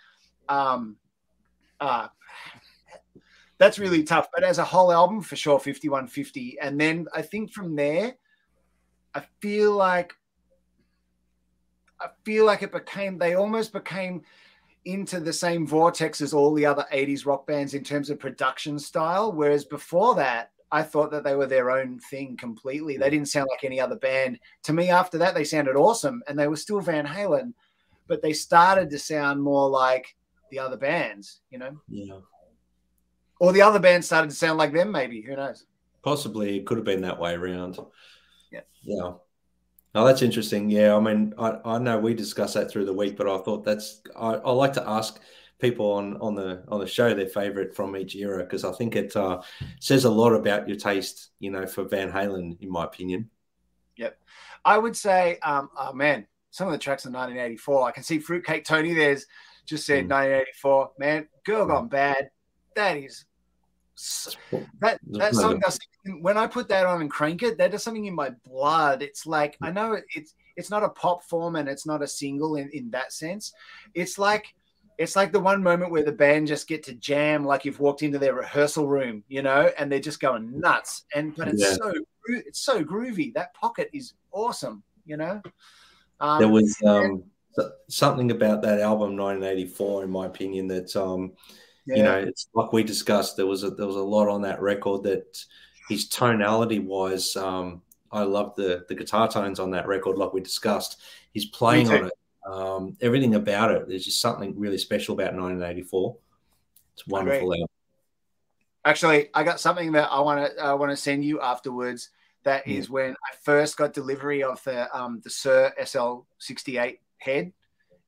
That's really tough. But as a whole album, for sure, 5150. And then I think from there, I feel like they almost became into the same vortex as all the other 80s rock bands in terms of production style. Whereas before that, I thought that they were their own thing completely. They didn't sound like any other band. To me, after that, they sounded awesome and they were still Van Halen, but they started to sound more like the other bands, you know? Yeah. Or the other bands started to sound like them, maybe. Who knows? Possibly. It could have been that way around. Yeah. Yeah. Oh, that's interesting. Yeah, I mean, I know we discussed that through the week, but I thought I like to ask people on the show their favorite from each era because I think it says a lot about your taste, you know, for Van Halen, in my opinion. Yep, I would say, oh man, some of the tracks in 1984. I can see Fruitcake Tony. There's just said 1984. Man, Girl Gone Bad. That is That song does something, when I put that on and crank it, that does something in my blood. It's like, I know it's not a pop form and it's not a single in that sense. It's like the one moment where the band just get to jam, like you've walked into their rehearsal room, you know, and they're just going nuts. But it's so groovy. That pocket is awesome, you know. There was something about that album 1984, in my opinion, that you know, it's like we discussed. There was a lot on that record that his tonality wise. I love the guitar tones on that record, like we discussed. His playing on it, everything about it. There's just something really special about 1984. It's a wonderful album. Actually, I got something that I want to send you afterwards. That is when I first got delivery of the Sir SL68 head,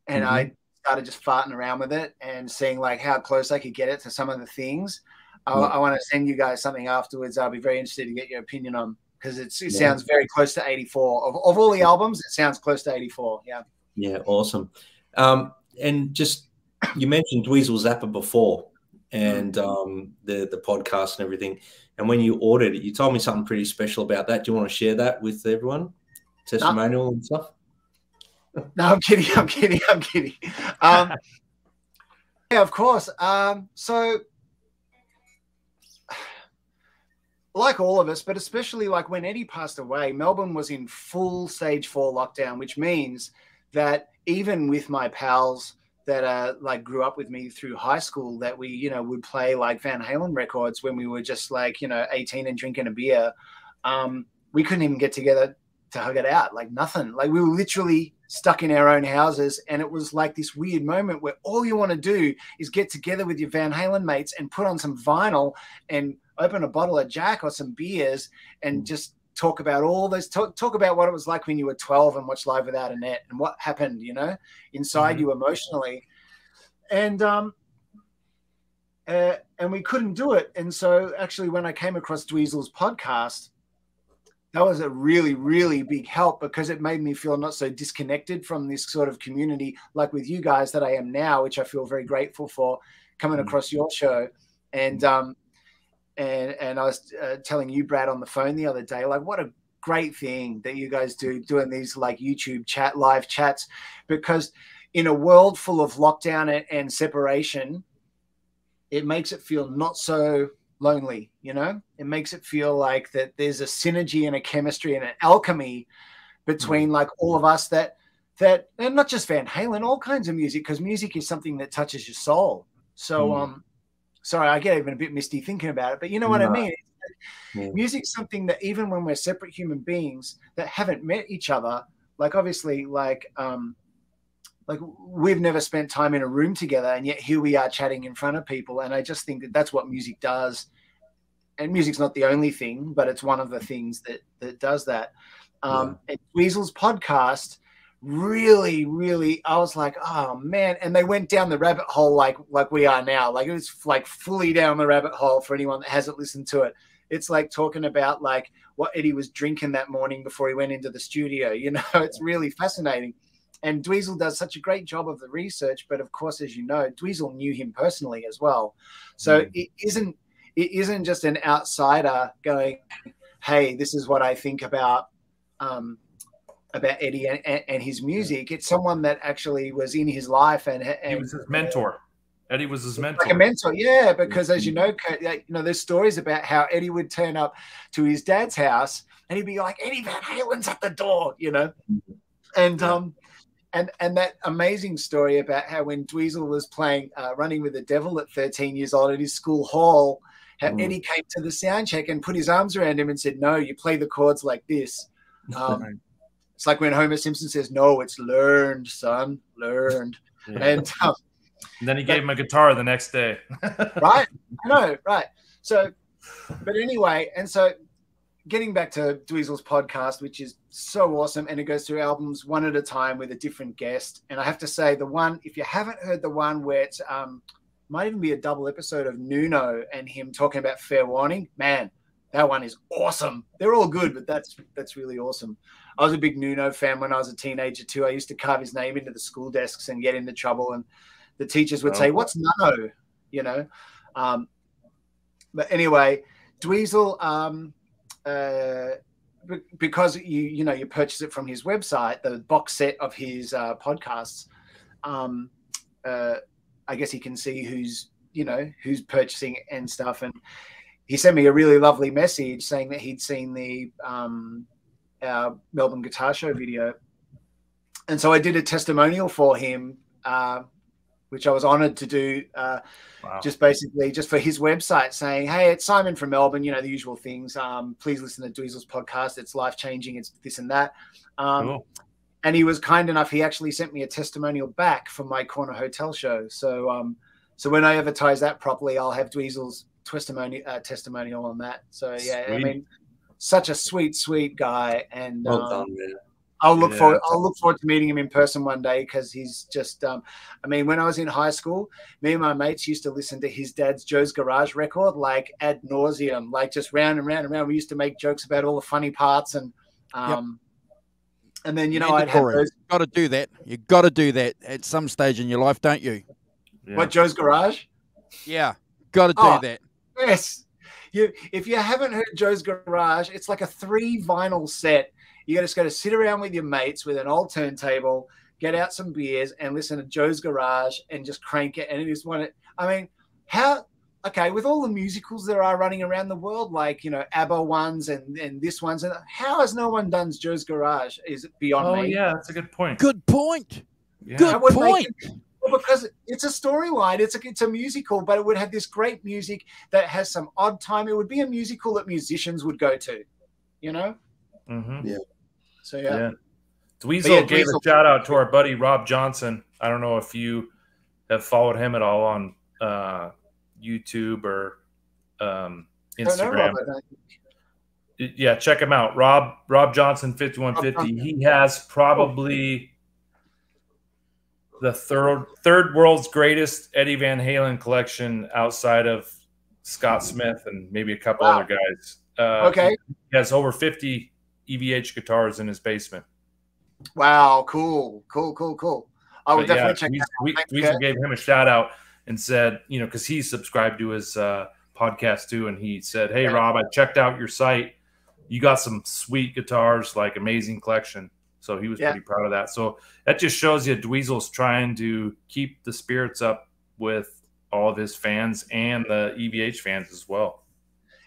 and I started just farting around with it and seeing like how close I could get it to some of the things. I want to send you guys something afterwards. I'll be very interested to get your opinion on, because it sounds very close to 84. Of all the albums, it sounds close to 84. Yeah. Yeah, awesome. And just, you mentioned Dweezil Zappa before, and the podcast and everything. And when you ordered it, you told me something pretty special about that. Do you want to share that with everyone? Testimonial and stuff? No, I'm kidding. Yeah, of course. So like all of us, but especially like when Eddie passed away, Melbourne was in full stage 4 lockdown, which means that even with my pals that like grew up with me through high school, that we, you know, would play like Vanhalen records when we were just like, you know, 18 and drinking a beer. We couldn't even get together to hug it out, like nothing. Like we were literally stuck in our own houses, and it was like this weird moment where all you want to do is get together with your Van Halen mates and put on some vinyl and open a bottle of Jack or some beers and just talk about all those, talk about what it was like when you were 12 and watched Live Without a Net and what happened, you know, inside you emotionally. And we couldn't do it. And so actually when I came across Dweezil's podcast, that was a really, really big help, because it made me feel not so disconnected from this sort of community like with you guys that I am now, which I feel very grateful for coming across your show. And I was telling you, Brad, on the phone the other day, like what a great thing that you guys do, doing these like YouTube live chats, because in a world full of lockdown and separation, it makes it feel not so lonely, you know. It makes it feel like that there's a synergy and a chemistry and an alchemy between like all of us that and not just Van Halen, all kinds of music, because music is something that touches your soul. So sorry, I get even a bit misty thinking about it, but you know what I mean? Music's something that even when we're separate human beings that haven't met each other, like obviously like we've never spent time in a room together, and yet here we are chatting in front of people. And I just think that that's what music does. And music's not the only thing, but it's one of the things that does that. And Dweezil's podcast really, really, I was like, oh man. And they went down the rabbit hole like we are now. Like it was like fully down the rabbit hole for anyone that hasn't listened to it. It's like talking about like what Eddie was drinking that morning before he went into the studio. You know, it's really fascinating. And Dweezil does such a great job of the research. But of course, as you know, Dweezil knew him personally as well. So it isn't just an outsider going, hey, this is what I think about Eddie and his music. It's someone that actually was in his life, and he was his mentor. Eddie was his mentor. Like a mentor, yeah, because as you know, there's stories about how Eddie would turn up to his dad's house and he'd be like, Eddie Van Halen's at the door, you know. And and that amazing story about how when Dweezil was playing Running with the Devil at 13 years old at his school hall, how Eddie came to the sound check and put his arms around him and said, no, you play the chords like this. It's like when Homer Simpson says, no, it's learned, son, learned. And then he gave him a guitar the next day. Right? I know, right. So, but anyway, and so getting back to Dweezil's podcast, which is so awesome, and it goes through albums one at a time with a different guest. And I have to say, the one, if you haven't heard the one where it's might even be a double episode of Nuno and him talking about Fair Warning, man, that one is awesome. They're all good, but that's really awesome. I was a big Nuno fan when I was a teenager too. I used to carve his name into the school desks and get into trouble, and the teachers would say, "What's Nuno?" You know. But anyway, Dweezil, because you purchase it from his website, the box set of his podcasts. I guess he can see who's purchasing and stuff. And he sent me a really lovely message saying that he'd seen the our Melbourne Guitar Show video. And so I did a testimonial for him, which I was honored to do, just basically just for his website, saying, hey, it's Simon from Melbourne, the usual things. Please listen to Dweezil's podcast. It's life-changing. It's this and that. Cool. And he was kind enough. He actually sent me a testimonial back from my Corner Hotel show. So so when I advertise that properly, I'll have Dweezil's testimonial on that. So, yeah, Sweet. I mean, such a sweet, sweet guy. And Well done, man. I'll look forward to meeting him in person one day, because he's just I mean, when I was in high school, me and my mates used to listen to his dad's Joe's Garage record like ad nauseum, like just round and round and round. We used to make jokes about all the funny parts, and and then I'd have those. Got to do that. You got to do that at some stage in your life, don't you? Yeah. What, Joe's Garage? Yeah, got to do that. Yes. If you haven't heard Joe's Garage, it's like a 3 vinyl set. You just got to sit around with your mates with an old turntable, get out some beers, and listen to Joe's Garage and just crank it. And it is I mean, with all the musicals there are running around the world, like, ABBA ones and this ones, and how has no one done Joe's Garage? Is it beyond me? Oh, yeah, that's a good point. Good point. Yeah. Good point. Well, because it's a storyline, it's a musical, but it would have this great music that has some odd time. It would be a musical that musicians would go to, Mm-hmm. Yeah. So yeah. Dweezil gave a shout out to our buddy Rob Johnson. I don't know if you have followed him at all on YouTube or Instagram. Yeah, check him out. Rob Johnson 5150. He has probably the third world's greatest Eddie Van Halen collection outside of Scott Smith and maybe a couple other guys. Okay. He has over 50 EVH guitars in his basement. Wow, cool. I would definitely check that out. Dweezil gave him a shout out and said, because he's subscribed to his podcast too, and he said, hey, Rob, I checked out your site. You got some sweet guitars, like amazing collection. So he was pretty proud of that. So that just shows you Dweezil's trying to keep the spirits up with all of his fans and the EVH fans as well.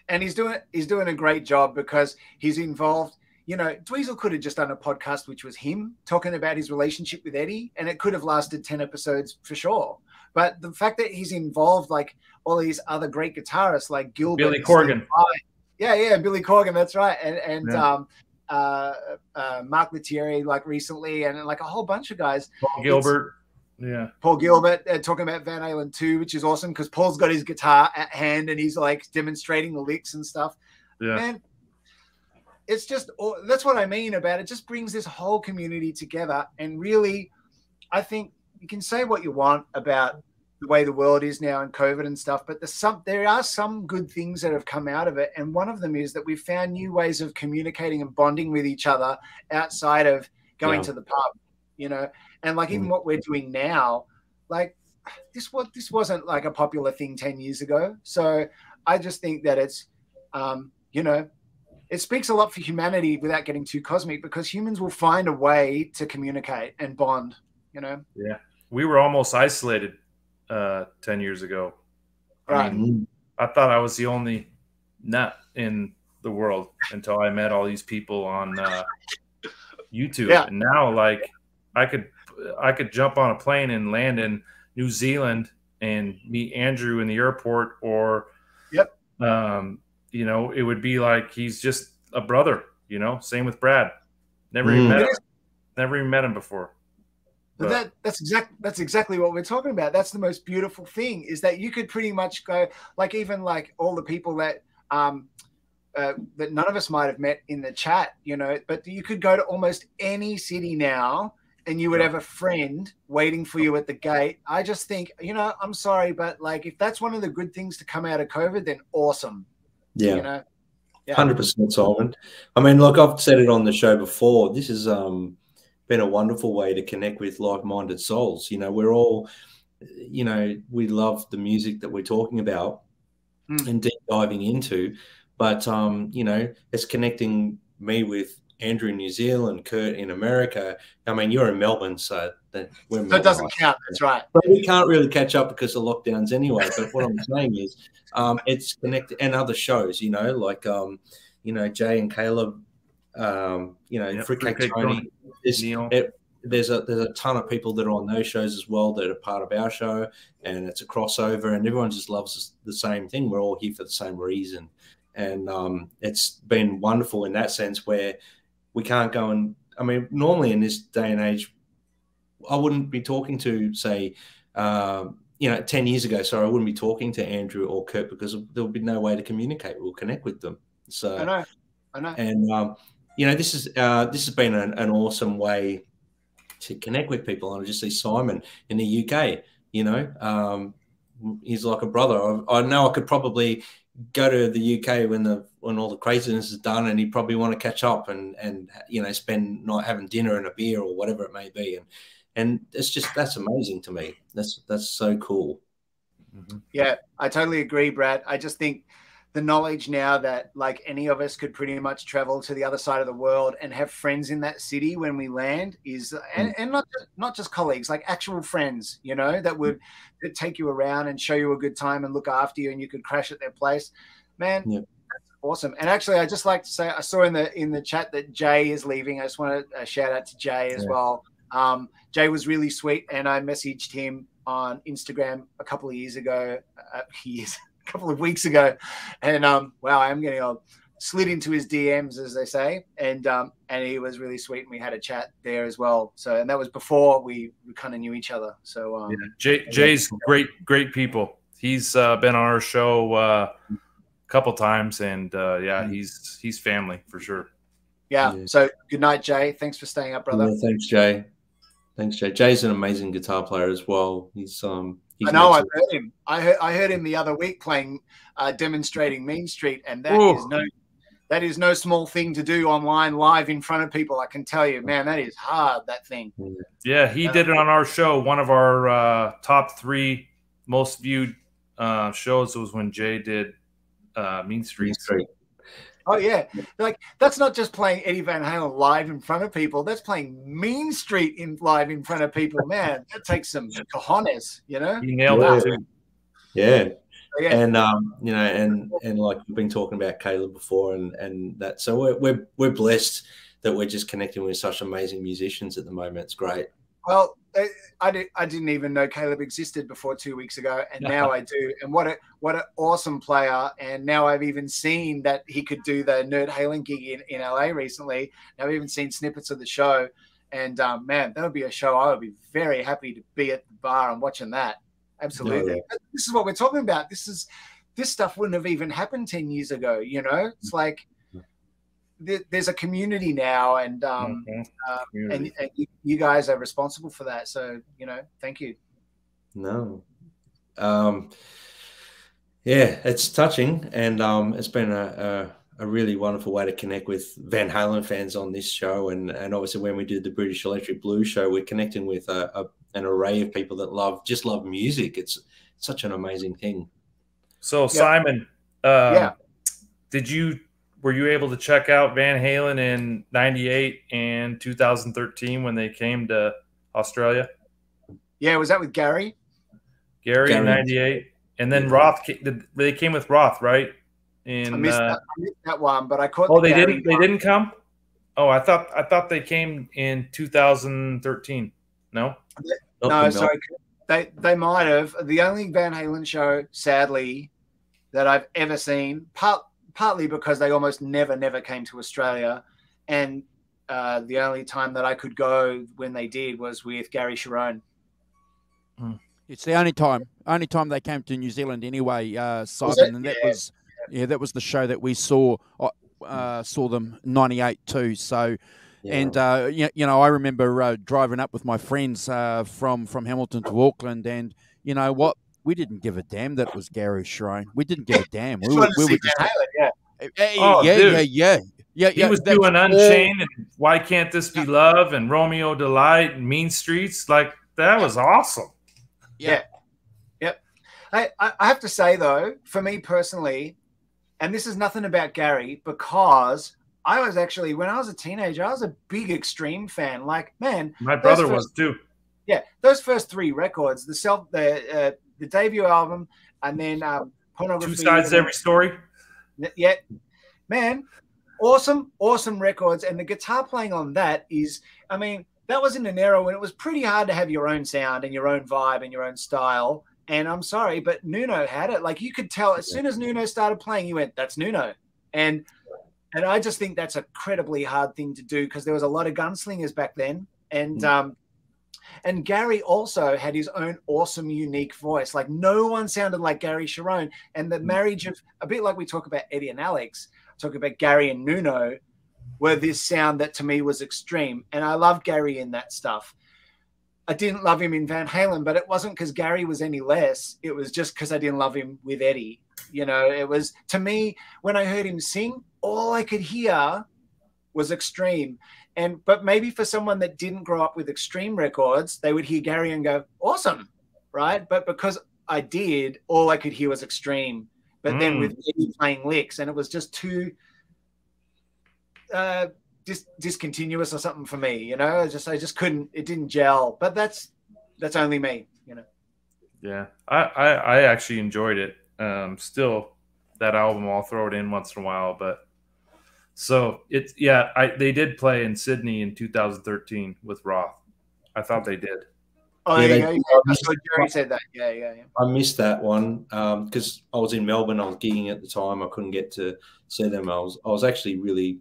And he's doing a great job, because he's involved. Dweezil could have just done a podcast which was him talking about his relationship with Eddie, and it could have lasted 10 episodes for sure. But the fact that he's involved, like all these other great guitarists like Gilbert, Billy Corgan. Billy Corgan, that's right. And Mark Lettieri, like recently, and like a whole bunch of guys. Paul Gilbert. Paul Gilbert talking about Van Halen 2, which is awesome, because Paul's got his guitar at hand and he's like demonstrating the licks and stuff. Yeah. Man, it's just, that's what I mean about it. Just brings this whole community together. And really, I think you can say what you want about the way the world is now and COVID and stuff, but there are some good things that have come out of it. And one of them is that we've found new ways of communicating and bonding with each other outside of going to the pub, and like even what we're doing now, like this wasn't like a popular thing 10 years ago. So I just think that it's, it speaks a lot for humanity without getting too cosmic, because humans will find a way to communicate and bond, Yeah. We were almost isolated 10 years ago. Right. I thought I was the only nut in the world until I met all these people on YouTube. Yeah. And now, like, I could jump on a plane and land in New Zealand and meet Andrew in the airport, or it would be like he's just a brother, Same with Brad. Never even met him before. But that's exactly what we're talking about. That's the most beautiful thing, is that you could pretty much go, like, even like all the people that that none of us might have met in the chat, but you could go to almost any city now and you would have a friend waiting for you at the gate. I just think, I'm sorry, but like, if that's one of the good things to come out of COVID, then awesome. Yeah. 100%, Simon. I mean, look, I've said it on the show before. This has been a wonderful way to connect with like-minded souls. We're all, we love the music that we're talking about. and deep diving into. But you know, it's connecting me with Andrew in New Zealand, Kurt in America. I mean, you're in Melbourne, so we're Melbourne, so it doesn't count. That's right. But we can't really catch up because of lockdowns anyway. But what I'm saying is, it's connected, and other shows, you know, like you know, Jay and Caleb, you know, Fruitcake Tony. There's a ton of people that are on those shows as well that are part of our show, and it's a crossover, and everyone just loves the same thing. We're all here for the same reason, and it's been wonderful in that sense where we can't go and, I mean, normally in this day and age, I wouldn't be talking to, say, you know, 10 years ago, sorry, I wouldn't be talking to Andrew or Kurt because there would be no way to communicate or connect with them. So I know. And you know, this has been an awesome way to connect with people. And I just see Simon in the UK. You know, he's like a brother. I know I could probably go to the UK when all the craziness is done, and he'd probably want to catch up and you know, spend night having dinner and a beer or whatever it may be. And it's just, that's amazing to me. That's so cool. Yeah, I totally agree, Brad. I just think the knowledge now that like any of us could pretty much travel to the other side of the world and have friends in that city when we land is, and not just colleagues, like actual friends, you know, that would take you around and show you a good time and look after you, and you could crash at their place, man. That's awesome. And actually, I just like to say, I saw in the chat that Jay is leaving. I just want to shout out to Jay as well. Jay was really sweet, and I messaged him on Instagram a couple of years ago, a couple of weeks ago, and wow, I am getting old. Slid into his DMs, as they say, and he was really sweet, and we had a chat there as well. So, and that was before we kind of knew each other. So, Jay's great people. He's been on our show a couple times, and yeah, he's family for sure. Yeah. So, good night, Jay. Thanks for staying up, brother. Yeah, thanks, Jay. Thanks, Jay. Jay's an amazing guitar player as well. He's I know. I've heard him. I heard him the other week playing, demonstrating Mean Street, and that is no small thing to do online live in front of people. I can tell you, man, that is hard. That thing. Yeah, he did it on our show. One of our top 3 most viewed shows was when Jay did Mean Street. Oh yeah, like that's not just playing Eddie Van Halen live in front of people. That's playing Mean Street live in front of people. Man, that takes some cojones, you know. He nailed it too. Yeah. And you know, and like we've been talking about Caleb before, and that. So we're blessed that we're just connecting with such amazing musicians at the moment. It's great. Well, I didn't even know Caleb existed before 2 weeks ago, and now I do. And what an awesome player! And now I've even seen that he could do the Nerd Halen gig in LA recently. Now I've even seen snippets of the show, and man, that would be a show I would be very happy to be at the bar and watching that. Absolutely. Yeah. This is what we're talking about. This stuff wouldn't have even happened 10 years ago. You know, it's like there's a community now, and and you guys are responsible for that. So, you know, thank you. No. Yeah, it's touching, and it's been a really wonderful way to connect with Van Halen fans on this show, and obviously when we did the British Electric Blues show, we're connecting with an array of people that just love music. It's such an amazing thing. So Simon, were you able to check out Van Halen in '98 and 2013 when they came to Australia? Yeah, was that with Gary? Gary in '98, and then Roth. They came with Roth, right? I missed that one, but I caught. Oh, they didn't come. Oh, I thought they came in 2013. No, no, sorry, they might have. The only Van Halen show, sadly, that I've ever seen, partly because they almost never came to Australia, and the only time that I could go when they did was with Gary Cherone. It's the only time they came to New Zealand anyway, Simon, and that was the show that we saw them '98 too. So, and you know, I remember driving up with my friends from Hamilton to Auckland, and you know what? We didn't give a damn that it was Gary Cherone. We didn't give a damn. We were just, yeah. He was doing Unchained and Why Can't This Be Love and Romeo Delight and Mean Streets. Like, that was awesome. Yeah. Yep. I have to say though, for me personally, and this is nothing about Gary, because I was actually, when I was a teenager, I was a big Extreme fan. Like, man, my brother was too. Yeah, those first 3 records, the debut album, and then Pornography. 2 sides to every story. Yeah, man, awesome records. And the guitar playing on that is, I mean, that was in an era when it was pretty hard to have your own sound and your own vibe and your own style. And I'm sorry, but Nuno had it. Like, you could tell as soon as Nuno started playing, you went, that's Nuno. And I just think that's a incredibly hard thing to do, because there was a lot of gunslingers back then. And Gary also had his own awesome, unique voice. Like, no one sounded like Gary Cherone. And the marriage of, a bit like we talk about Eddie and Alex, talk about Gary and Nuno, were this sound that to me was extreme. And I love Gary in that stuff. I didn't love him in Vanhalen, but it wasn't because Gary was any less. It was just because I didn't love him with Eddie. You know, it was, to me, when I heard him sing, all I could hear was extreme. But maybe for someone that didn't grow up with Extreme records, they would hear Gary and go, awesome, right? But because I did, all I could hear was extreme. But then with Eddie playing licks, and it was just too discontinuous or something for me, you know. I just couldn't, it didn't gel. But that's only me, you know. Yeah, I actually enjoyed it. Still, that album, I'll throw it in once in a while, but so it's, yeah, they did play in Sydney in 2013 with Roth. I thought they did. Oh, yeah, Jerry said that. Yeah. I missed that one because I was in Melbourne. I was gigging at the time. I couldn't get to see them. I was actually really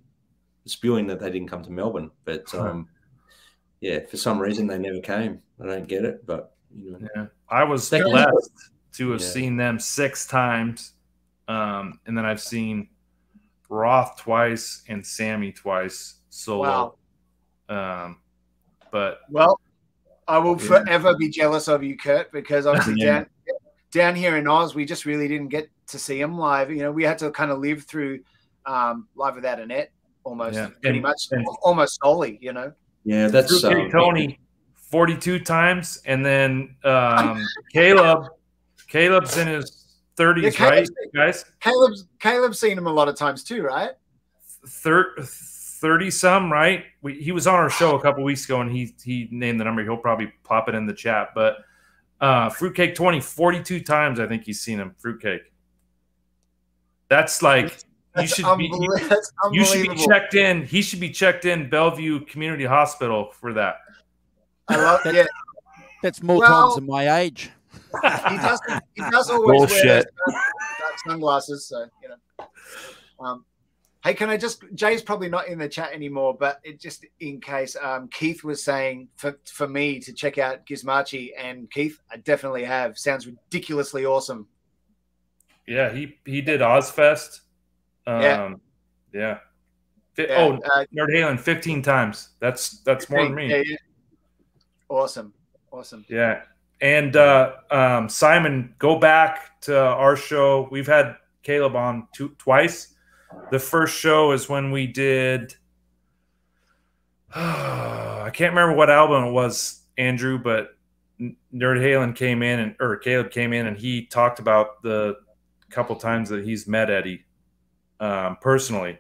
spewing that they didn't come to Melbourne, but yeah, for some reason they never came. I don't get it, but you know. Yeah, I was blessed to have seen them 6 times, and then I've seen Roth twice and Sammy twice solo. Wow. But well, I will forever be jealous of you, Kurt, because obviously down here in Oz, we just really didn't get to see him live. You know, we had to kind of live through Live Without a Net almost, pretty much, almost solely, you know. Yeah, that's Tony 42 times, and then Caleb's in his 30s, right, guys? Caleb's seen him a lot of times too, right? 30 some, right? He was on our show a couple weeks ago, and he named the number. He'll probably pop it in the chat. But Fruitcake 20, 42 times I think he's seen him. Fruitcake. That's like you should be checked in. He should be checked in Bellevue Community Hospital for that. I love that. Yeah. That's more times than my age. He does always wear sunglasses, so you know. Hey, can I just? Jay's probably not in the chat anymore, but it just in case. Keith was saying for me to check out Gizmachi, and Keith, I definitely have. Sounds ridiculously awesome. Yeah, he did Ozfest. Yeah. Nerd Halen 15 times. That's more than me. Yeah. Awesome. Yeah. And Simon, go back to our show. We've had Caleb on twice. The first show is when we did I can't remember what album it was, Andrew, but Nerd Halen came in or Caleb came in, and he talked about the couple times that he's met Eddie personally.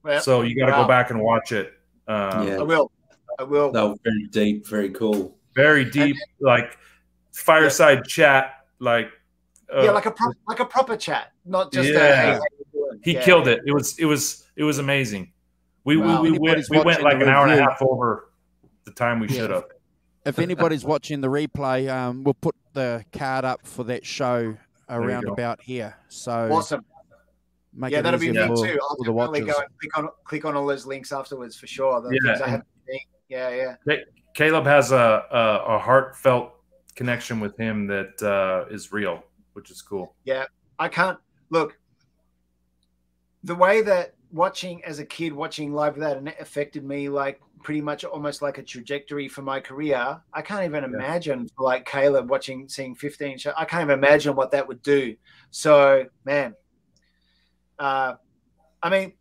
Well, so you got to go back and watch it. I will. That was very deep, very cool. Very deep, like fireside chat, like like a proper chat, not just he killed it. It was amazing. We went like an hour and a half over the time we should have. If anybody's watching the replay, we'll put the card up for that show around about here. So awesome. That'll be me too. I'll definitely go and click on all those links afterwards for sure. The things I haven't seen. Yeah. Caleb has a heartfelt connection with him that is real, which is cool. Yeah, I can't look. The way that as a kid watching Live Without a Net affected me, like pretty much almost like a trajectory for my career. I can't even imagine like Caleb seeing 15 shows. I can't even imagine what that would do. So, man, I mean,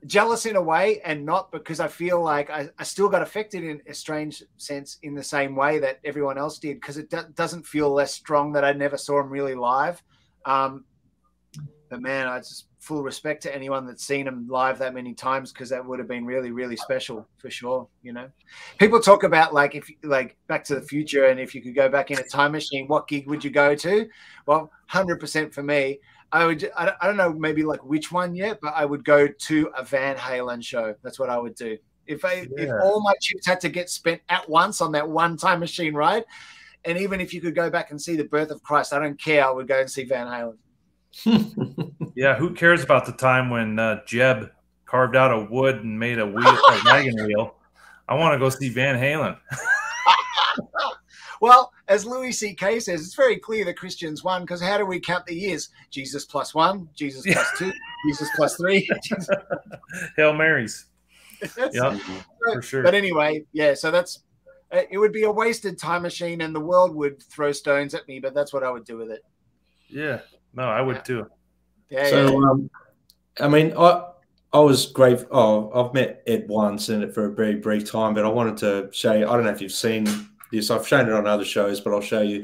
jealous in a way, and not because I feel like I still got affected in a strange sense in the same way that everyone else did, because it doesn't feel less strong that I never saw him really live. But man, I just full respect to anyone that's seen him live that many times, because that would have been really, really special for sure. You know, people talk about like, if like Back to the Future, and if you could go back in a time machine, what gig would you go to? Well, 100% for me, I would. I don't know maybe like which one yet, but I would go to a Vanhalen show. That's what I would do. If all my chips had to get spent at once on that one time machine ride, and even if you could go back and see the birth of Christ, I don't care. I would go and see Vanhalen. Yeah, who cares about the time when Jeb carved out a wood and made a wagon wheel? I want to go see Van Halen. Well, as Louis C.K. says, it's very clear the Christians won, because how do we count the years? Jesus plus 1, Jesus plus 2, Jesus plus 3. Hail Marys. Yeah, for sure. But anyway, yeah, so that's it. Would be a wasted time machine, and the world would throw stones at me, but that's what I would do with it. Yeah, no, I would too. Yeah. So, I mean, I was great. Oh, I've met Ed once and for a very brief time, but I wanted to show you. I don't know if you've seen this. I've shown it on other shows, but I'll show you.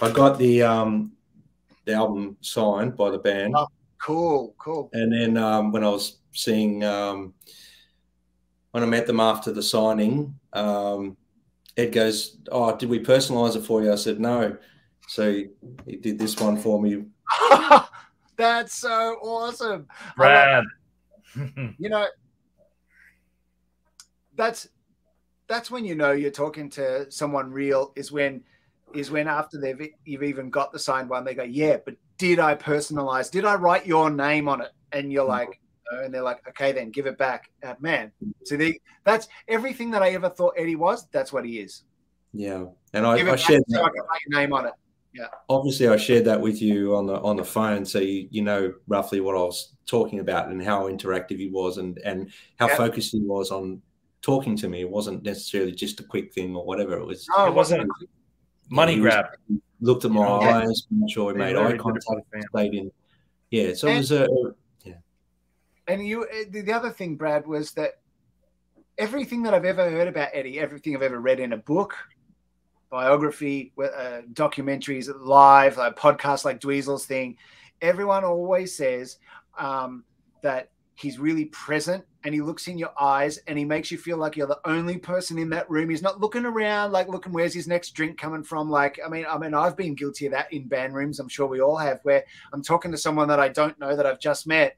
I got the album signed by the band. Oh, cool. And then when I was seeing, when I met them after the signing, Ed goes, "Oh, did we personalize it for you?" I said, "No." So he did this one for me. That's so awesome. Brad. You know, that's when you know you're talking to someone real, is when after you've even got the signed one, they go, "Yeah, but did I personalize? Did I write your name on it?" And you're like, "No." And they're like, "Okay, then give it back." Man, so that's everything that I ever thought Eddie was. That's what he is. Yeah, and I shared that. So I can write your name on it. Yeah. Obviously, I shared that with you on the phone, so you know roughly what I was talking about and how interactive he was, and how focused he was on talking to me. It wasn't necessarily just a quick thing or whatever. It was. No, it wasn't a money grab. Looked at my eyes, made sure he made eye contact, stayed in. Yeah, so it was a And the other thing, Brad, was that everything that I've ever heard about Eddie, everything I've ever read in a book, biography, documentaries, live, podcasts like Dweezil's thing, everyone always says that he's really present, and he looks in your eyes, and he makes you feel like you're the only person in that room. He's not looking around like looking where's his next drink coming from. Like, I mean, I've been guilty of that in band rooms. I'm sure we all have, where I'm talking to someone that I don't know, that I've just met,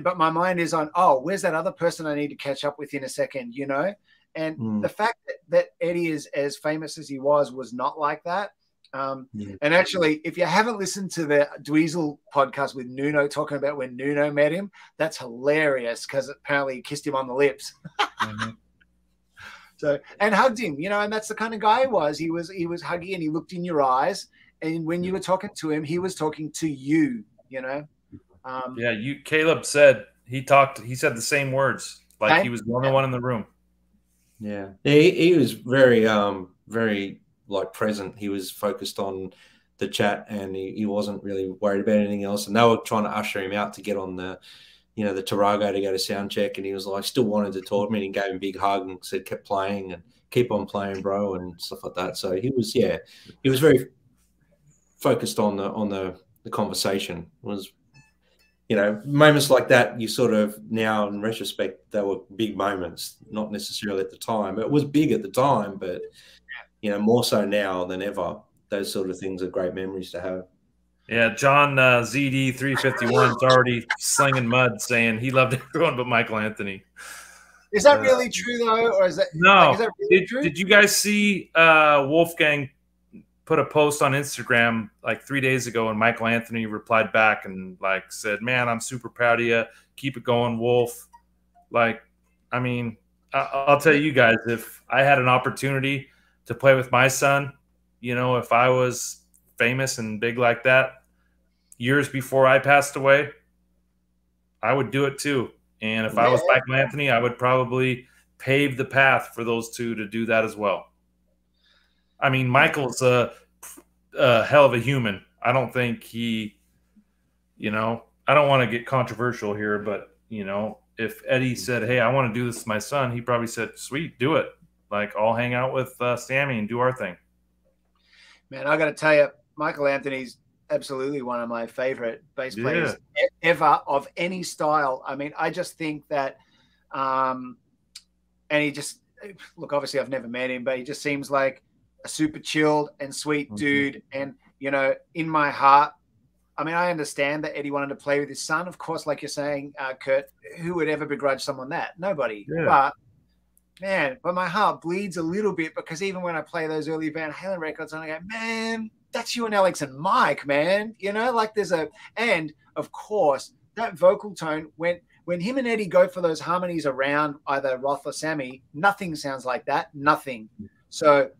but my mind is on, oh, where's that other person I need to catch up with in a second, you know? And the fact that Eddie is as famous as he was not like that. And actually, if you haven't listened to the Dweezil podcast with Nuno talking about when Nuno met him, that's hilarious, because apparently he kissed him on the lips. So, and hugged him, you know, and that's the kind of guy he was. He was huggy, and he looked in your eyes. And when you were talking to him, he was talking to you, you know? Caleb said he said the same words, like he was the only one in the room. Yeah, he was very, very like present. He was focused on the chat, and he wasn't really worried about anything else. And they were trying to usher him out to get on the Tarago to go to sound check, and he was like still wanted to talk to me, and he gave him a big hug and said, "Kept playing and keep on playing, bro," and stuff like that. So he was very focused on the conversation. It was. You know, moments like that, you sort of now in retrospect, they were big moments, not necessarily at the time. It was big at the time, but, you know, more so now than ever. Those sort of things are great memories to have. Yeah, John ZD351 is already slinging mud saying he loved everyone but Michealanthony. Is that really true, though? Or is that, no. Is that really true? Did you guys see Wolfgang put a post on Instagram like 3 days ago, and Michealanthony replied back and like said, "Man, I'm super proud of you. Keep it going, Wolf." Like, I mean, I'll tell you guys, if I had an opportunity to play with my son, you know, if I was famous and big like that years before I passed away, I would do it too. And if I was Michealanthony, I would probably pave the path for those two to do that as well. I mean, Michael's a hell of a human. I don't think he, you know, I don't want to get controversial here, but, you know, if Eddie said, "Hey, I want to do this with my son," he probably said, "Sweet, do it. Like, I'll hang out with Sammy and do our thing." Man, I got to tell you, Michealanthony's absolutely one of my favorite bass players ever of any style. I mean, I just think that, and he just, look, obviously I've never met him, but he just seems like a super chilled and sweet dude. And, you know, in my heart, I mean, I understand that Eddie wanted to play with his son. Of course, like you're saying, Kurt, who would ever begrudge someone that? Nobody. Yeah. But, man, my heart bleeds a little bit, because even when I play those early Vanhalen records, and I go, man, that's you and Alex and Mike, man. You know, like there's a, and of course, that vocal tone, when him and Eddie go for those harmonies around either Roth or Sammy, nothing sounds like that. Nothing. So,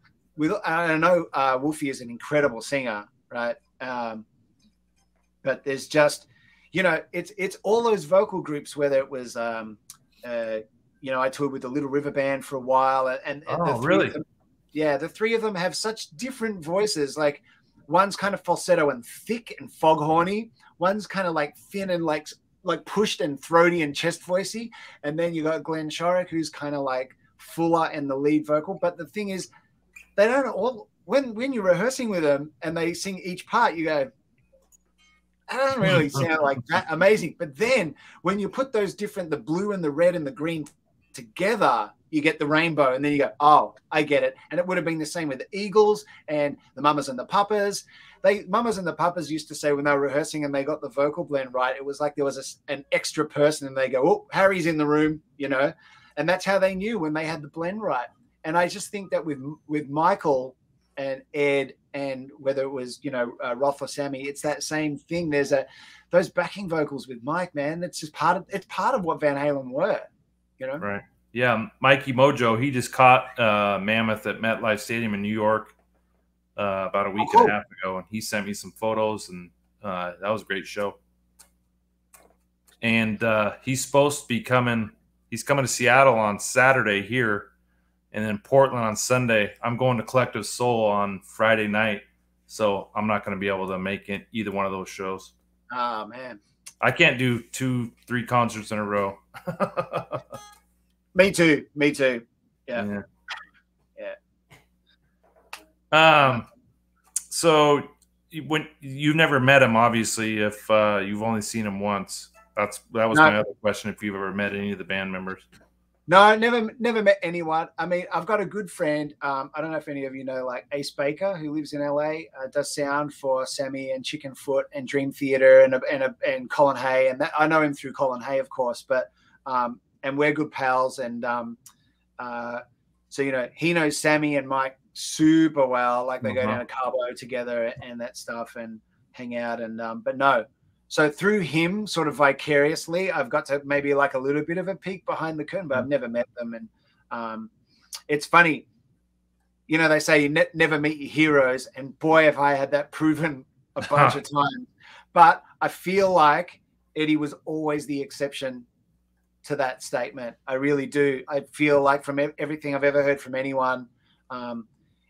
I know Wolfie is an incredible singer, right? But there's just, you know, it's all those vocal groups, whether it was, you know, I toured with the Little River Band for a while, and oh, really? The three of them have such different voices. Like, one's kind of falsetto and thick and foghorny. One's kind of like thin and like pushed and throaty and chest voicey. And then you got Glenn Shorrock, who's kind of like fuller in the lead vocal. But the thing is, they don't all, when you're rehearsing with them and they sing each part, you go, that doesn't really sound like that amazing. But then when you put those different, the blue and the red and the green together, you get the rainbow, and then you go, oh, I get it. And it would have been the same with the Eagles and the Mamas and the Papas. Mamas and the Papas used to say when they were rehearsing and they got the vocal blend right, it was like there was an extra person, and they go, oh, Harry's in the room, you know. And that's how they knew when they had the blend right. And I just think that with Michael and Ed, and whether it was, you know, Roth or Sammy, it's that same thing. There's those backing vocals with Mike, man. It's just part of what Van Halen were, you know. Right. Yeah, Mikey Mojo, he just caught Mammoth at MetLife Stadium in New York about a week and a half ago, and he sent me some photos, and that was a great show. And he's supposed to be coming. He's coming to Seattle on Saturday here, and then Portland on Sunday. I'm going to Collective Soul on Friday night, so I'm not going to be able to make it either one of those shows. Oh, man. I can't do 2-3 concerts in a row. Me too. Yeah. So when you've never met him, obviously, if you've only seen him once, that was my other question. If you've ever met any of the band members. No, never met anyone. I mean, I've got a good friend. I don't know if any of you know, like Ace Baker, who lives in LA, does sound for Sammy and Chicken Foot and Dream Theater and Colin Hay, and that, I know him through Colin Hay, of course, but and we're good pals, and so you know, he knows Sammy and Mike super well. Like they go down to Cabo together and that stuff, and hang out, and but no. So through him, sort of vicariously, I've got to maybe like a little bit of a peek behind the curtain, but I've never met them. And it's funny, you know, they say you never meet your heroes, and boy, have I had that proven a bunch of times. But I feel like Eddie was always the exception to that statement. I really do. I feel like from everything I've ever heard from anyone,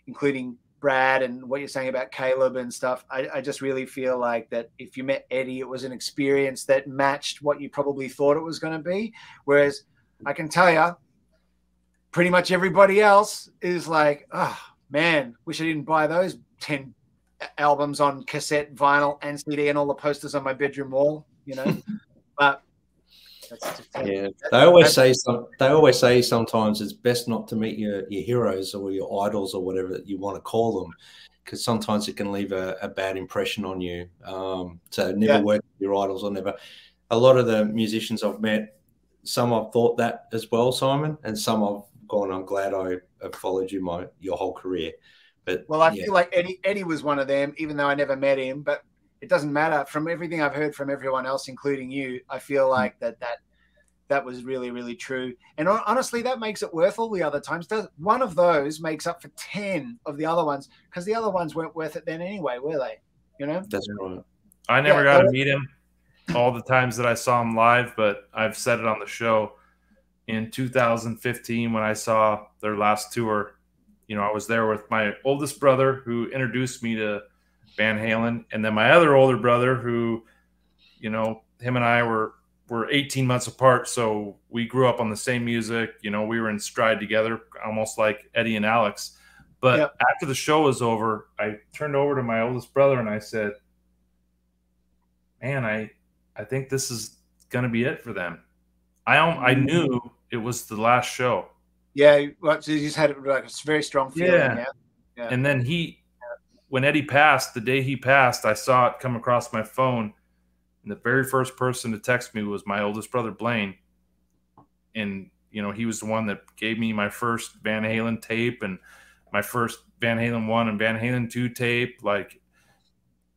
including Brad and what you're saying about Caleb and stuff, I just really feel like that if you met Eddie, it was an experience that matched what you probably thought it was going to be. Whereas I can tell you, pretty much everybody else is like, oh, man, wish I didn't buy those 10 albums on cassette, vinyl, and CD, and all the posters on my bedroom wall, you know. But yeah, they always say sometimes it's best not to meet your heroes or your idols or whatever that you want to call them, because sometimes it can leave a bad impression on you. So never work with your idols, or never. A lot of the musicians I've met, some I've thought that as well, Simon, and some I've gone, I'm glad I have followed you your whole career. But well, I feel like Eddie was one of them, even though I never met him. But it doesn't matter. From everything I've heard from everyone else, including you, I feel like that was really, really true. And honestly, that makes it worth all the other times. One of those makes up for 10 of the other ones, because the other ones weren't worth it then anyway, were they? You know? That's right. I never got to meet him all the times that I saw him live, but I've said it on the show. In 2015, when I saw their last tour, you know, I was there with my oldest brother, who introduced me to Van Halen, and then my other older brother, who, you know, him and I were we're 18 months apart, so we grew up on the same music. You know, we were in stride together, almost like Eddie and Alex. But after the show was over, I turned over to my oldest brother and I said, man, I think this is going to be it for them. I knew it was the last show. Yeah, well, so you just had like a very strong feeling. Yeah. And then when Eddie passed, the day he passed, I saw it come across my phone. And the very first person to text me was my oldest brother, Blaine. And, you know, he was the one that gave me my first Van Halen tape and my first Van Halen 1 and Van Halen 2 tape. Like,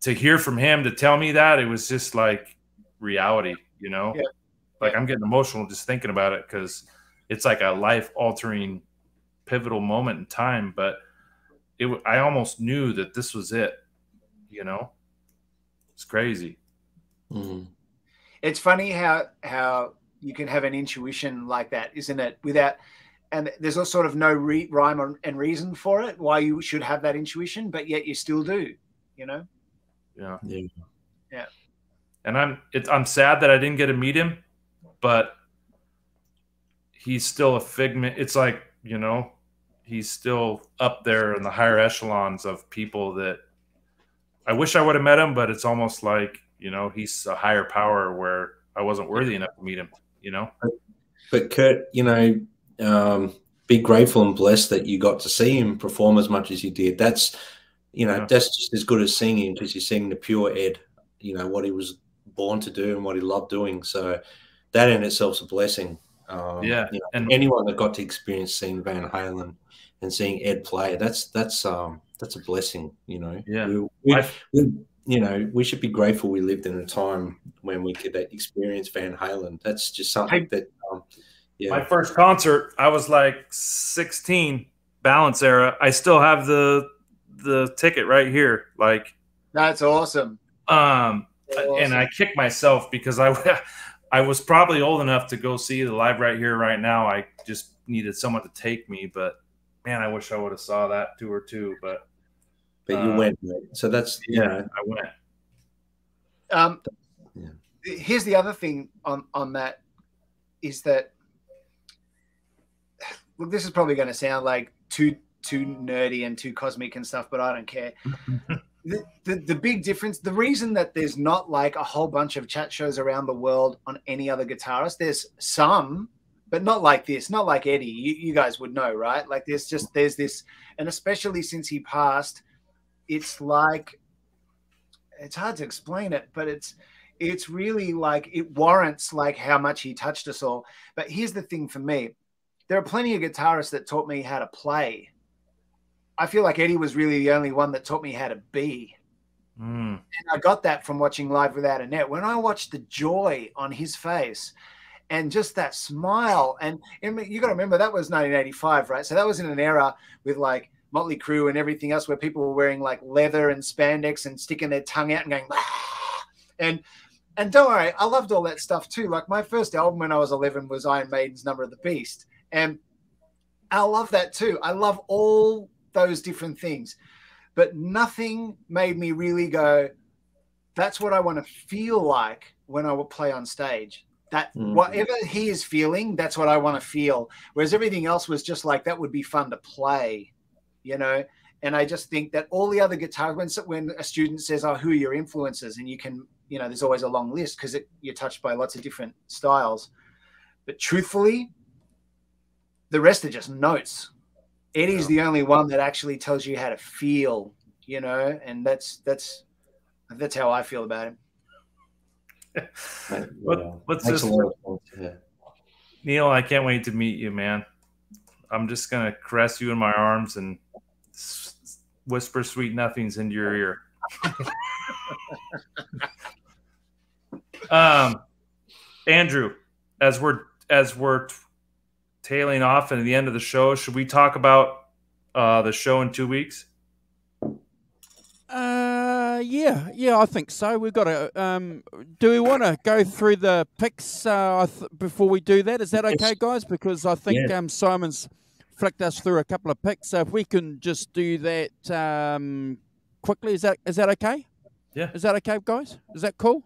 to hear from him, to tell me that, it was just like reality, you know? Yeah. Like, I'm getting emotional just thinking about it because it's like a life-altering, pivotal moment in time. But I almost knew that this was it, you know? It's crazy. Mm. It's funny how you can have an intuition like that, isn't it? And there's a sort of no rhyme and reason for it, why you should have that intuition, but yet you still do, you know? Yeah. And I'm sad that I didn't get to meet him, but he's still a figment. It's like, you know, he's still up there in the higher echelons of people that I wish I would have met him, but it's almost like, you know, he's a higher power where I wasn't worthy enough to meet him, you know? But Kurt, you know, be grateful and blessed that you got to see him perform as much as you did. That's, you know, that's just as good as singing, because you're seeing the pure Ed, you know, what he was born to do and what he loved doing. So that in itself is a blessing. You know, and anyone that got to experience seeing Van Halen and seeing Ed play, that's a blessing, you know? Yeah. You know, we should be grateful we lived in a time when we could experience Van Halen. That's just something that, My first concert, I was like 16, balance era. I still have the ticket right here. Like, that's awesome. And I kicked myself because I was probably old enough to go see the Live Right Here, Right Now. I just needed someone to take me, but man, I wish I would have saw that tour too. But you went, right? So that's I went. Here's the other thing on that is that, look, this is probably going to sound like too nerdy and too cosmic and stuff, but I don't care. The big difference, the reason that there's not like a whole bunch of chat shows around the world on any other guitarist, there's some, but not like this, not like Eddie. You guys would know, right? Like there's this, and especially since he passed, it's like, it's hard to explain it, but it's really like, it warrants like how much he touched us all. But here's the thing for me. There are plenty of guitarists that taught me how to play. I feel like Eddie was really the only one that taught me how to be. And I got that from watching Live Without a Net. When I watched the joy on his face and just that smile, and you got to remember that was 1985, right? So that was in an era with like Motley Crue and everything else where people were wearing like leather and spandex and sticking their tongue out and going, ah! And don't worry, I loved all that stuff too. Like my first album when I was 11 was Iron Maiden's Number of the Beast. And I love that too. I love all those different things. But nothing made me really go, that's what I want to feel like when I will play on stage. That whatever he is feeling, that's what I want to feel. Whereas everything else was just like, that would be fun to play, you know? And I just think that all the other guitars, when a student says, oh, who are your influences? And you can, you know, there's always a long list because you're touched by lots of different styles. But truthfully, the rest are just notes. Eddie's the only one that actually tells you how to feel, you know, and that's how I feel about him. What's this? Neil, I can't wait to meet you, man. I'm just gonna caress you in my arms and whisper sweet nothings into your ear. Andrew, as we're tailing off and at the end of the show, should we talk about the show in 2 weeks? Yeah, I think so. We've got to. Do we want to go through the picks before we do that? Is that okay, guys? Because I think Simon's flicked us through a couple of picks. So if we can just do that quickly, is that okay? Yeah. Is that okay, guys? Is that cool?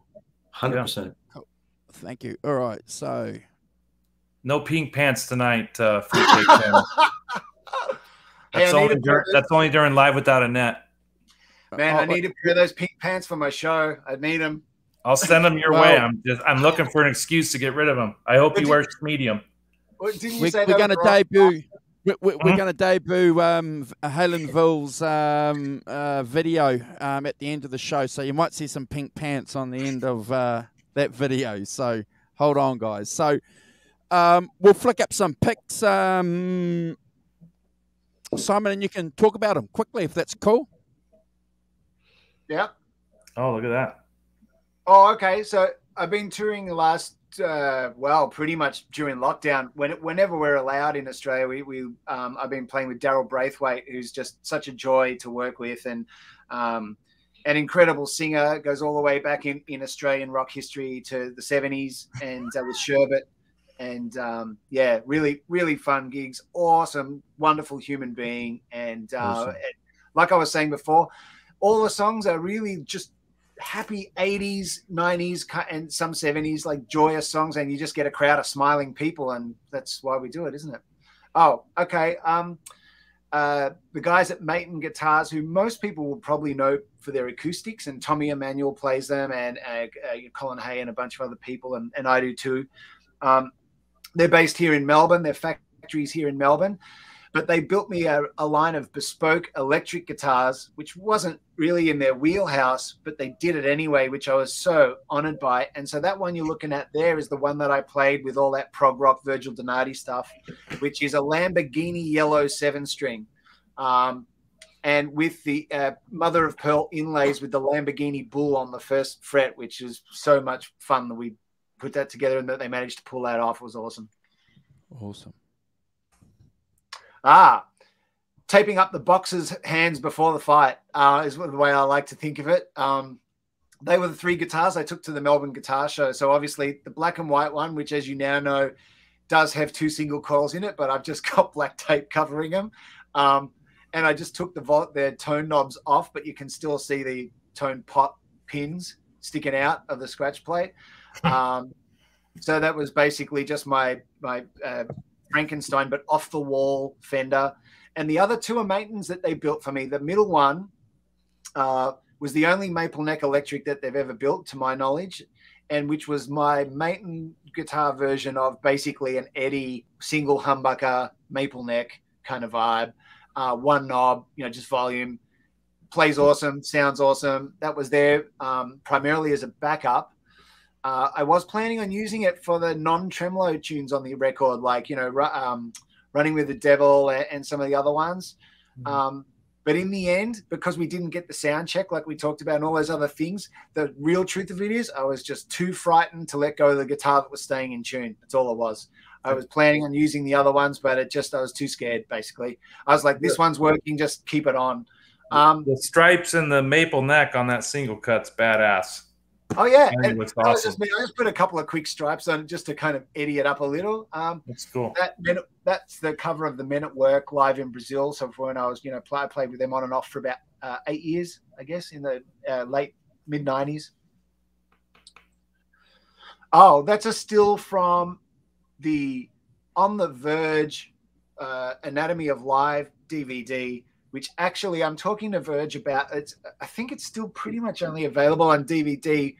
100%. Cool. Thank you. All right, so no pink pants tonight. Fruitcake channel. That's only during Live Without a Net. Man, I need to pair those pink pants for my show. I need them. I'll send them your way. I'm looking for an excuse to get rid of them. I hope you wear medium. We're going to debut. We're going to debut Halen Ville's video at the end of the show, so you might see some pink pants on the end of that video. So hold on, guys. So we'll flick up some pics, Simon, and you can talk about them quickly if that's cool. Yeah. Oh, look at that. Oh, okay. So I've been touring the last, well, pretty much during lockdown. Whenever we're allowed in Australia, I've been playing with Daryl Braithwaite, who's just such a joy to work with, and an incredible singer. Goes all the way back in Australian rock history to the 70s, and with Sherbet. And yeah, really, really fun gigs. Awesome, wonderful human being. And awesome. Like I was saying before, all the songs are really just happy 80s, 90s, and some 70s, like joyous songs, and you just get a crowd of smiling people, and that's why we do it, isn't it? Oh, okay. The guys at Maton Guitars, who most people will probably know for their acoustics, and Tommy Emmanuel plays them, and Colin Hay and a bunch of other people, and I do too. They're based here in Melbourne. Their factory's here in Melbourne. But they built me a line of bespoke electric guitars, which wasn't really in their wheelhouse, but they did it anyway, which I was so honored by. And so that one you're looking at there is the one that I played with all that prog rock Virgil Donati stuff, which is a Lamborghini yellow 7-string. And with the mother of pearl inlays with the Lamborghini bull on the first fret, which is so much fun that we put that together and that they managed to pull that off. It was awesome. Awesome. Taping up the boxers' hands before the fight is the way I like to think of it. They were the 3 guitars I took to the Melbourne Guitar Show. So obviously the black and white one, which as you now know, does have 2 single coils in it, but I've just got black tape covering them. And I just took their tone knobs off, but you can still see the tone pot pins sticking out of the scratch plate. So that was basically just my Frankenstein, but off the wall Fender. And the other 2 are Matons that they built for me. The middle one was the only maple neck electric that they've ever built, to my knowledge, and which was my Maton guitar version of basically an Eddie single humbucker maple neck kind of vibe. 1 knob, just volume. Plays awesome, sounds awesome. That was there primarily as a backup. I was planning on using it for the non-tremolo tunes on the record, like, Running with the Devil and some of the other ones. But in the end, because we didn't get the sound check like we talked about and all those other things, the real truth of it is I was just too frightened to let go of the guitar that was staying in tune. That's all it was. I was planning on using the other ones, but I was too scared, basically. I was like, this one's working, just keep it on. The stripes and the maple neck on that single cut's badass. Oh, yeah. And awesome. I just put a couple of quick stripes on it just to kind of eddy it up a little. That's cool. That's the cover of the Men at Work live in Brazil. So when I was, I played with them on and off for about 8 years, I guess, in the late mid-90s. Oh, that's a still from the On the Verge Anatomy of Live DVD, which actually I'm talking to Verge about. I think it's still pretty much only available on DVD,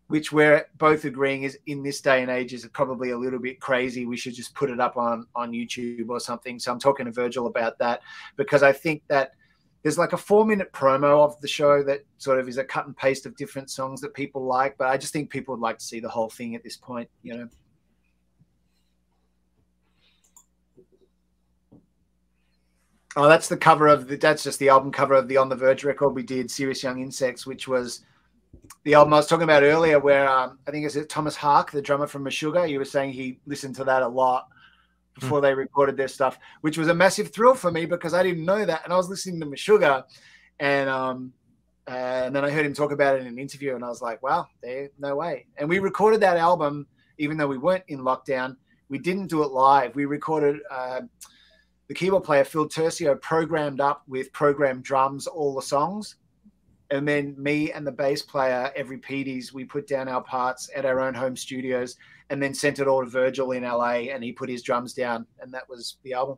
which we're both agreeing is in this day and age is probably a little bit crazy. We should just put it up on YouTube or something. So I'm talking to Virgil about that because I think that there's like a 4-minute promo of the show that sort of is a cut and paste of different songs that people like. But I just think people would like to see the whole thing at this point, Oh, that's the cover of that's just the album cover of the On the Verge record we did, Serious Young Insects, which was the album I was talking about earlier where I think it's Thomas Hark, the drummer from Meshuggah. You were saying he listened to that a lot before they recorded their stuff, which was a massive thrill for me because I didn't know that. And I was listening to Meshuggah and then I heard him talk about it in an interview and I was like, wow, no way. And we recorded that album, even though we weren't in lockdown. We didn't do it live. We recorded the keyboard player, Phil Tercio, programmed up with programmed drums all the songs. And then me and the bass player, every Petey's, we put down our parts at our own home studios and then sent it all to Virgil in LA, and he put his drums down, and that was the album.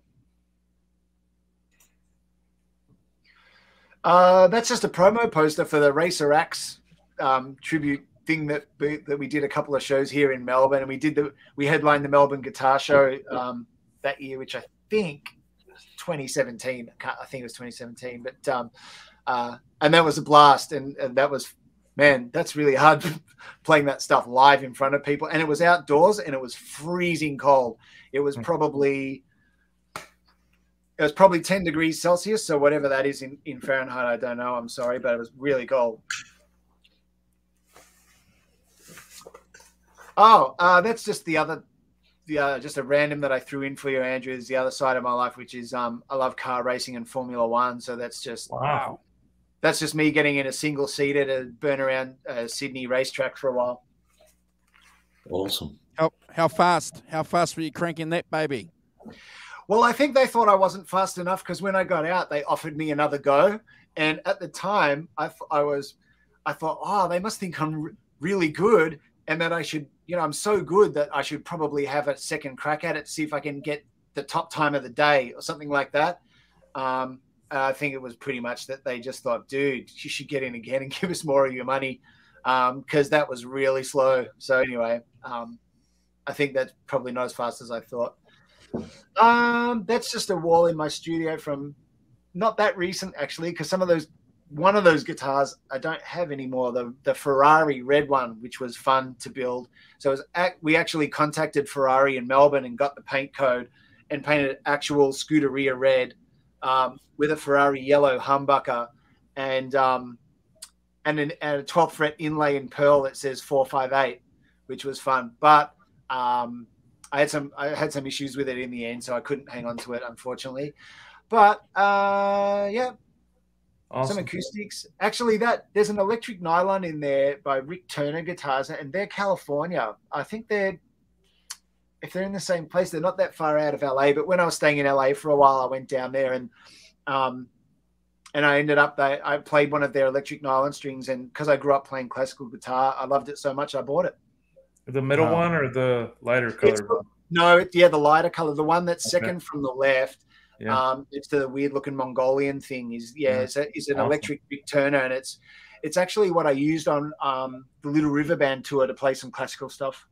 That's just a promo poster for the Racer Axe tribute thing that we did a couple of shows here in Melbourne, and we headlined the Melbourne Guitar Show that year, which I think 2017. I think it was 2017, but and that was a blast, and that was, man, that's really hard playing that stuff live in front of people, and it was outdoors and it was freezing cold. It was probably 10 degrees Celsius, so whatever that is in Fahrenheit, I don't know. I'm sorry, but it was really cold. Oh, that's just just a random that I threw in for you, Andrew. Is the other side of my life, which is I love car racing and Formula One. So that's just wow. That's just me getting in a single seater to burn around Sydney racetrack for a while. Awesome. How fast? How fast were you cranking that baby? Well, I think they thought I wasn't fast enough because when I got out, they offered me another go. And at the time, I thought, oh, they must think I'm really good and that I should, I'm so good that I should probably have a second crack at it, see if I can get the top time of the day or something like that. I think it was pretty much that they just thought, dude, you should get in again and give us more of your money because that was really slow. So anyway, I think that's probably not as fast as I thought. That's just a wall in my studio from not that recent, actually, because one of those guitars I don't have anymore, the Ferrari red one, which was fun to build. So we actually contacted Ferrari in Melbourne and got the paint code and painted actual Scuderia red with a Ferrari yellow humbucker and a 12th fret inlay in pearl that says 458, which was fun. But I had some issues with it in the end, so I couldn't hang on to it, unfortunately. But yeah, awesome. Some acoustics. Actually, there's an electric nylon in there by Rick Turner Guitars, and they're California. I think if they're in the same place, they're not that far out of LA. But when I was staying in LA for a while, I went down there and I ended up I played one of their electric nylon strings, and because I grew up playing classical guitar, I loved it so much I bought it. The middle one or the lighter color? The lighter color, the one that's second from the left. Yeah. It's the weird looking Mongolian thing. Is an awesome. Electric Rick Turner, and it's actually what I used on the Little River Band tour to play some classical stuff.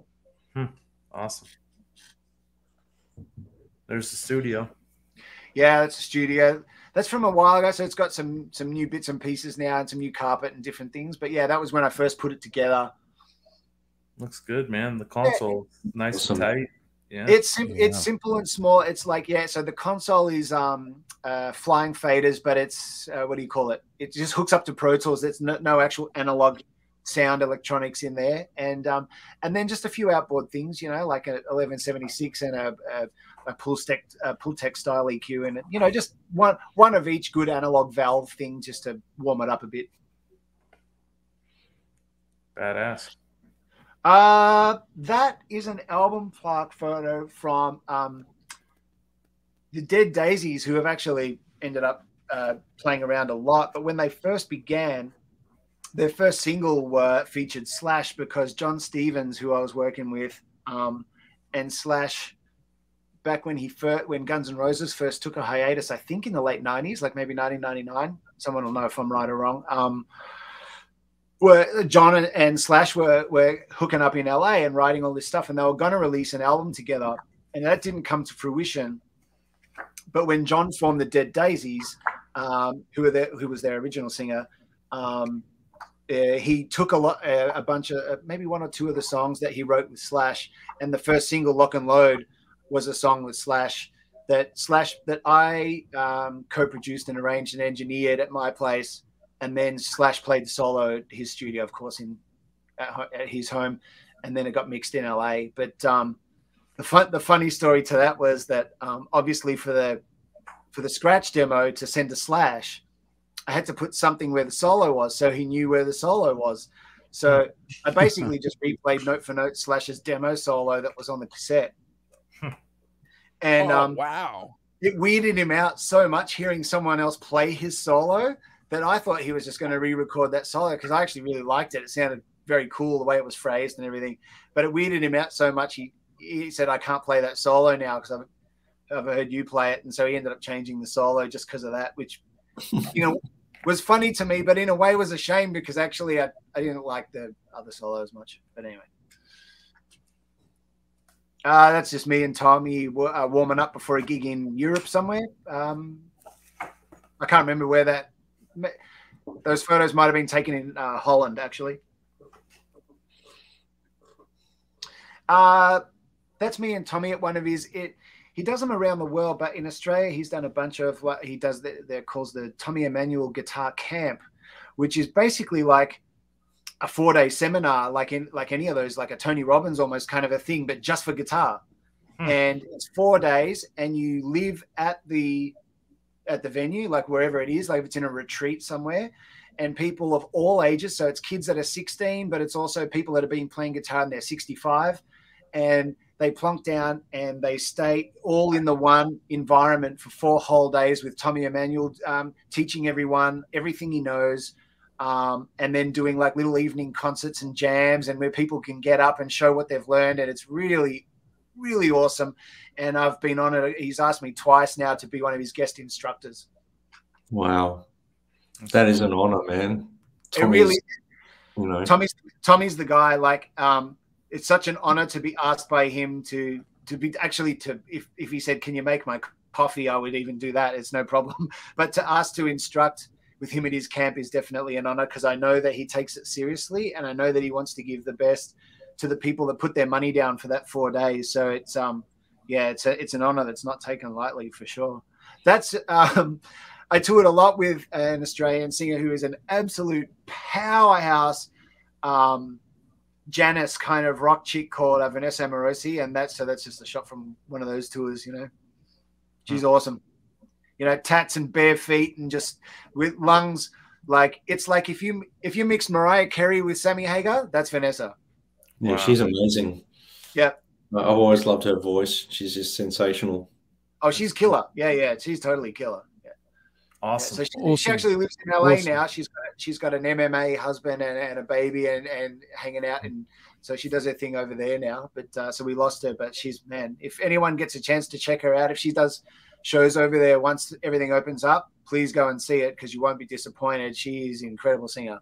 Awesome. There's the studio. Yeah, that's a studio. That's from a while ago, so it's got some new bits and pieces now and some new carpet and different things. But yeah, that was when I first put it together. Looks good, man. The console, nice awesome. And tight. Yeah, it's simple and small. It's like so the console is flying faders, but it's what do you call it? It just hooks up to Pro Tools. There's no actual analog sound electronics in there, and then just a few outboard things, like a 1176 and a Pultec style EQ, and just one of each good analog valve thing just to warm it up a bit. Badass. That is an album plaque photo from the Dead Daisies, who have actually ended up playing around a lot. But when they first began, their first single featured Slash, because John Stevens, who I was working with, and Slash, back when Guns N' Roses first took a hiatus, I think in the late 90s, like maybe 1999. Someone will know if I'm right or wrong. Where John and Slash were hooking up in LA and writing all this stuff, and they were going to release an album together, and that didn't come to fruition. But when John formed the Dead Daisies, who was their original singer, he took a bunch of maybe one or two of the songs that he wrote with Slash, and the first single, Lock and Load, was a song with Slash that I co-produced and arranged and engineered at my place. And then Slash played the solo at his studio, of course, at his home, and then it got mixed in LA. But the funny story to that was that obviously for the scratch demo to send to Slash, I had to put something where the solo was, so he knew where the solo was. So I basically just replayed note for note Slash's demo solo that was on the cassette. And wow, it weirded him out so much hearing someone else play his solo that I thought he was just going to re-record that solo because I actually really liked it. It sounded very cool the way it was phrased and everything, but it weirded him out so much. He said, I can't play that solo now because I've heard you play it. And so he ended up changing the solo just because of that, which, you know, was funny to me, but in a way was a shame because actually I didn't like the other solos much. But anyway. That's just me and Tommy warming up before a gig in Europe somewhere. I can't remember where those photos might have been taken in Holland, actually. That's me and Tommy at one of his. He does them around the world, but in Australia, he's done a bunch of what he does. They're called the Tommy Emmanuel Guitar Camp, which is basically like a 4-day seminar, like any of those, like a Tony Robbins almost kind of a thing, but just for guitar. And it's 4 days, and you live at the venue, like wherever it is, like if it's in a retreat somewhere, and people of all ages. So it's kids that are 16, but it's also people that have been playing guitar and they're 65, and they plonk down and they stay all in the one environment for 4 whole days with Tommy Emmanuel teaching everyone everything he knows, and then doing like little evening concerts and jams, and where people can get up and show what they've learned. And it's really, really awesome. And I've been on it. He's asked me twice now to be one of his guest instructors. Wow. That is an honor, man. It really, you know, Tommy's the guy. Like, it's such an honor to be asked by him to be actually if he said, can you make my coffee? I would even do that. It's no problem. But to ask to instruct with him at his camp is definitely an honor, because I know that he takes it seriously, and I know that he wants to give the best to the people that put their money down for that 4 days. So it's it's an honor that's not taken lightly, for sure. That's I toured a lot with an Australian singer who is an absolute powerhouse, Janice kind of rock chick called Vanessa Morosi, and that's just a shot from one of those tours. You know, she's awesome. You know, tats and bare feet and just with lungs. Like, it's like if you mix Mariah Carey with Sammyhagar, that's Vanessa. Yeah, wow. She's amazing. Yeah, I've always loved her voice. She's just sensational. Oh, she's killer. Yeah, she's totally killer. Yeah. Awesome. Yeah, so she actually lives in LA now. She's got an MMA husband and a baby and hanging out, and so she does her thing over there now. But so we lost her, but she's, man, if anyone gets a chance to check her out, if she does shows over there once everything opens up, please go and see it, because you won't be disappointed. She's an incredible singer.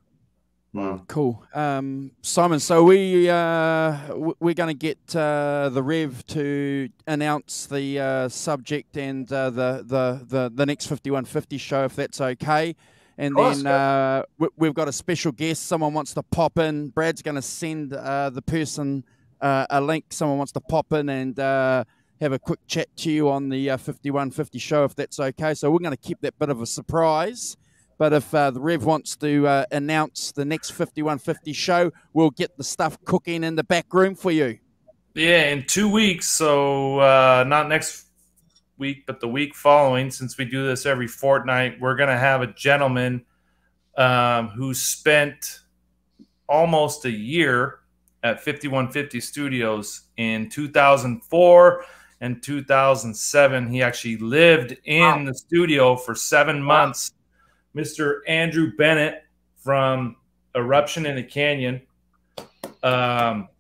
Wow. Cool. Simon, so we're going to get the Rev to announce the subject and the next 5150 show, if that's okay. And then we've got a special guest. Someone wants to pop in. Brad's going to send the person a link. Someone wants to pop in and have a quick chat to you on the 5150 show, if that's okay. So we're going to keep that bit of a surprise. But if the Rev wants to announce the next 5150 show, we'll get the stuff cooking in the back room for you. Yeah, in 2 weeks. So not next week, but the week following, since we do this every fortnight, we're going to have a gentleman who spent almost a year at 5150 Studios in 2004 and 2007. He actually lived in the studio for 7 months. Mr. Andrew Bennett from Eruption in the Canyon.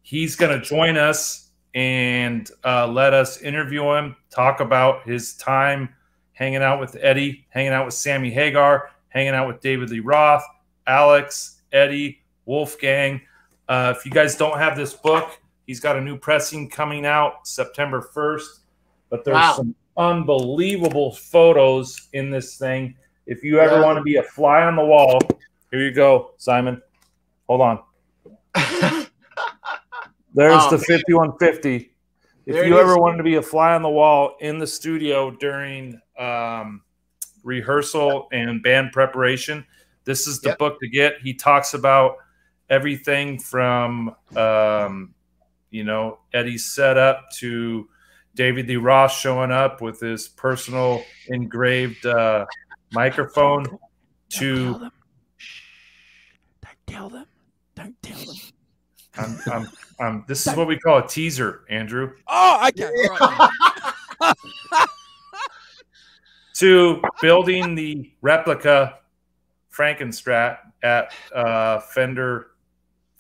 He's going to join us and let us interview him, talk about his time hanging out with Eddie, hanging out with Sammyhagar, hanging out with David Lee Roth, Alex, Eddie, Wolfgang. If you guys don't have this book, he's got a new pressing coming out September 1st. But there's some unbelievable photos in this thing. If you ever want to be a fly on the wall, here you go, Simon. Hold on. There's the 5150. If you ever wanted to be a fly on the wall in the studio during rehearsal and band preparation, this is the book to get. He talks about everything from, Eddie's setup to David Lee Roth showing up with his personal engraved microphone to Don't tell them. Don't tell them. This is what we call a teaser, Andrew. Oh, okay. Right. To building the replica Frankenstrat at Fender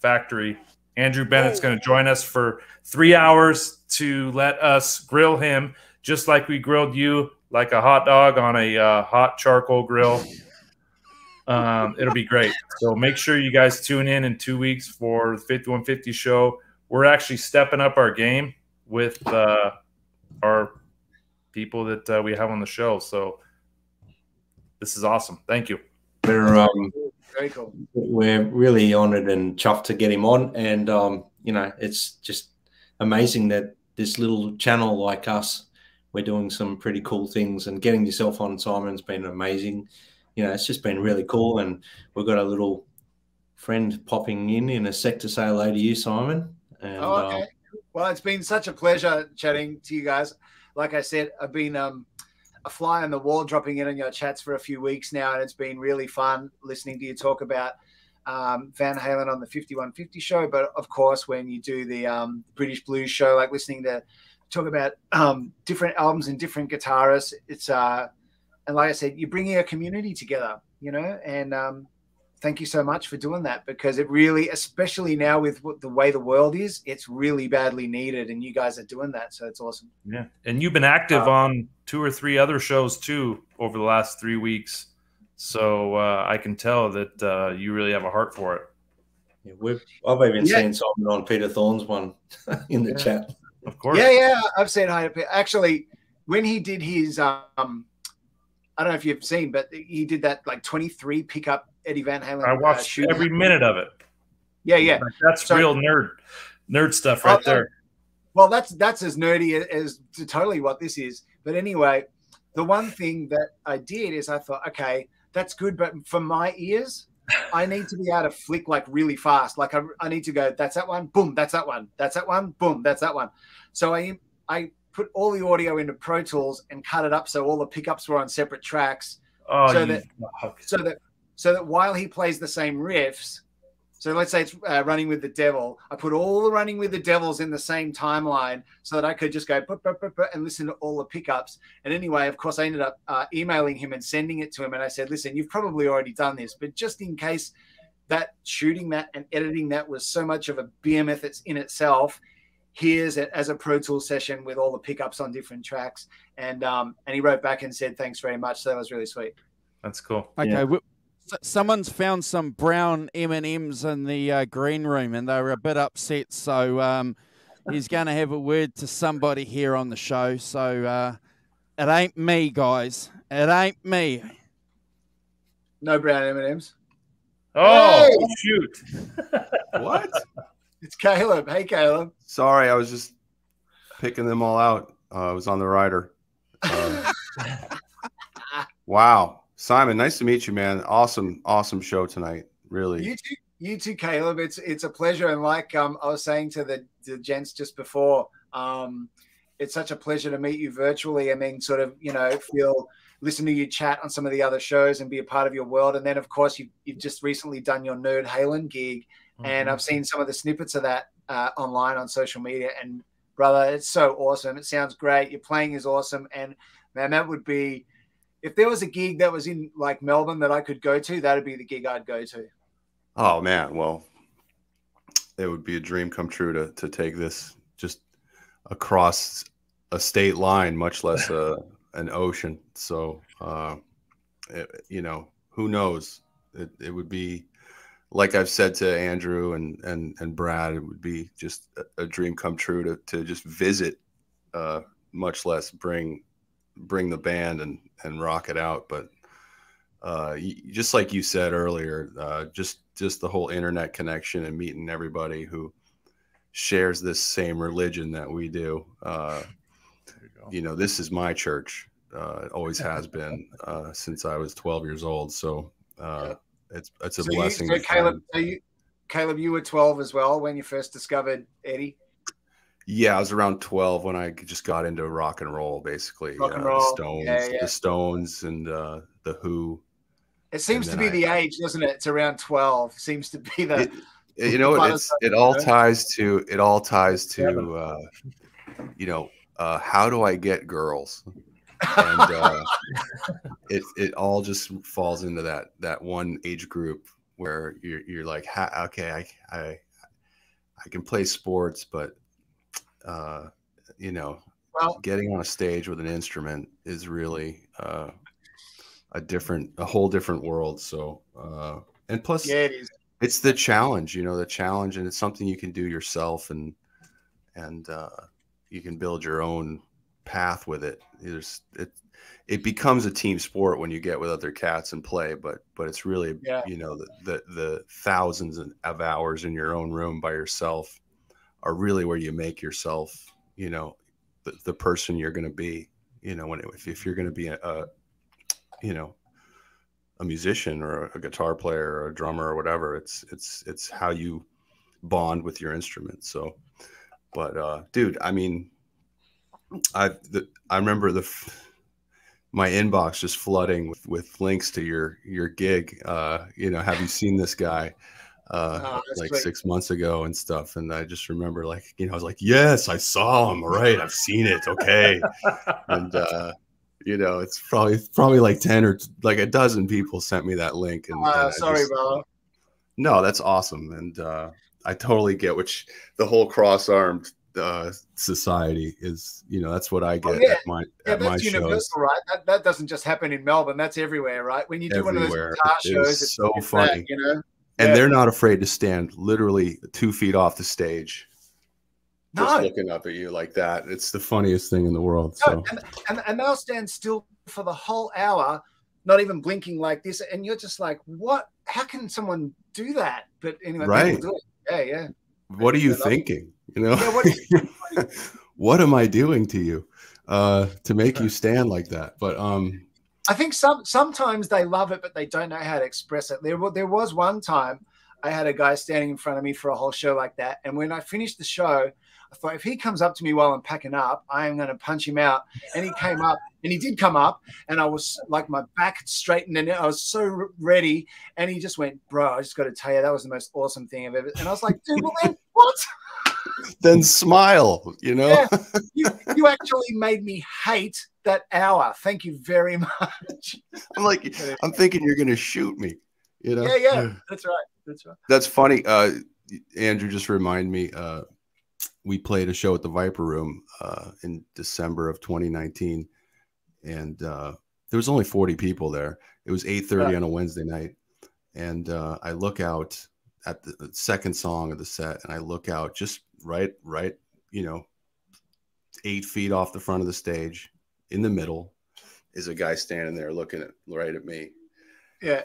Factory. Andrew Bennett's going to join us for 3 hours to let us grill him just like we grilled you, like a hot dog on a hot charcoal grill. It'll be great. So make sure you guys tune in 2 weeks for the 5150 show. We're actually stepping up our game with our people that we have on the show. So this is awesome. Thank you. Very cool. We're really honored and chuffed to get him on. And, you know, it's just amazing that this little channel like us, we're doing some pretty cool things, and getting yourself on, Simon's been amazing. You know, it's just been really cool. And we've got a little friend popping in a sec to say hello to you, Simon. And, okay. Well, it's been such a pleasure chatting to you guys. Like I said, I've been a fly on the wall, dropping in on your chats for a few weeks now, and it's been really fun listening to you talk about Van Halen on the 5150 show. But of course, when you do the British Blues show, like listening to talk about different albums and different guitarists, it's and like I said, you're bringing a community together, you know, and thank you so much for doing that, because it really, especially now with the way the world is, it's really badly needed, and you guys are doing that, so it's awesome. Yeah, and you've been active on 2 or 3 other shows too over the last 3 weeks, so I can tell that you really have a heart for it. Yeah, I've even seen Simon on Peter Thorne's one in the chat. Of course. Yeah, I've said hi to Peter. Actually, when he did his, I don't know if you've seen, but he did that like 23 pickup Eddie Van Halen. I watched every minute of it. Yeah. That's real nerd stuff right there. Well, that's as nerdy as to totally what this is. But anyway, the one thing that I did is I thought, okay, that's good, but for my ears, I need to be able to flick like really fast. Like I need to go, that's that one, boom, that's that one, that's that one, boom, that's that one. So I put all the audio into Pro Tools and cut it up so all the pickups were on separate tracks. So that while he plays the same riffs, so let's say it's Running with the Devil, I put all the Running with the Devils in the same timeline so that I could just go and listen to all the pickups. And anyway, of course, I ended up emailing him and sending it to him. And I said, listen, you've probably already done this, but just in case that shooting that and editing that was so much of a behemoth in itself, here's it as a Pro Tools session with all the pickups on different tracks. And he wrote back and said, thanks very much. So that was really sweet. That's cool. Okay. Yeah. Someone's found some brown M&Ms in the green room, and they were a bit upset. So he's going to have a word to somebody here on the show. So it ain't me, guys. It ain't me. No brown M&Ms. Oh, hey! Shoot. What? It's Caleb. Hey, Caleb. Sorry, I was just picking them all out. I was on the rider. Wow. Simon, nice to meet you, man. Awesome show tonight. Really. You too, Caleb. It's a pleasure. And like I was saying to the gents just before, it's such a pleasure to meet you virtually and then sort of, you know, listen to you chat on some of the other shows and be a part of your world. And then, of course, you've just recently done your Nerd Halen gig. Mm-hmm. And I've seen some of the snippets of that online on social media. And, brother, it's so awesome. It sounds great. Your playing is awesome. And, man, that would be – if there was a gig that was in like Melbourne that I could go to, that'd be the gig I'd go to. Oh man, well, it would be a dream come true to take this just across a state line, much less an ocean. So, you know, who knows? It would be, like I've said to Andrew and Brad, it would be just a dream come true to just visit, much less bring the band and rock it out. But just like you said earlier, just the whole internet connection and meeting everybody who shares this same religion that we do. You know, this is my church. It always has been since I was 12 years old. So it's a blessing. Caleb, you were 12 as well when you first discovered Eddie? Yeah, I was around 12 when I just got into rock and roll, basically. Rock and roll. The Stones and the Who. It seems to be the age, doesn't it? It's around 12. Seems to be the. You know, it all ties to you know, how do I get girls? And it all just falls into that one age group where you're like, okay, I can play sports, but you know, well, getting on a stage with an instrument is really a whole different world. So and plus, yeah, it is. It's the challenge, you know, and it's something you can do yourself, and you can build your own path with it. It becomes a team sport when you get with other cats and play, but it's really, you know, the thousands of hours in your own room by yourself are really where you make yourself, you know, the person you're going to be, you know, if you're going to be you know, a musician or a guitar player or a drummer or whatever, it's how you bond with your instrument. So, but dude, I mean, I remember my inbox just flooding with links to your gig. You know, have you seen this guy? Like great. 6 months ago and stuff. And I just remember, like, you know, I was like, yes, I saw him. All right, I've seen it. Okay. And you know, it's probably like 10 or like a dozen people sent me that link. And sorry, brother. No, that's awesome. And I totally get the whole cross-armed society is, you know, that's what I get at my that's universal, shows. Right? That doesn't just happen in Melbourne. That's everywhere, right? When you do one of those guitar shows, it's so funny, that, you know. And they're not afraid to stand literally 2 feet off the stage. Just looking up at you like that. It's the funniest thing in the world. So and they'll stand still for the whole hour, not even blinking like this, and you're just like, what? How can someone do that? But anyway, right. People do it. Yeah. What are you thinking? You know? Yeah, what am I doing to you to make you stand like that? But I think sometimes they love it, but they don't know how to express it. There was one time I had a guy standing in front of me for a whole show like that, and when I finished the show, I thought, if he comes up to me while I'm packing up, I am going to punch him out. And he came up, and he did come up, and I was like, my back straightened, and I was so ready. And he just went, bro, I just got to tell you, that was the most awesome thing I've ever. And I was like, dude, well, then what? Then smile, you know? Yeah, you actually made me hate that hour. Thank you very much. I'm thinking you're going to shoot me, you know? Yeah. That's right. That's funny. Andrew just reminded me, we played a show at the Viper Room in December of 2019, and there was only 40 people there. It was 8:30 on a Wednesday night, and I look out at the second song of the set, and I look out just right, you know, 8 feet off the front of the stage, in the middle, is a guy standing there looking right at me,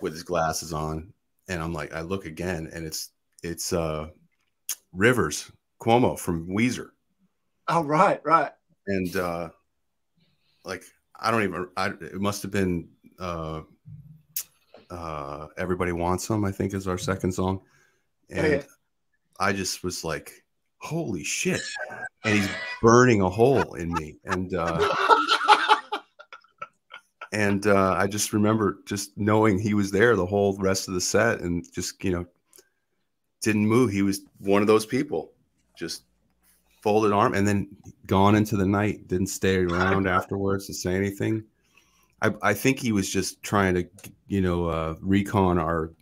with his glasses on, and I'm like, I look again, and it's Rivers Cuomo from Weezer. Oh, right. And like, it must have been Everybody Wants Some, I think, is our second song. And I just was like, holy shit. And he's burning a hole in me. And I just remember just knowing he was there the whole rest of the set, and just, you know, didn't move. He was one of those people, just folded arm, and then gone into the night, didn't stay around afterwards to say anything. I think he was just trying to, you know, recon our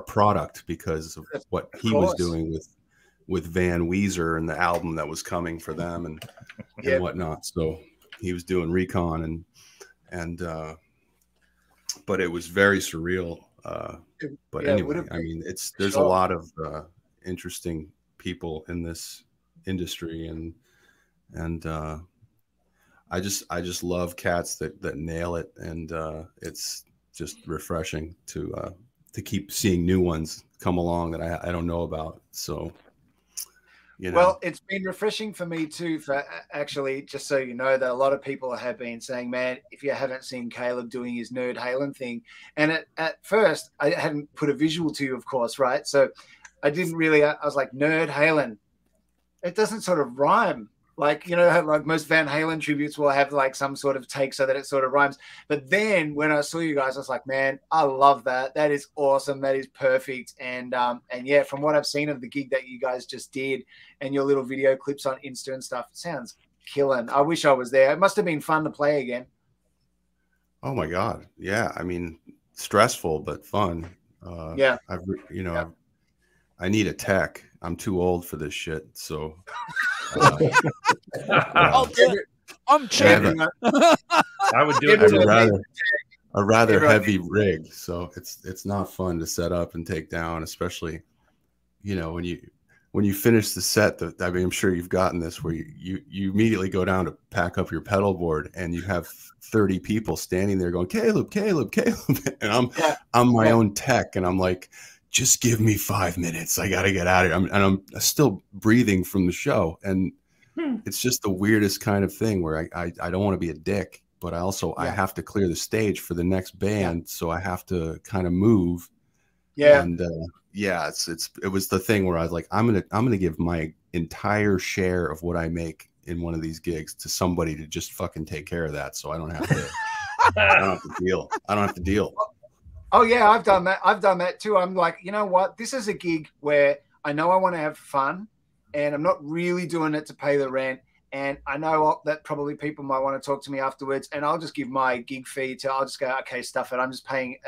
product because of what he was doing with Van Weezer and the album that was coming for them and whatnot. So he was doing recon and but it was very surreal. But anyway, I mean, there's a lot of interesting people in this industry, and I just love cats that nail it, and it's just refreshing to keep seeing new ones come along that I don't know about. So, you know. Well, it's been refreshing for me too, for actually, just so you know, that a lot of people have been saying, man, if you haven't seen Caleb doing his Nerd Halen thing, and at first I hadn't put a visual to you, of course, right? So I didn't really, I was like, Nerd Halen. It doesn't sort of rhyme. Like, you know, like most Van Halen tributes will have like some sort of take so that it sort of rhymes. But then when I saw you guys, I was like, man, I love that. That is awesome. That is perfect. And yeah, from what I've seen of the gig that you guys just did and your little video clips on Insta and stuff, it sounds killing. I wish I was there. It must have been fun to play again. Oh my God. Yeah. I mean, stressful, but fun. Yeah. I need a tech. I'm too old for this shit. So I'm champion. I would do it. A rather heavy rig. So it's not fun to set up and take down, especially, when you finish the set. I mean, I'm sure you've gotten this where you immediately go down to pack up your pedal board and you have 30 people standing there going, Caleb, and I'm my own tech, and I'm like, just give me 5 minutes. I got to get out of here. I'm still breathing from the show, and it's just the weirdest kind of thing where I don't want to be a dick, but I have to clear the stage for the next band, so I have to kind of move. Yeah, and it was the thing where I was like, I'm gonna give my entire share of what I make in one of these gigs to somebody to just fucking take care of that, so I don't have to. I don't have to deal. Oh yeah, I've done that too. I'm like, you know what? This is a gig where I know I want to have fun, and I'm not really doing it to pay the rent. And I know that probably people might want to talk to me afterwards, and I'll just give my gig fee I'll just go, okay, stuff it. I'm just paying.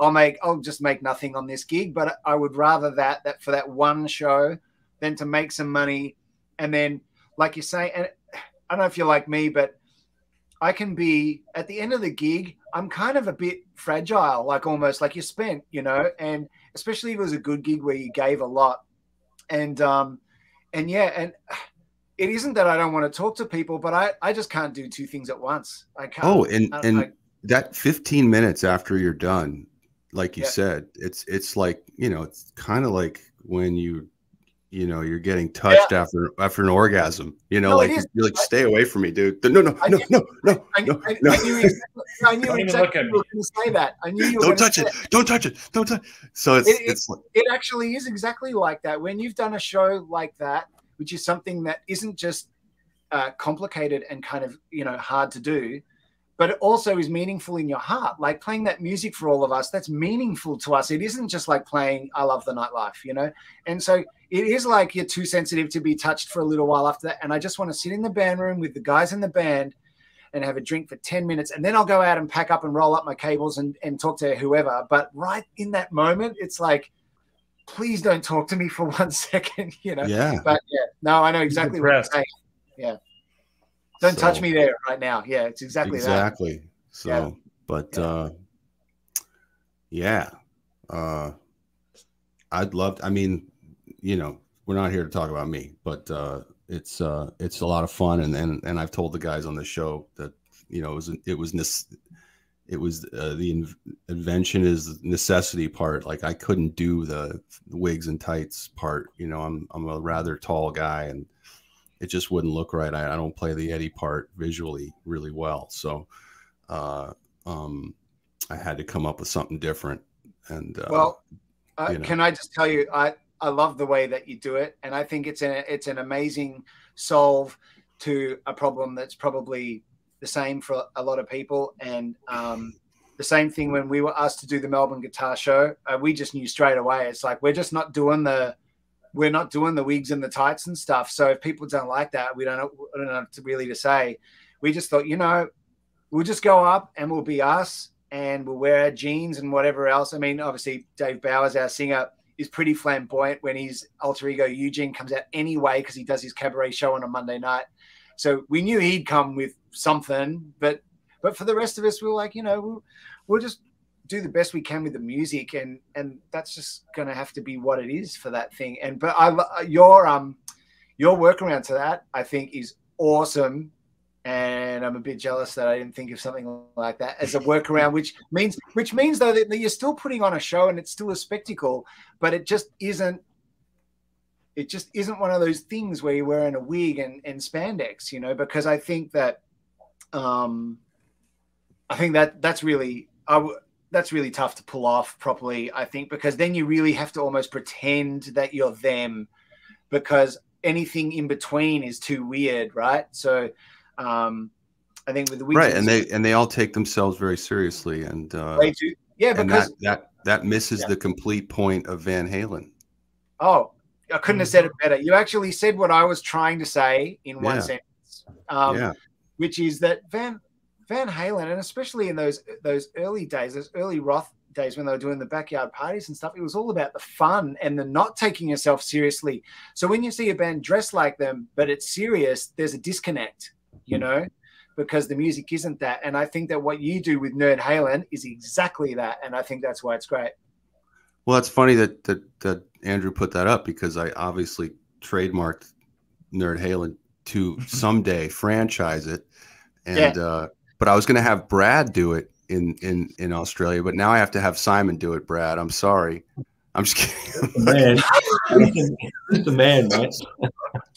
I'll just make nothing on this gig, but I would rather that for that one show than to make some money. And then, like you say, and I don't know if you're like me, but I can be at the end of the gig, I'm kind of a bit fragile, like almost like you're spent, and especially if it was a good gig where you gave a lot. And it isn't that I don't want to talk to people, but I just can't do two things at once. I can't. Oh, and that 15 minutes after you're done, like you said, it's like, it's kind of like when you're getting touched after an orgasm, like you're like, stay away from me, dude. No. I knew exactly you were going to say that. I knew you were Don't touch it. So it actually is exactly like that. When you've done a show like that, which is something that isn't just complicated and kind of, hard to do, but it also is meaningful in your heart. Like playing that music for all of us, that's meaningful to us. It isn't just like playing I Love the Nightlife, And so it is like you're too sensitive to be touched for a little while after that. And I just want to sit in the band room with the guys in the band and have a drink for 10 minutes. And then I'll go out and pack up and roll up my cables and talk to whoever. But right in that moment, it's like, please don't talk to me for 1 second, Yeah. But no, I know exactly what you're saying. Yeah. Don't touch me there right now. Yeah, it's exactly that. Exactly. So, but I'd love. I mean, we're not here to talk about me, but it's a lot of fun, and I've told the guys on the show that it was the invention is necessity part. Like I couldn't do the wigs and tights part. I'm a rather tall guy, and it just wouldn't look right. I don't play the Eddie part visually really well. So I had to come up with something different. And can I just tell you, I love the way that you do it. And I think it's an amazing solve to a problem that's probably the same for a lot of people. And the same thing when we were asked to do the Melbourne Guitar Show, we just knew straight away. It's like, we're not doing the wigs and the tights and stuff. So if people don't like that, I don't know really to say. We just thought, we'll just go up and we'll be us and we'll wear our jeans and whatever else. I mean, obviously Dave Bowers, our singer, is pretty flamboyant when his alter ego Eugene comes out anyway, because he does his cabaret show on a Monday night. So we knew he'd come with something, but for the rest of us, we were like, we'll just do the best we can with the music, and that's just going to have to be what it is for that thing. But your workaround to that, I think, is awesome, and I'm a bit jealous that I didn't think of something like that as a workaround, which means though that you're still putting on a show and it's still a spectacle, but it just isn't one of those things where you're wearing a wig and spandex, because I think that that's really tough to pull off properly, I think, because then you really have to almost pretend that you're them, because anything in between is too weird, right? So I think with the right, and they all take themselves very seriously, and they do, because that misses the complete point of Van Halen. Oh, I couldn't have said it better. You actually said what I was trying to say in one sentence. sense. Which is that Van Halen, and especially in those early days, those early Roth days when they were doing the backyard parties and stuff, it was all about the fun and the not taking yourself seriously. So when you see a band dressed like them, but it's serious, there's a disconnect, you know, because the music isn't that. And I think that what you do with Nerd Halen is exactly that. And I think that's why it's great. Well, it's funny that Andrew put that up, because I obviously trademarked Nerd Halen to someday franchise it. And, but I was going to have Brad do it in Australia, but now I have to have Simon do it. Brad, I'm sorry. I'm just kidding. Man, he's the man, mate.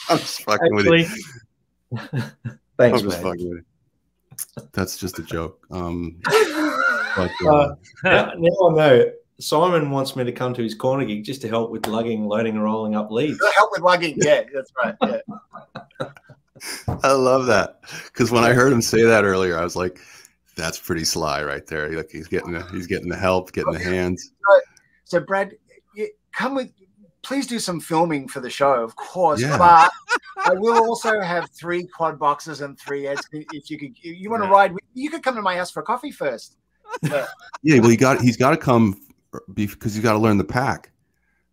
I'm just fucking with you. Thanks, I'm just man. fucking with you. That's just a joke. Now I know Simon wants me to come to his corner gig just to help with lugging, loading, and rolling up leads. Help with lugging, yeah, that's right. Yeah. I love that, because when I heard him say that earlier, I was like, "That's pretty sly, right there." Like he's getting the help, getting the hands. So Brad, come with. Please do some filming for the show, of course. Yeah. But I will also have 3 quad boxes and 3 Eds. If you want to ride, you could come to my house for coffee first. Yeah, well, he's got to come because he's got to learn the pack.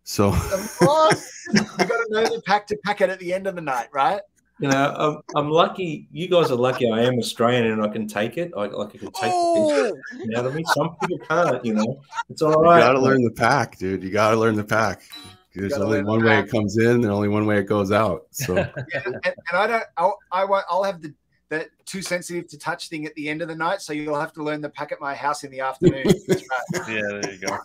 So of course, you got to know the pack to pack it at the end of the night, right? You know, I'm lucky. You guys are lucky. I am Australian and I can take it. I can take the piece out of me. Some people can't. You know, it's all right. You got to learn the pack, dude. You got to learn the pack. There's only one way it comes in, and only one way it goes out. So, and I don't. I'll have the too sensitive to touch thing at the end of the night. So you'll have to learn the pack at my house in the afternoon. That's right. Yeah, there you go.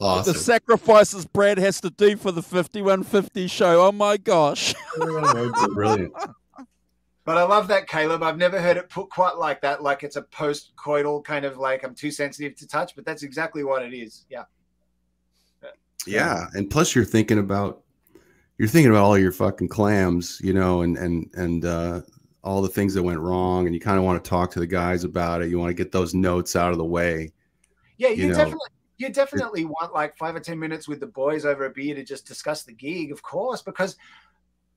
Awesome. The sacrifices Brad has to do for the 5150 show. Oh my gosh. Brilliant. But I love that, Caleb. I've never heard it put quite like that. Like it's a post-coital kind of like I'm too sensitive to touch, but that's exactly what it is. Yeah. Yeah. And plus you're thinking about all your fucking clams, you know, and all the things that went wrong, and you kind of want to talk to the guys about it. You want to get those notes out of the way. Yeah, you definitely want like 5 or 10 minutes with the boys over a beer to just discuss the gig, of course, because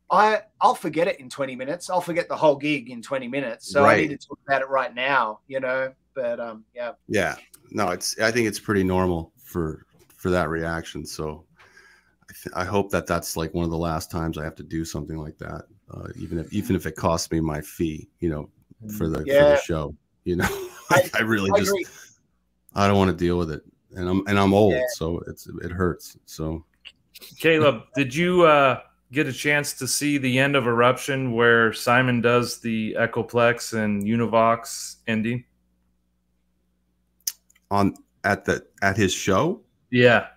I'll forget it in 20 minutes. I'll forget the whole gig in 20 minutes. So I need to talk about it right now, you know. But yeah. Yeah. No, I think it's pretty normal for that reaction. So I hope that that's like one of the last times I have to do something like that. Even if it costs me my fee, you know, for the show, you know. I really agree. I don't want to deal with it. And I'm old, so it hurts. So Caleb, did you get a chance to see the end of Eruption where Simon does the Echoplex and Univox ending? At his show? Yeah.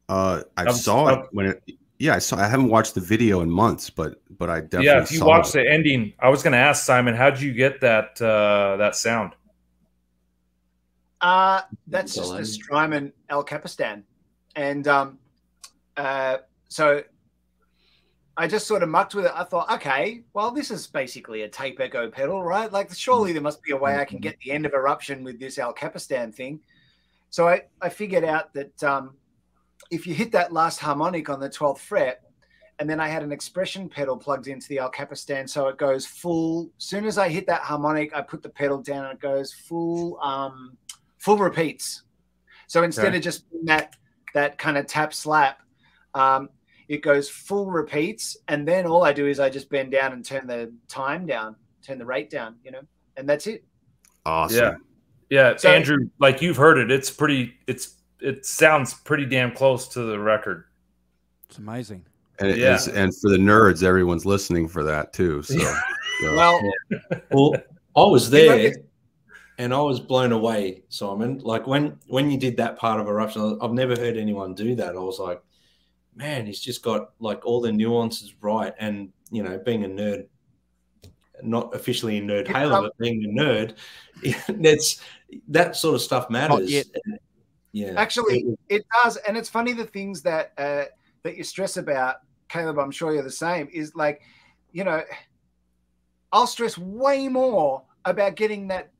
I saw it when it. Yeah, I haven't watched the video in months, but I definitely if you watched the ending, I was going to ask Simon, how'd you get that sound? That's just a Strymon El Capistan, and so I just sort of mucked with it. I thought, okay, well, this is basically a tape echo pedal, right? Like, surely there must be a way I can get the end of Eruption with this El Capistan thing. So I figured out that if you hit that last harmonic on the 12th fret, and then I had an expression pedal plugged into the El Capistan, so it goes full. As soon as I hit that harmonic, I put the pedal down and it goes full repeats. So instead of just that kind of tap slap, it goes full repeats, and then all I do is I just bend down and turn the time down, turn the rate down, you know, and that's it. Awesome. Yeah. So, Andrew, like you've heard it, it sounds pretty damn close to the record. It's amazing. And and for the nerds, everyone's listening for that too. So, well, I was there. And I was blown away, Simon. Like when you did that part of Eruption, I've never heard anyone do that. I was like, man, he's just got like all the nuances right. And, you know, being a nerd, not officially a nerd Halen, but being a nerd, that sort of stuff matters. Yeah, actually, it does. And it's funny, the things that you stress about, Caleb, I'm sure you're the same, is like, you know, I'll stress way more about getting that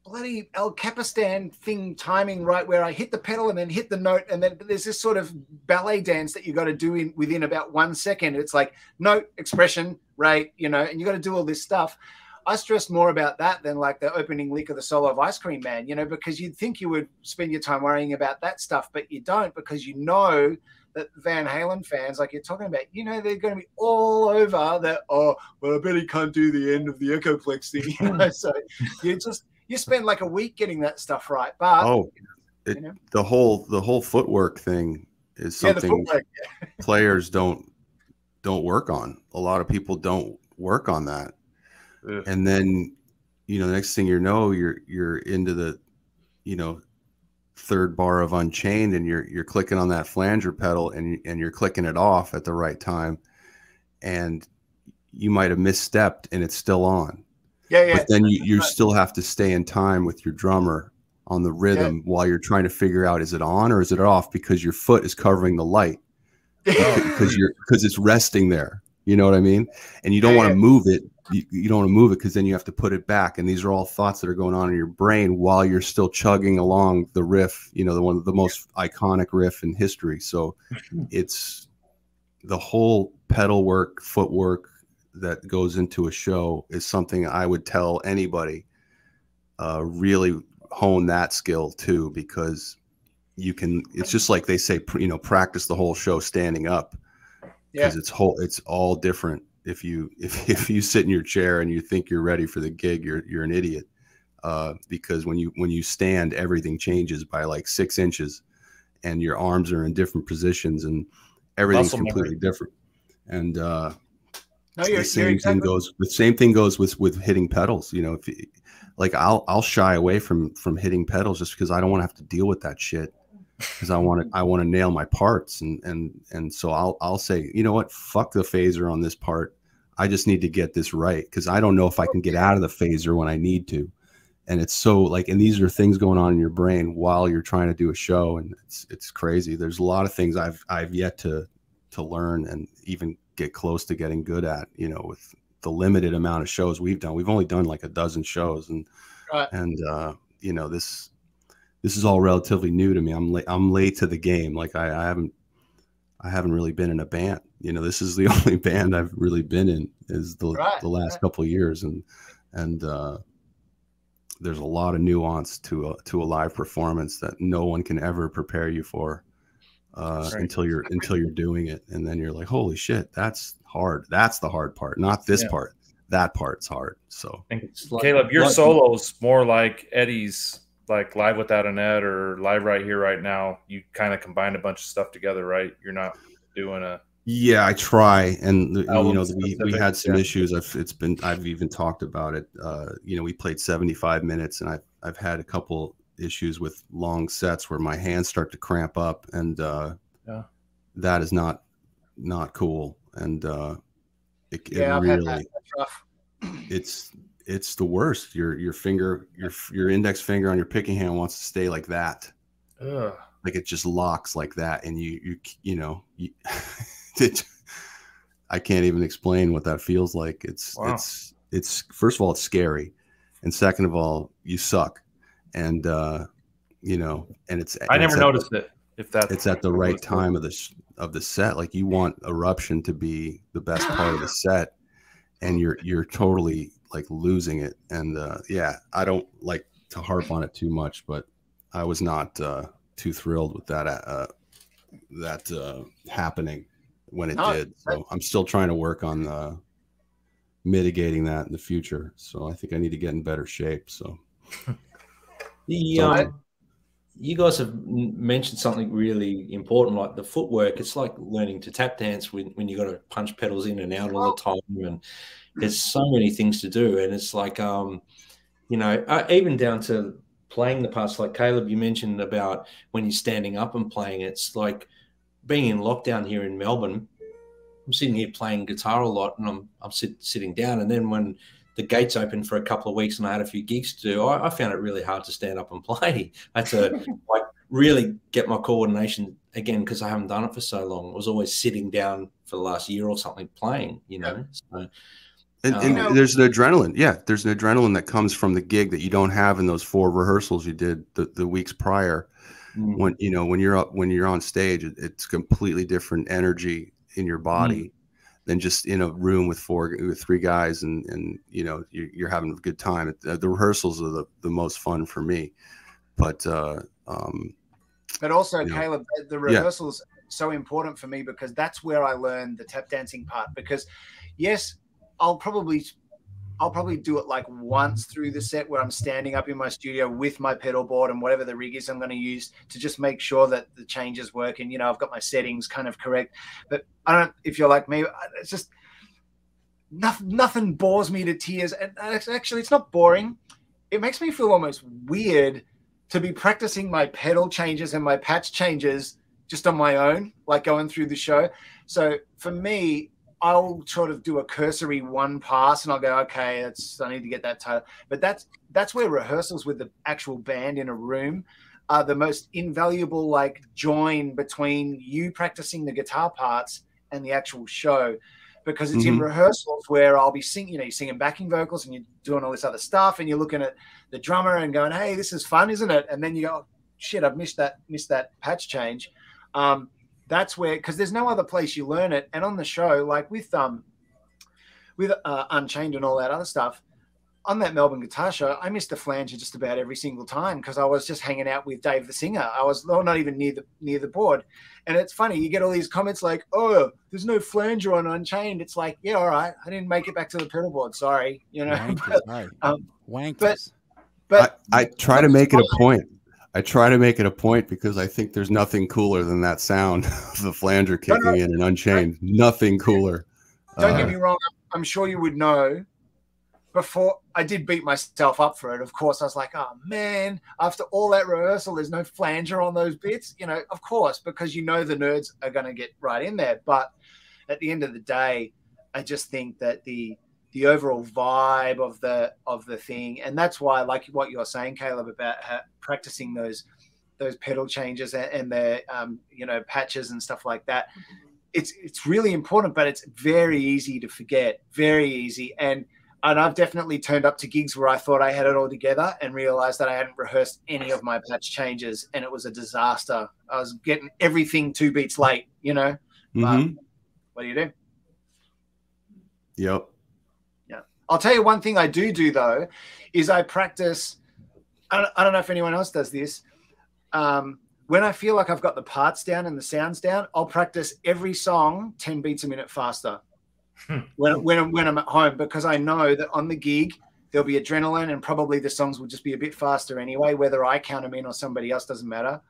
bloody El Capistan thing timing, right, where I hit the pedal and then hit the note, and then there's this sort of ballet dance that you got to do within about 1 second. It's like note, expression, right, you know, and you got to do all this stuff. I stressed more about that than like the opening lick of the solo of Ice Cream Man, you know, because you'd think you would spend your time worrying about that stuff, but you don't, because you know that Van Halen fans, like you're talking about, you know, they're going to be all over that. Oh, well, I bet he can't do the end of the Echoplex thing, you know. So you spend like a week getting that stuff right. But you know, the whole footwork thing is something players don't work on. A lot of people don't work on that. Yeah. And then, you know, the next thing you know, you're into the, you know, third bar of Unchained, and you're clicking on that flanger pedal, and you're clicking it off at the right time, and you might have misstepped and it's still on. Yeah. But then you still have to stay in time with your drummer on the rhythm while you're trying to figure out, is it on or is it off, because your foot is covering the light because it's resting there. You know what I mean? And you don't want to move it. You don't want to move it, because then you have to put it back. And these are all thoughts that are going on in your brain while you're still chugging along the riff, you know, the most iconic riff in history. So it's the whole pedal work, footwork that goes into a show is something I would tell anybody, really hone that skill too, because you can, it's just like they say, you know, practice the whole show standing up, because it's all different. If you sit in your chair and you think you're ready for the gig, you're an idiot, because when you stand, everything changes by like 6 inches, and your arms are in different positions, and everything's completely different. And the same thing goes with hitting pedals. You know, like I'll shy away from hitting pedals just because I don't want to have to deal with that shit, because I want to nail my parts, and so I'll say, you know what, fuck the phaser on this part. I just need to get this right, because I don't know if I can get out of the phaser when I need to. And it's so like, and these are things going on in your brain while you're trying to do a show, and it's crazy. There's a lot of things I've yet to learn and even get close to getting good at, you know, with the limited amount of shows we've done. We've only done like a dozen shows, and you know, this is all relatively new to me. I'm late to the game. Like I haven't really been in a band. You know, this is the only band I've really been in is the last couple of years, and there's a lot of nuance to a live performance that no one can ever prepare you for until you're doing it, and then you're like, holy shit, that's hard. That's the hard part, not this part. That part's hard. So, and Caleb, your solo's more like Eddie's, like Live Without an Ed or Live Right Here Right Now. You kind of combine a bunch of stuff together, right? You're not doing a I try, and you know, we had some issues. I've even talked about it. You know, we played 75 minutes, and I've had a couple issues with long sets where my hands start to cramp up, and that is not cool. And it really, it's the worst. Your finger, your index finger on your picking hand wants to stay like that. Like it just locks like that, and you know, I can't even explain what that feels like. It's first of all, it's scary, and second of all, you suck. And you know, and I never noticed it. It's at the right time of the set. Like you want Eruption to be the best part of the set, and you're totally like losing it. And I don't like to harp on it too much, but I was not too thrilled with that happening when it did. So I'm still trying to work on mitigating that in the future. So I think I need to get in better shape. So you guys have mentioned something really important, like the footwork. It's like learning to tap dance when you got to punch pedals in and out all the time, and there's so many things to do. And it's like, you know, even down to playing the parts. Like Caleb, you mentioned about when you're standing up and playing. It's like being in lockdown here in Melbourne. I'm sitting here playing guitar a lot, and I'm sitting down. And then when the gates opened for a couple of weeks and I had a few gigs to do, I found it really hard to stand up and play. I had to like really get my coordination again, because I haven't done it for so long. I was always sitting down for the last year or something playing, you know. So And there's an adrenaline. Yeah, there's an adrenaline that comes from the gig that you don't have in those 4 rehearsals you did the weeks prior. When you're on stage, it's completely different energy in your body than just in a room with 3 guys and you're having a good time. The rehearsals are the most fun for me. But also, Caleb, the rehearsals are so important for me because that's where I learned the tap dancing part. Because yes, I'll probably do it like once through the set where I'm standing up in my studio with my pedal board and whatever the rig is I'm going to use to just make sure that the changes work and I've got my settings kind of correct. But I don't, if you're like me, it's just nothing bores me to tears. And actually, it's not boring. It makes me feel almost weird to be practicing my pedal changes and my patch changes just on my own, like going through the show. So for me, I'll sort of do a cursory one pass and I'll go, okay, I need to get that title. But that's where rehearsals with the actual band in a room are the most invaluable, like, join between you practicing the guitar parts and the actual show. Because it's in rehearsals where I'll be singing, you're singing backing vocals and you're doing all this other stuff and you're looking at the drummer and going, hey, this is fun, isn't it? And then you go, oh, shit, I've missed that patch change. That's where, because there's no other place you learn it. And on the show, like with Unchained and all that other stuff, on that Melbourne guitar show, I missed a flanger just about every single time because I was just hanging out with Dave the singer. I was not even near the board. And it's funny, you get all these comments like, oh, there's no flanger on Unchained. It's like, yeah, all right, I didn't make it back to the pedal board. Sorry, Wankers. But I try to make it a point. I try to make it a point because I think there's nothing cooler than that sound of the flanger kicking in and Unchained. Nothing cooler. Don't get me wrong. I'm sure you would know. Before I did beat myself up for it, of course, I was like, oh, man, after all that rehearsal, there's no flanger on those bits. Of course, because the nerds are going to get right in there. But at the end of the day, I just think that the overall vibe of the thing, and that's why, like what you're saying, Caleb, about practicing those pedal changes and the patches and stuff like that. It's really important, but it's very easy to forget, very easy. And I've definitely turned up to gigs where I thought I had it all together and realized that I hadn't rehearsed any of my patch changes, and it was a disaster. I was getting everything 2 beats late, But what do you do? Yep. I'll tell you one thing I do though, is I practice. I don't know if anyone else does this. When I feel like I've got the parts down and the sounds down, I'll practice every song 10 beats a minute faster when I'm at home, because I know that on the gig there'll be adrenaline and probably the songs will just be a bit faster anyway, whether I count them in or somebody else, doesn't matter.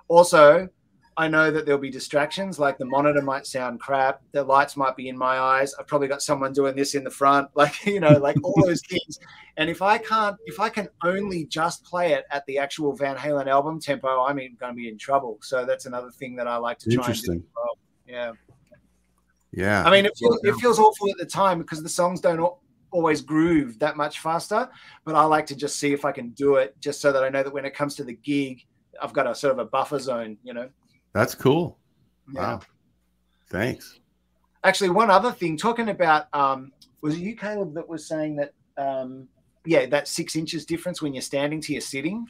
Also, I know that there'll be distractions, like the monitor might sound crap, the lights might be in my eyes, I've probably got someone doing this in the front, like all those things. And if I can only just play it at the actual Van Halen album tempo, I'm going to be in trouble. So that's another thing that I like to try and do as well. Yeah. I mean, it feels awful at the time because the songs don't always groove that much faster, but I like to just see if I can do it just so that I know that when it comes to the gig, I've got a sort of a buffer zone, That's cool. Yeah. Wow. Thanks. Actually, one other thing, talking about, was it you, Caleb, that was saying that, that 6 inches difference when you're standing to your sitting?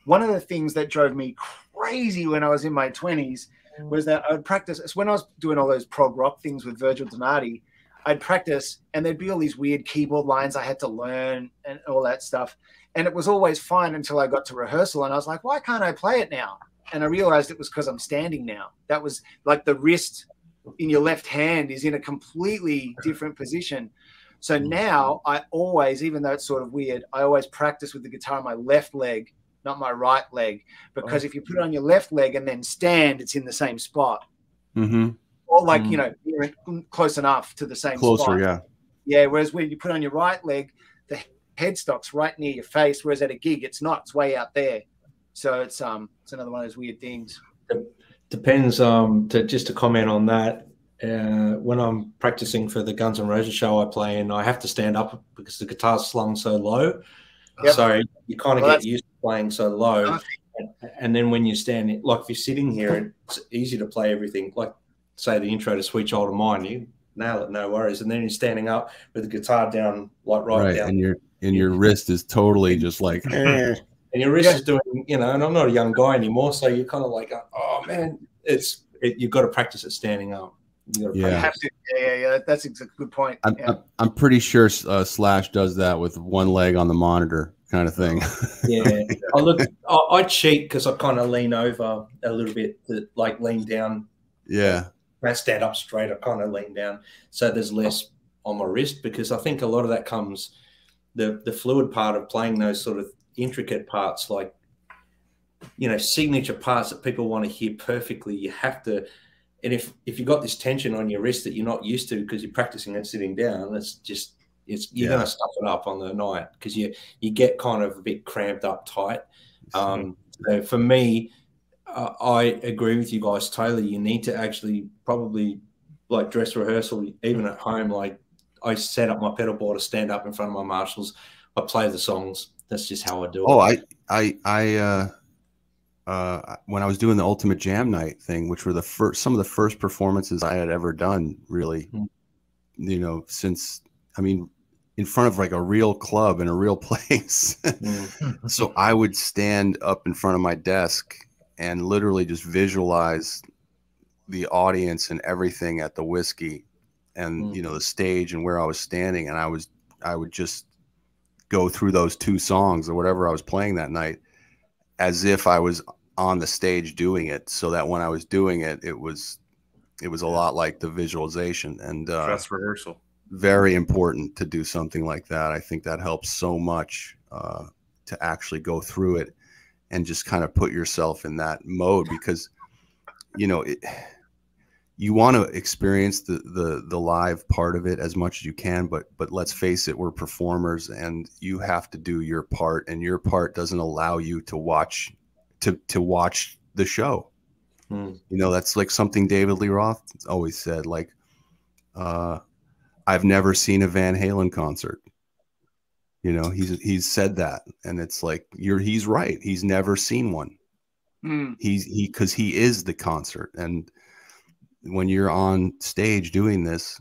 One of the things that drove me crazy when I was in my 20s was that I would practice. It's when I was doing all those prog rock things with Virgil Donati, I'd practice and there'd be all these weird keyboard lines I had to learn and all that stuff. And it was always fine until I got to rehearsal and I was like, why can't I play it now? And I realized it was because I'm standing now. That was like the wrist in your left hand is in a completely different position. So now I always, even though it's sort of weird, I always practice with the guitar on my left leg, not my right leg, because if you put it on your left leg and then stand, it's in the same spot. Or like, you're close enough to the same spot. Closer, yeah. Yeah, whereas when you put on your right leg, the headstock's right near your face, whereas at a gig, it's not. It's way out there. So it's another one of those weird things. Depends. Just to comment on that, when I'm practicing for the Guns N' Roses show I play in, I have to stand up because the guitar's slung so low. Yep. So you kind of get used to playing so low. And then when you're standing, like if you're sitting here, it's easy to play everything. Like say the intro to Sweet Child of Mine, nail it, no worries. And then you're standing up with the guitar down, like right down, and your wrist is totally just like, and your wrist is doing, you know. And I'm not a young guy anymore, so you're kind of like, oh man, you've got to practice it standing up. Yeah, that's a good point. I'm pretty sure Slash does that with one leg on the monitor, kind of thing. Yeah. I cheat because I kind of lean over a little bit, like lean down. Yeah. I stand up straight. I kind of lean down, so there's less on my wrist, because I think a lot of that comes the fluid part of playing those sort of intricate parts, like, you know, signature parts that people want to hear perfectly. You have to. And if you got this tension on your wrist that you're not used to because you're practicing it sitting down, you're going to stuff it up on the night, because you get kind of a bit cramped up tight. So for me, I agree with you guys totally. You need to actually probably, like, dress rehearsal, even at home. Like, I set up my pedal board to stand up in front of my marshals. I play the songs. That's just how I do it. When I was doing the Ultimate Jam Night thing, which were some of the first performances I had ever done, really, you know, since, I mean, in front of like a real club in a real place. So I would stand up in front of my desk and literally just visualize the audience and everything at the Whiskey, and you know, the stage and where I was standing, and I would just go through those two songs or whatever I was playing that night as if I was on the stage doing it, so that when I was doing it, it was a lot like the visualization. And dress rehearsal, very important to do something like that. I think that helps so much to actually go through it and just kind of put yourself in that mode, because, you know, you want to experience the live part of it as much as you can, but let's face it, we're performers, and you have to do your part, and your part doesn't allow you to watch the show. You know, that's like something David Lee Roth always said, like, I've never seen a Van Halen concert. You know, he's said that, and it's like, he's right. He's never seen one. Because he is the concert. And when you're on stage doing this,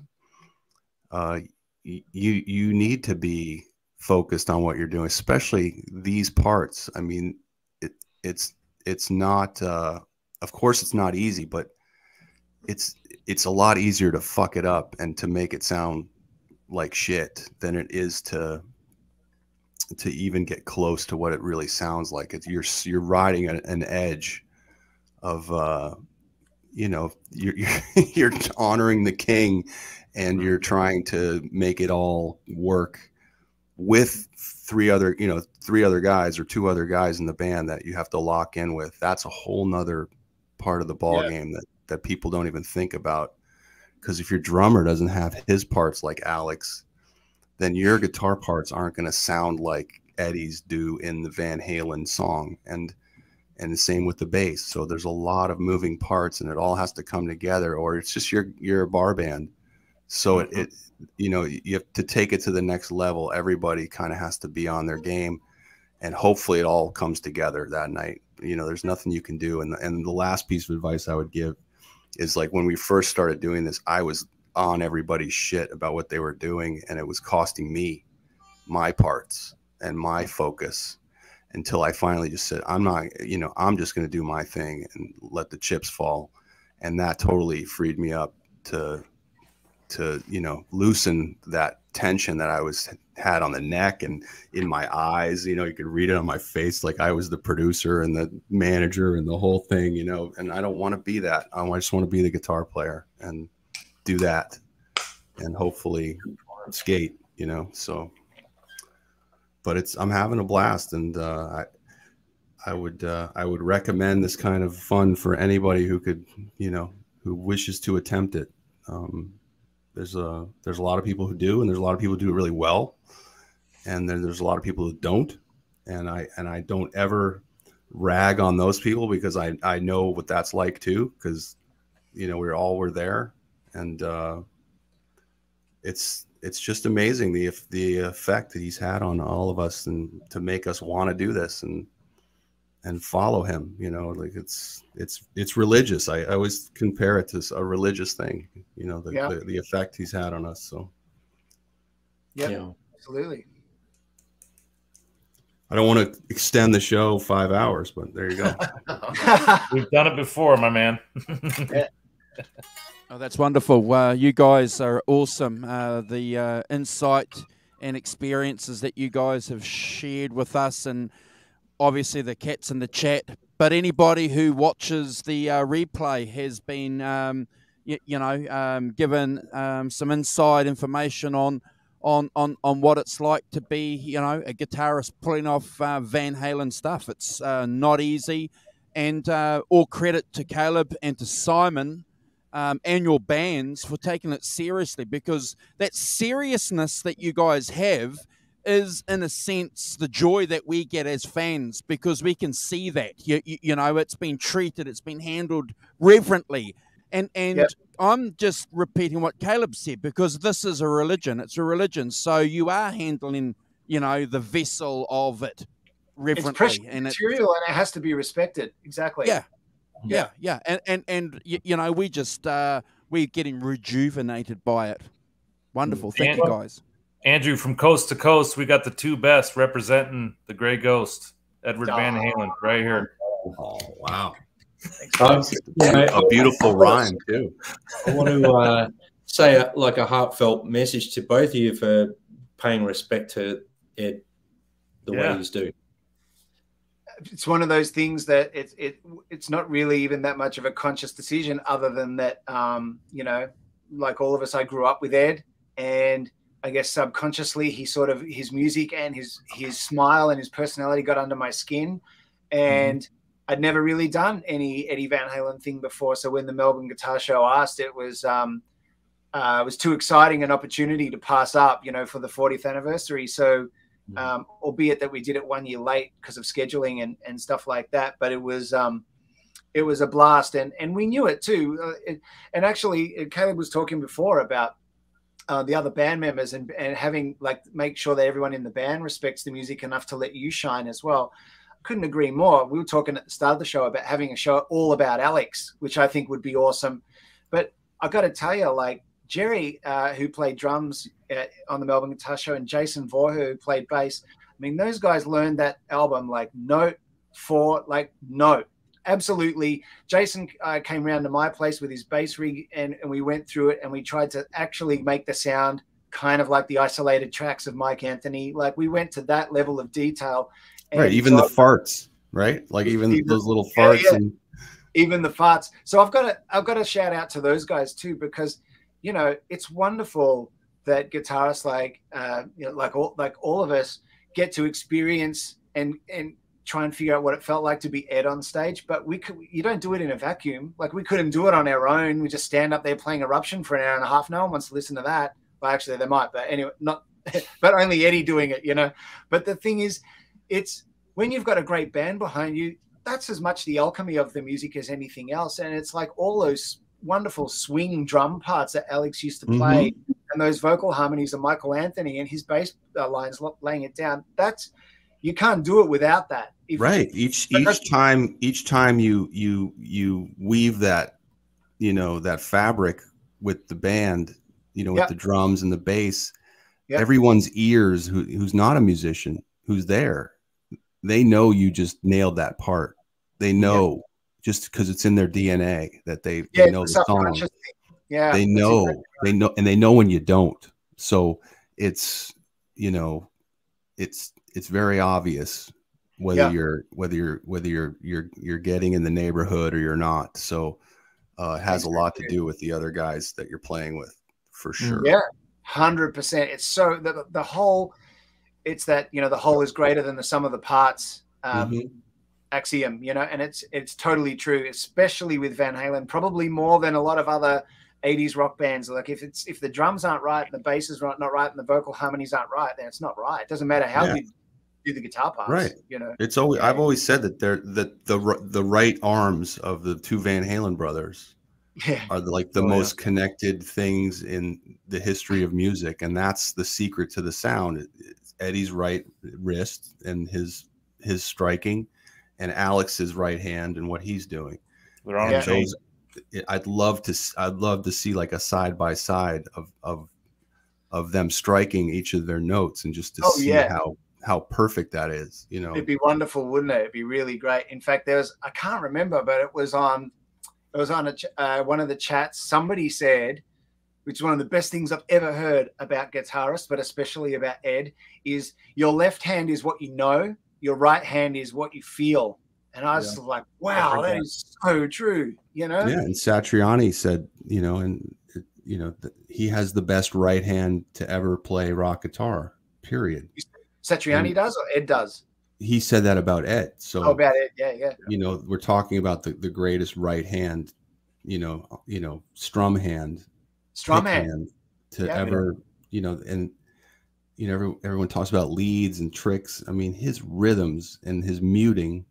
you need to be focused on what you're doing, especially these parts. I mean, it's not, of course it's not easy, but it's a lot easier to fuck it up and to make it sound like shit than it is to even get close to what it really sounds like. You're riding an edge of, you know, you're honoring the king, and you're trying to make it all work with three other guys or two other guys in the band that you have to lock in with. That's a whole nother part of the ball game that people don't even think about. Because if your drummer doesn't have his parts like Alex, then your guitar parts aren't going to sound like Eddie's do in the Van Halen song. And the same with the bass. So there's a lot of moving parts, and it all has to come together, or it's just you're a bar band. So it you know, you have to take it to the next level. Everybody kind of has to be on their game, and hopefully it all comes together that night. You know, there's nothing you can do. And the last piece of advice I would give is, like, when we first started doing this, I was on everybody's shit about what they were doing, and it was costing me my parts and my focus, until I finally just said, I'm not, you know, I'm just going to do my thing and let the chips fall. And that totally freed me up to, you know, loosen that tension that I had on the neck and in my eyes. You know, you could read it on my face, like I was the producer and the manager and the whole thing, you know, and I don't want to be that. I just want to be the guitar player and do that, and hopefully skate, you know. So, but I'm having a blast, and I would recommend this kind of fun for anybody who could, you know, who wishes to attempt it. There's a lot of people who do, and there's a lot of people who do it really well, and then there's a lot of people who don't, and I don't ever rag on those people, because I know what that's like too, because, you know, we're there, and it's just amazing the effect that he's had on all of us, and to make us want to do this, and and follow him. You know, like it's religious. I always compare it to a religious thing. You know, the effect he's had on us. So yeah, absolutely. I don't want to extend the show 5 hours, but there you go. We've done it before, my man. Oh, that's wonderful. You guys are awesome. The insight and experiences that you guys have shared with us, and obviously the cats in the chat. But anybody who watches the replay has been, given some inside information on what it's like to be, you know, a guitarist pulling off Van Halen stuff. It's not easy, and all credit to Caleb and to Simon and your bands for taking it seriously, because that seriousness that you guys have is, in a sense, the joy that we get as fans, because we can see that, you know, it's been treated, it's been handled reverently. And yep. I'm just repeating what Caleb said, because this is a religion. It's a religion. So you are handling, you know, the vessel of it reverently. It's precious material, and it has to be respected. Exactly. Yeah. And you know, we just, we're getting rejuvenated by it. Wonderful. Thank you, guys. Andrew, from coast to coast, we got the two best representing the Gray Ghost, Edward Van Halen, right here. Oh, wow. A beautiful rhyme too. I want to say a heartfelt message to both of you for paying respect to Ed the way he's doing. It's one of those things that it's not really even that much of a conscious decision, other than that, you know, like all of us, I grew up with Ed, and I guess subconsciously his music and his smile and his personality got under my skin, and I'd never really done any Eddie Van Halen thing before. So when the Melbourne Guitar Show asked, it was too exciting an opportunity to pass up, you know, for the 40th anniversary. So, albeit that we did it 1 year late because of scheduling and stuff like that, but it was a blast, and we knew it too. And actually, Caleb was talking before about the other band members and having, like, make sure that everyone in the band respects the music enough to let you shine as well. Couldn't agree more. We were talking at the start of the show about having a show all about Alex, which I think would be awesome. But I got to tell you, like, Jerry, who played drums on the Melbourne Guitar Show, and Jason Voorher, who played bass, I mean, those guys learned that album like note for like note. Absolutely. Jason came round to my place with his bass rig, and we went through it, and we tried to actually make the sound kind of like the isolated tracks of Michealanthony. Like, we went to that level of detail. Right, even the farts, right? Like even those little farts, and even the farts. So I've got to shout out to those guys too, because, you know, it's wonderful that guitarists like all of us get to experience and try and figure out what it felt like to be Ed on stage. But you don't do it in a vacuum. Like, we couldn't do it on our own. We just stand up there playing Eruption for an hour and a half. No one wants to listen to that. Well, actually, they might, but anyway, not. But only Eddie doing it, you know. But the thing is, it's when you've got a great band behind you, that's as much the alchemy of the music as anything else. And it's like all those wonderful swing drum parts that Alex used to play, and those vocal harmonies of Michealanthony and his bass lines laying it down. That's, you can't do it without that. Right. Each time you weave that, you know, that fabric with the band, you know, with the drums and the bass, everyone's ears who's not a musician, who's there, they know you just nailed that part. They know just because it's in their DNA that they know the song. Yeah, they know, and they know when you don't. So it's, you know, it's very obvious whether you're getting in the neighborhood or you're not. So it has a lot to do with the other guys that you're playing with, for sure. Yeah, 100%. It's so the whole. It's that, you know, the whole is greater than the sum of the parts axiom, you know, and it's totally true, especially with Van Halen, probably more than a lot of other 80s rock bands. Like, if the drums aren't right, and the bass is not right, and the vocal harmonies aren't right, then it's not right. It doesn't matter how you do the guitar parts, right? You know, it's always, I've always said that the right arms of the two Van Halen brothers are the most connected things in the history of music, and that's the secret to the sound. Eddie's right wrist and his striking, Alex's right hand and what he's doing. They're on a chain. I'd love to see like a side by side of them striking each of their notes, and just to see how perfect that is. You know, it'd be wonderful, wouldn't it? It'd be really great. In fact, I can't remember, but it was on one of the chats. Somebody said, which is one of the best things I've ever heard about guitarists, but especially about Ed, is your left hand is what you know, your right hand is what you feel. And I was like, wow, that is so true, you know? Yeah, and Satriani said, you know, he has the best right hand to ever play rock guitar, period. Satriani does, or Ed does? He said that about Ed. So about Ed, yeah. You know, we're talking about the greatest right hand, you know, strum hand to ever, you know, and you know, everyone talks about leads and tricks. I mean, his rhythms and his muting,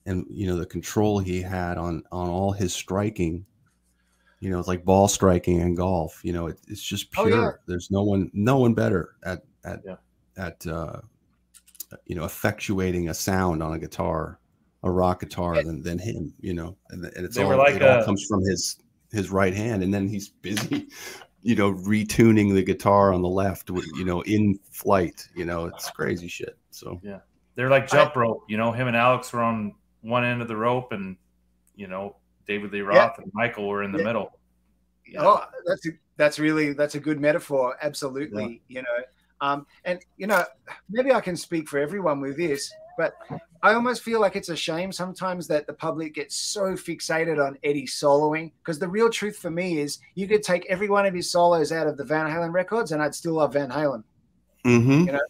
and you know, the control he had on all his striking, you know, it's like ball striking in golf. You know, it's just pure. Oh, yeah. There's no one better at you know, effectuating a sound on a guitar, a rock guitar, than him. You know, and it's all, it all comes from his right hand, and then he's busy, you know, retuning the guitar on the left, you know, in flight. You know, it's crazy shit. So yeah, they're like jump rope. You know, him and Alex were on one end of the rope, and you know, David Lee Roth and Michael were in the middle. Oh, that's a good metaphor. Absolutely. You know, and you know, maybe I can speak for everyone with this, but I almost feel like it's a shame sometimes that the public gets so fixated on Eddie soloing, because the real truth for me is you could take every one of his solos out of the Van Halen records and I'd still love Van Halen. Mm-hmm. You know,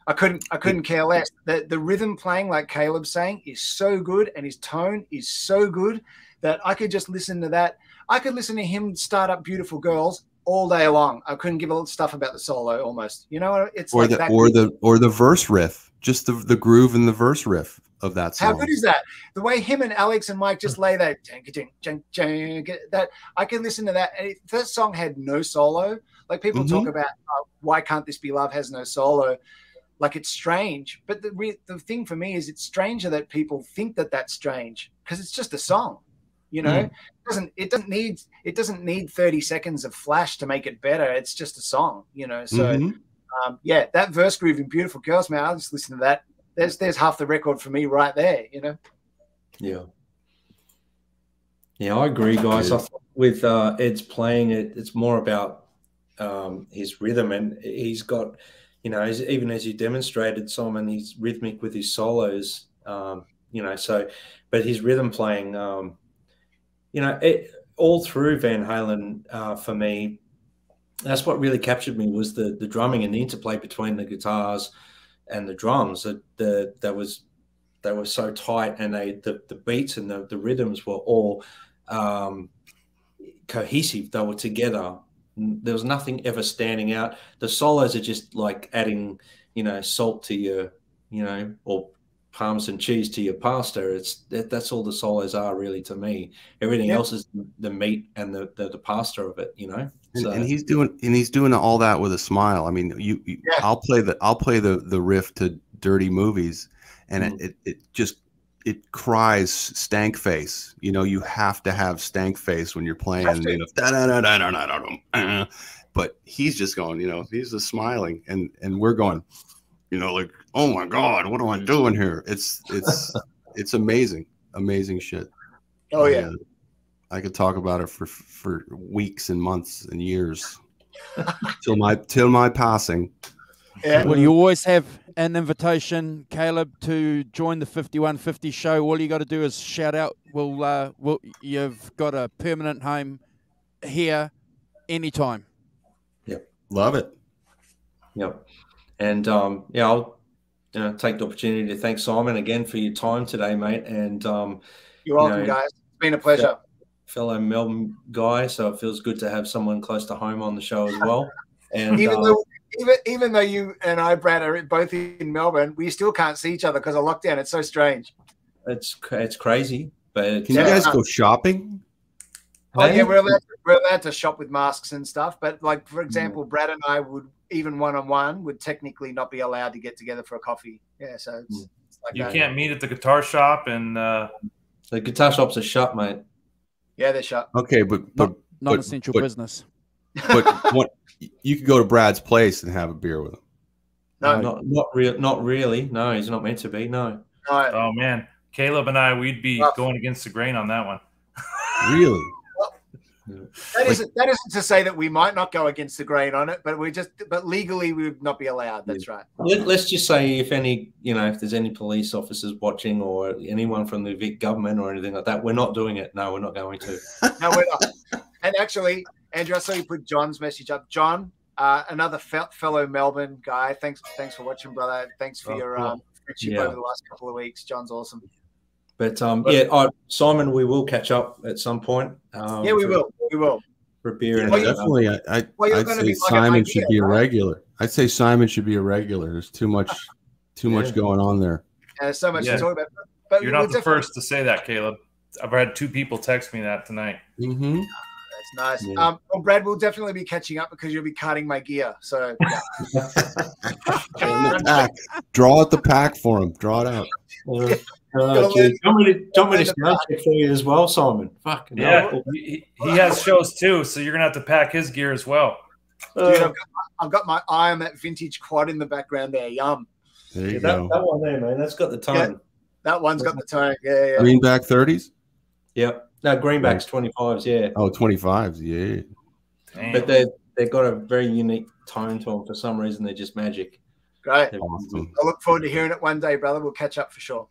I couldn't care less. The rhythm playing, like Caleb's saying, is so good, and his tone is so good that I could just listen to that. I could listen to him start up Beautiful Girls all day long. I couldn't give a little stuff about the solo almost. You know, it's or the verse riff, just the groove and the verse riff of that song. How good is that? The way him and Alex and Mike just lay that, that I can listen to that. And if that song had no solo, like people talk about, why can't this be love has no solo? Like, it's strange. But the thing for me is it's stranger that people think that that's strange, because it's just a song. You know, it doesn't need 30 seconds of flash to make it better. It's just a song, you know. So yeah, that verse groove in Beautiful Girls, man, I'll just listen to that. There's half the record for me right there, you know. Yeah, I agree, guys. I thought with Ed's playing, it's more about his rhythm, and he's got, you know, even as you demonstrated, Simon, he's rhythmic with his solos, you know. So, but his rhythm playing, you know, all through Van Halen, for me, that's what really captured me, was the drumming and the interplay between the guitars and the drums. That was so tight, and the beats and the rhythms were all cohesive. They were together. There was nothing ever standing out. The solos are just like adding, you know, salt to your, you know, or parmesan cheese to your pasta. That's all the solos are really to me. Everything else is the meat and the pasta of it, you know. So. And he's doing all that with a smile. I mean, I'll play the riff to Dirty Movies, and it cries stank face. You know, you have to have stank face when you're playing. You know, but he's just going, you know, he's just smiling, and we're going, you know, like, oh my God, what am I doing here? It's amazing shit. Oh yeah. I could talk about it for weeks and months and years till my passing. Yeah. Well, you always have an invitation, Caleb, to join the 5150 show. All you got to do is shout out. You've got a permanent home here anytime. Yep. Love it. Yep. And yeah, I'll take the opportunity to thank Simon again for your time today, mate. And you're welcome, guys. It's been a pleasure. Fellow Melbourne guy, so it feels good to have someone close to home on the show as well. And even though you and I, Brad, are both in Melbourne, we still can't see each other because of lockdown. It's so strange. It's crazy. But can you guys go shopping? Oh yeah, we're allowed to shop with masks and stuff. But like, for example, Brad and I would, even one-on-one, would technically not be allowed to get together for a coffee. Yeah, so it's like you that. can't meet at the guitar shop, and the guitar shops are shut, mate. Yeah, they're shut. Okay, but not essential business. But what you could go to Brad's place and have a beer with him. No, Not really. No, he's not meant to be. No. no. oh man, Caleb and I, we'd be going against the grain on that one. Really? That isn't to say that we might not go against the grain on it, but but legally we would not be allowed. That's right. Let's just say if there's any police officers watching or anyone from the Vic government or anything like that, we're not doing it. No, we're not going to. No, we're not. And actually, Andrew, I saw you put John's message up. John, another fellow Melbourne guy. Thanks for watching, brother. Thanks for your friendship over the last couple of weeks. John's awesome. But Simon, we will catch up at some point. Yeah, we will. We will. For a beer. Yeah, definitely. I'd say Simon should be a regular. I'd say Simon should be a regular. There's too much going on there. There's so much to talk about. But you're not the first to say that, Caleb. I've had 2 people text me that tonight. Mm-hmm. That's nice. Yeah. Well, Brad, we'll definitely be catching up because you'll be cutting my gear. So draw out the pack for him. Draw it out. Do you want me to sound check for you as well, Simon? Fucking yeah, he has shows too, so you're gonna have to pack his gear as well. Dude, I've got my eye on that vintage quad in the background there. Yum. There you go. That one there, man. That's got the tone. Yeah, that one's got the tone. Yeah. Greenback 30s? Yep. No, greenbacks 25s, yeah. Oh, 25s, yeah. Damn. But they've got a very unique tone to them. For some reason, they're just magic. Great. Awesome. I look forward to hearing it one day, brother. We'll catch up for sure.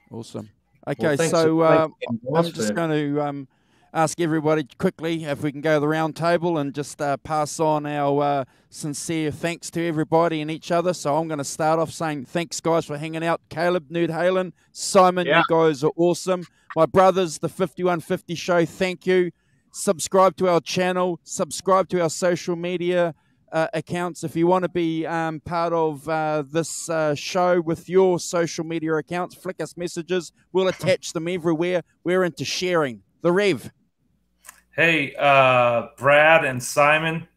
Awesome. Okay, so I'm just going to ask everybody quickly if we can go to the round table and just pass on our sincere thanks to everybody and each other. So I'm going to start off saying thanks, guys, for hanging out. Caleb, Halen, Simon, you guys are awesome. My brothers, the 5150 show, thank you. Subscribe to our channel. Subscribe to our social media accounts. If you want to be part of this show with your social media accounts, flick us messages. We'll attach them everywhere. We're into sharing. The Rev. Hey, Brad and Simon,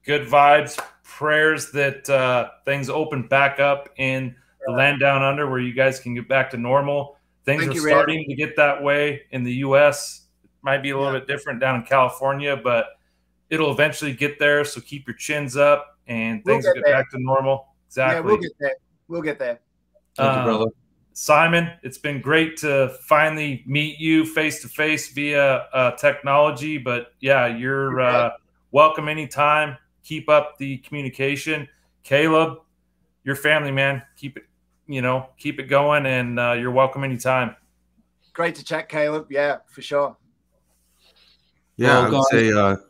good vibes. Prayers that things open back up in the land down under where you guys can get back to normal. Things are starting to get that way in the U.S. Might be a little bit different down in California, but it'll eventually get there. So keep your chins up and things will get back to normal. Exactly. Yeah, we'll get there. We'll get there. Thank you, brother. Simon, it's been great to finally meet you face to face via technology. But yeah, you're welcome anytime. Keep up the communication. Caleb, your family, man. Keep it going, and you're welcome anytime. Great to chat, Caleb. Yeah, for sure. Yeah,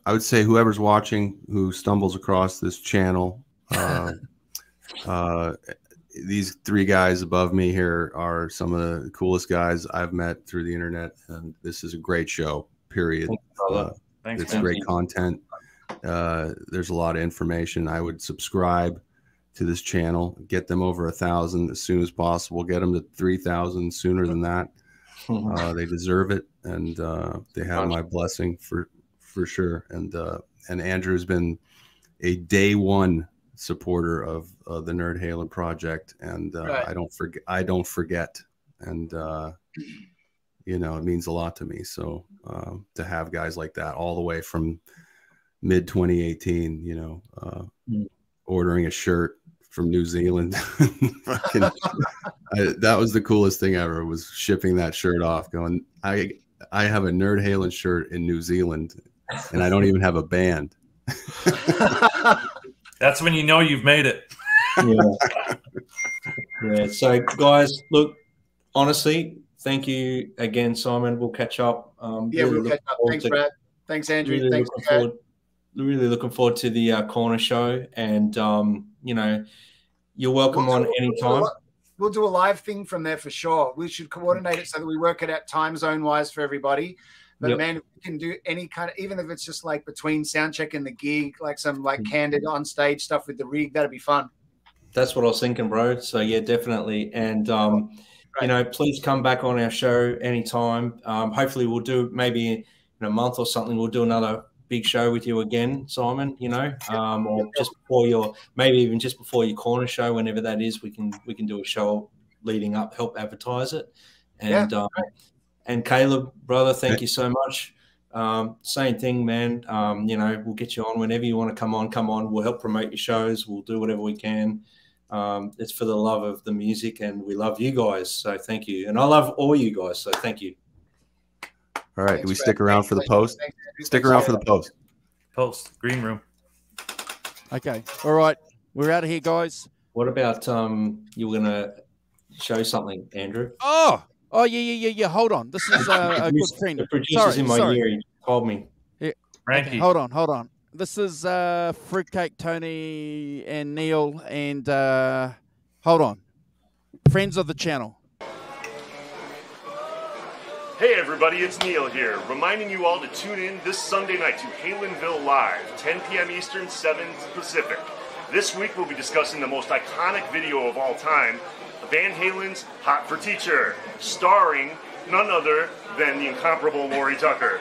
I would say whoever's watching who stumbles across this channel, these 3 guys above me here are some of the coolest guys I've met through the internet, and this is a great show. Period. Thanks. It's great content. There's a lot of information. I would subscribe to this channel, get them over 1,000 as soon as possible, get them to 3,000 sooner than that. They deserve it, and they have my blessing for sure. And Andrew's been a day one supporter of the Nerd Halen project, and I don't forget, and it means a lot to me. So to have guys like that all the way from mid 2018, ordering a shirt from New Zealand. That was the coolest thing ever, was shipping that shirt off going, I have a Nerd Halen shirt in New Zealand and I don't even have a band. That's when you know you've made it. Yeah. So guys, look, honestly, thank you again, Simon. We'll catch up. We'll catch up. Thanks, Brad. Thanks, Andrew. Really thanks, Brad. Really looking forward to the corner show, and you're welcome on any time. We'll do a live thing from there for sure. We should coordinate it so that we work it out time zone wise for everybody. But man, if we can do any kind of, even if it's just like between sound check and the gig, like some like candid on stage stuff with the rig, that'd be fun. That's what I was thinking, bro. So yeah, definitely. And please come back on our show anytime. Hopefully we'll do maybe in a month or something. We'll do another big show with you again, Simon. Or just before maybe even just before your corner show, whenever that is, we can do a show leading up, help advertise it. And and Caleb, brother, thank you so much. Same thing, man. You know, we'll get you on whenever you want to come on. Come on. We'll help promote your shows. We'll do whatever we can. It's for the love of the music, and we love you guys. So thank you. And I love all you guys. So thank you. All right. Do we stick around for the post? Stick around for the post. Post. Green room. Okay. All right. We're out of here, guys. What about you were going to show something, Andrew? Oh, yeah. Hold on. This is a good friend. The producer's in my ear. He told me. Yeah. Okay, hold on. This is Fruitcake Tony and Neil and hold on. Friends of the channel. Hey everybody, it's Neil here, reminding you all to tune in this Sunday night to Halenville Live, 10 p.m. Eastern, 7 Pacific. This week we'll be discussing the most iconic video of all time, Van Halen's Hot for Teacher, starring none other than the incomparable Lori Tucker.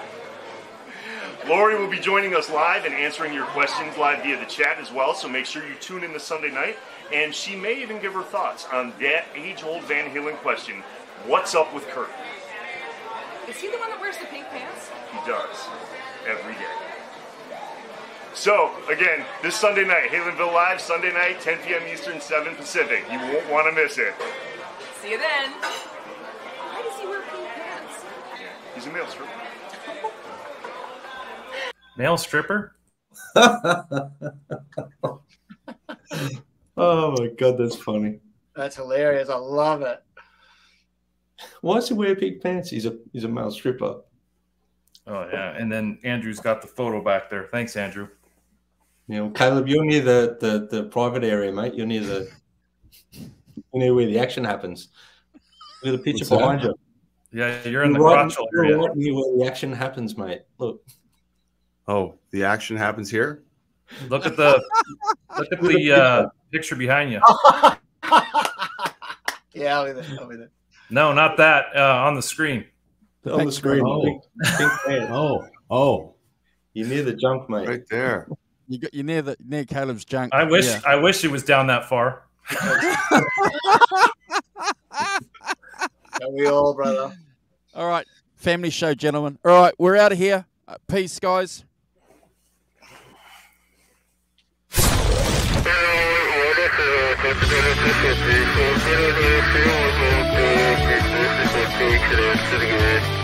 Lori will be joining us live and answering your questions live via the chat as well, so make sure you tune in this Sunday night, and she may even give her thoughts on that age-old Van Halen question, what's up with Kurt? Is he the one that wears the pink pants? He does. Every day. So, again, this Sunday night, Halenville Live, Sunday night, 10 p.m. Eastern, 7 Pacific. You won't want to miss it. See you then. Why does he wear pink pants? Yeah, he's a male stripper. Male stripper? Oh, my God, that's funny. That's hilarious. I love it. Why does he wear pink pants? He's a male stripper. Oh, yeah. And then Andrew's got the photo back there. Thanks, Andrew. Yeah, well, Caleb, you're near the private area, mate. You're near where the action happens. Look at the picture behind you. Yeah, you're in the crotchal area. Right near where the action happens, mate. Look. Oh, the action happens here? Look at the picture behind you. Yeah, I'll be there. No, not that. On the screen. On the screen. Pink pants. Oh. You're near the junk, mate. Right there. You're near Caleb's junk. I wish it was down that far. Are we all, brother? All right. Family show, gentlemen. All right. We're out of here. Peace, guys. This is